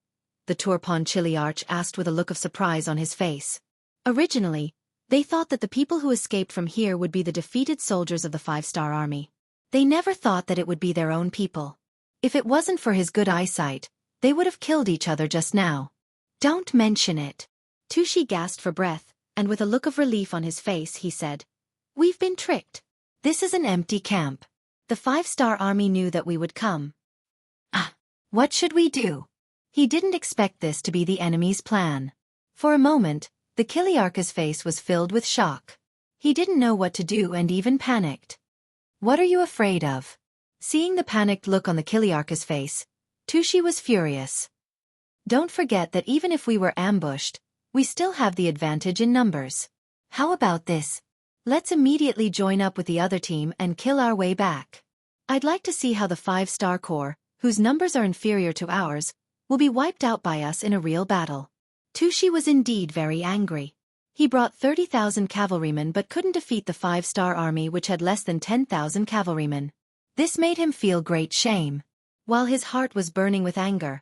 the Turpan Chiliarch asked with a look of surprise on his face. Originally, they thought that the people who escaped from here would be the defeated soldiers of the 5-star army. They never thought that it would be their own people. If it wasn't for his good eyesight, they would have killed each other just now. Don't mention it. Tushi gasped for breath, and with a look of relief on his face he said, "We've been tricked. This is an empty camp. The 5-star army knew that we would come. What should we do?" He didn't expect this to be the enemy's plan. For a moment, the Kiliarch's face was filled with shock. He didn't know what to do and even panicked. "What are you afraid of?" Seeing the panicked look on the Kiliarch's face, Tushi was furious. "Don't forget that even if we were ambushed, we still have the advantage in numbers. How about this? Let's immediately join up with the other team and kill our way back. I'd like to see how the 5-star corps, whose numbers are inferior to ours, will be wiped out by us in a real battle." Tushi was indeed very angry. He brought 30,000 cavalrymen but couldn't defeat the 5-star army which had less than 10,000 cavalrymen. This made him feel great shame. While his heart was burning with anger,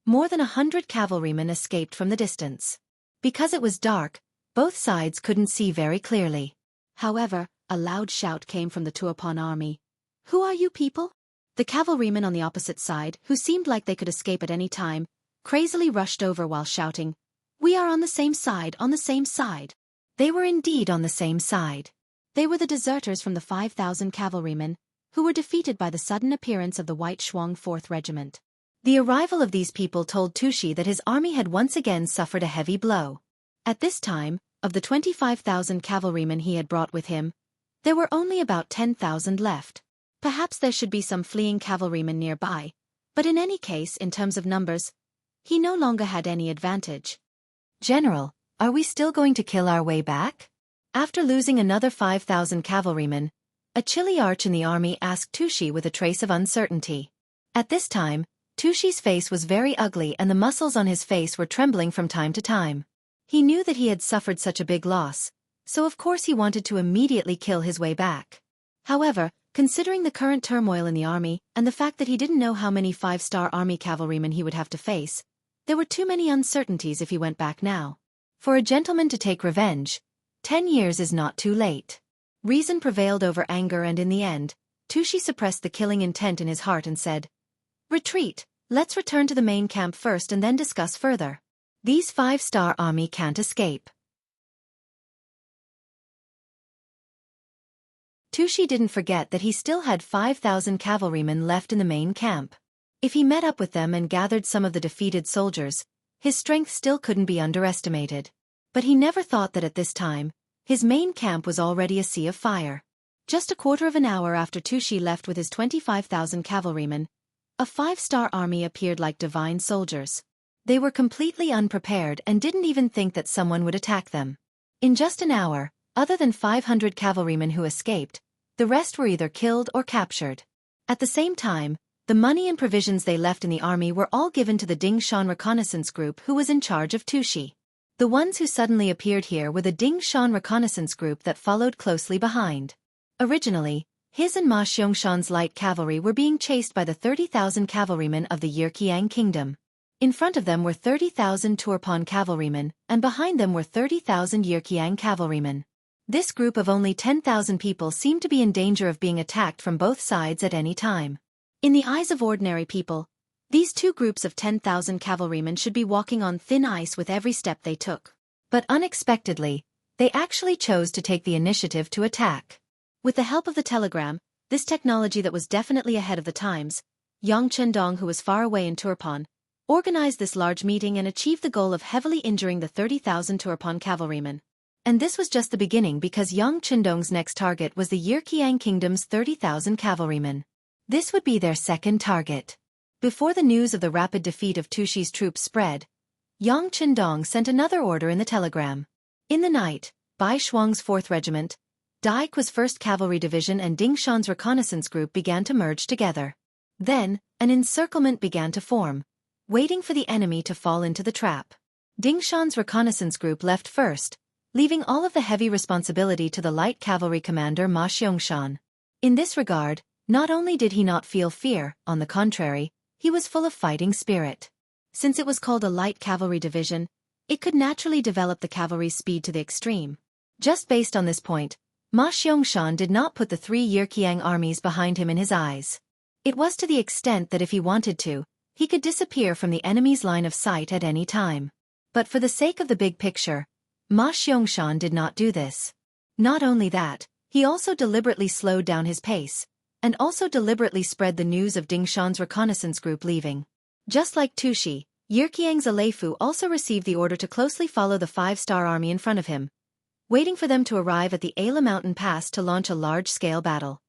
more than 100 cavalrymen escaped from the distance. Because it was dark, both sides couldn't see very clearly. However, a loud shout came from the Tuopan army. "Who are you people?" The cavalrymen on the opposite side, who seemed like they could escape at any time, crazily rushed over while shouting, "We are on the same side, on the same side." They were indeed on the same side. They were the deserters from the 5,000 cavalrymen, who were defeated by the sudden appearance of the White Shuang 4th Regiment. The arrival of these people told Tushi that his army had once again suffered a heavy blow. At this time, of the 25,000 cavalrymen he had brought with him, there were only about 10,000 left. Perhaps there should be some fleeing cavalrymen nearby, but in any case, in terms of numbers, he no longer had any advantage. "General, are we still going to kill our way back?" After losing another 5,000 cavalrymen, a Chiliarch in the army asked Tushi with a trace of uncertainty. At this time, Tushi's face was very ugly and the muscles on his face were trembling from time to time. He knew that he had suffered such a big loss, so of course he wanted to immediately kill his way back. However, considering the current turmoil in the army and the fact that he didn't know how many 5-star army cavalrymen he would have to face, there were too many uncertainties if he went back now. For a gentleman to take revenge, 10 years is not too late. Reason prevailed over anger and in the end, Tushi suppressed the killing intent in his heart and said, "Retreat, let's return to the main camp first and then discuss further. These 5-star army can't escape." Tushi didn't forget that he still had 5,000 cavalrymen left in the main camp. If he met up with them and gathered some of the defeated soldiers, his strength still couldn't be underestimated. But he never thought that at this time, his main camp was already a sea of fire. Just a quarter of an hour after Tushi left with his 25,000 cavalrymen, a 5-star army appeared like divine soldiers. They were completely unprepared and didn't even think that someone would attack them. In just an hour, other than 500 cavalrymen who escaped, the rest were either killed or captured. At the same time, the money and provisions they left in the army were all given to the Dingshan reconnaissance group who was in charge of Tushi. The ones who suddenly appeared here were the Dingshan reconnaissance group that followed closely behind. Originally, his and Ma Xiangshan's light cavalry were being chased by the 30,000 cavalrymen of the Yirqiang kingdom. In front of them were 30,000 Turpan cavalrymen, and behind them were 30,000 Yirqiang cavalrymen. This group of only 10,000 people seemed to be in danger of being attacked from both sides at any time. In the eyes of ordinary people, these two groups of 10,000 cavalrymen should be walking on thin ice with every step they took. But unexpectedly, they actually chose to take the initiative to attack. With the help of the telegram, this technology that was definitely ahead of the times, Yang Chendong, who was far away in Turpan, organized this large meeting and achieved the goal of heavily injuring the 30,000 Turpan cavalrymen. And this was just the beginning because Yang Chendong's next target was the Yirqiang kingdom's 30,000 cavalrymen. This would be their second target. Before the news of the rapid defeat of Tushi's troops spread, Yang Chendong sent another order in the telegram. In the night, Bai Shuang's 4th Regiment, Daiqua's 1st Cavalry Division and Dingshan's reconnaissance group began to merge together. Then, an encirclement began to form, waiting for the enemy to fall into the trap. Dingshan's reconnaissance group left first, leaving all of the heavy responsibility to the light cavalry commander Ma Xiangshan. In this regard, not only did he not feel fear, on the contrary, he was full of fighting spirit. Since it was called a light cavalry division, it could naturally develop the cavalry's speed to the extreme. Just based on this point, Ma Xiangshan did not put the 3 Yirqiang armies behind him in his eyes. It was to the extent that if he wanted to, he could disappear from the enemy's line of sight at any time. But for the sake of the big picture, Ma Xiangshan did not do this. Not only that, he also deliberately slowed down his pace, and also deliberately spread the news of Ding Shan's reconnaissance group leaving. Just like Tushi, Yirqiang's Aleifu also received the order to closely follow the 5-star army in front of him, waiting for them to arrive at the Ayla mountain pass to launch a large-scale battle.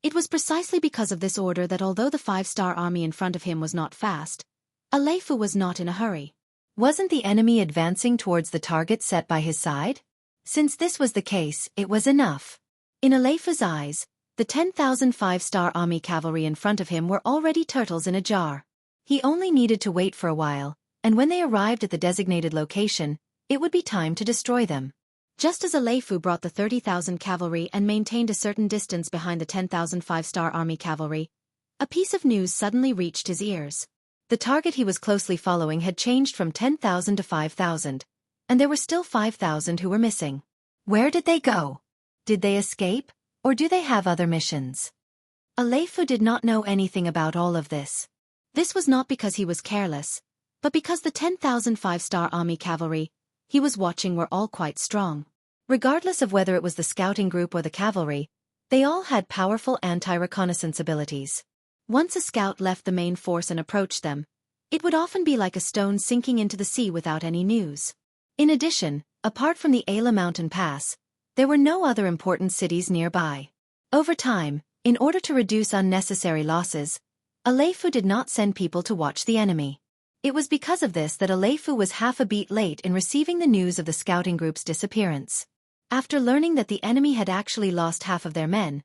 It was precisely because of this order that although the 5-star army in front of him was not fast, Aleifu was not in a hurry. Wasn't the enemy advancing towards the target set by his side? Since this was the case, it was enough. In Aleifu's eyes, the 10,000 5-star army cavalry in front of him were already turtles in a jar. He only needed to wait for a while, and when they arrived at the designated location, it would be time to destroy them. Just as Aleifu brought the 30,000 cavalry and maintained a certain distance behind the 10,000 5-star army cavalry, a piece of news suddenly reached his ears. The target he was closely following had changed from 10,000 to 5,000, and there were still 5,000 who were missing. Where did they go? Did they escape, or do they have other missions? Aleifu did not know anything about all of this. This was not because he was careless, but because the 10,000 5-star army cavalry he was watching were all quite strong. Regardless of whether it was the scouting group or the cavalry, they all had powerful anti-reconnaissance abilities. Once a scout left the main force and approached them, it would often be like a stone sinking into the sea without any news. In addition, apart from the Ayla mountain pass, there were no other important cities nearby. Over time, in order to reduce unnecessary losses, Aleifu did not send people to watch the enemy. It was because of this that Aleifu was half a beat late in receiving the news of the scouting group's disappearance. After learning that the enemy had actually lost half of their men,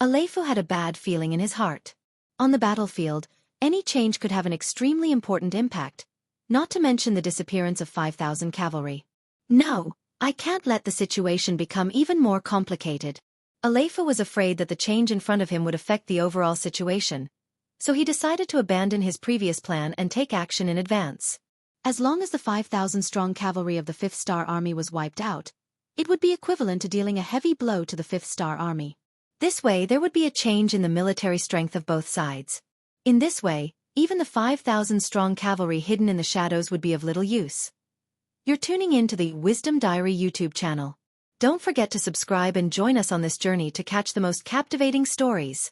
Aleifu had a bad feeling in his heart. On the battlefield, any change could have an extremely important impact, not to mention the disappearance of 5,000 cavalry. No, I can't let the situation become even more complicated. Aleifu was afraid that the change in front of him would affect the overall situation, so he decided to abandon his previous plan and take action in advance. As long as the 5,000-strong cavalry of the 5th Star Army was wiped out, it would be equivalent to dealing a heavy blow to the 5th Star Army. This way there would be a change in the military strength of both sides. In this way, even the 5,000-strong cavalry hidden in the shadows would be of little use. You're tuning in to the Wisdom Diary YouTube channel. Don't forget to subscribe and join us on this journey to catch the most captivating stories.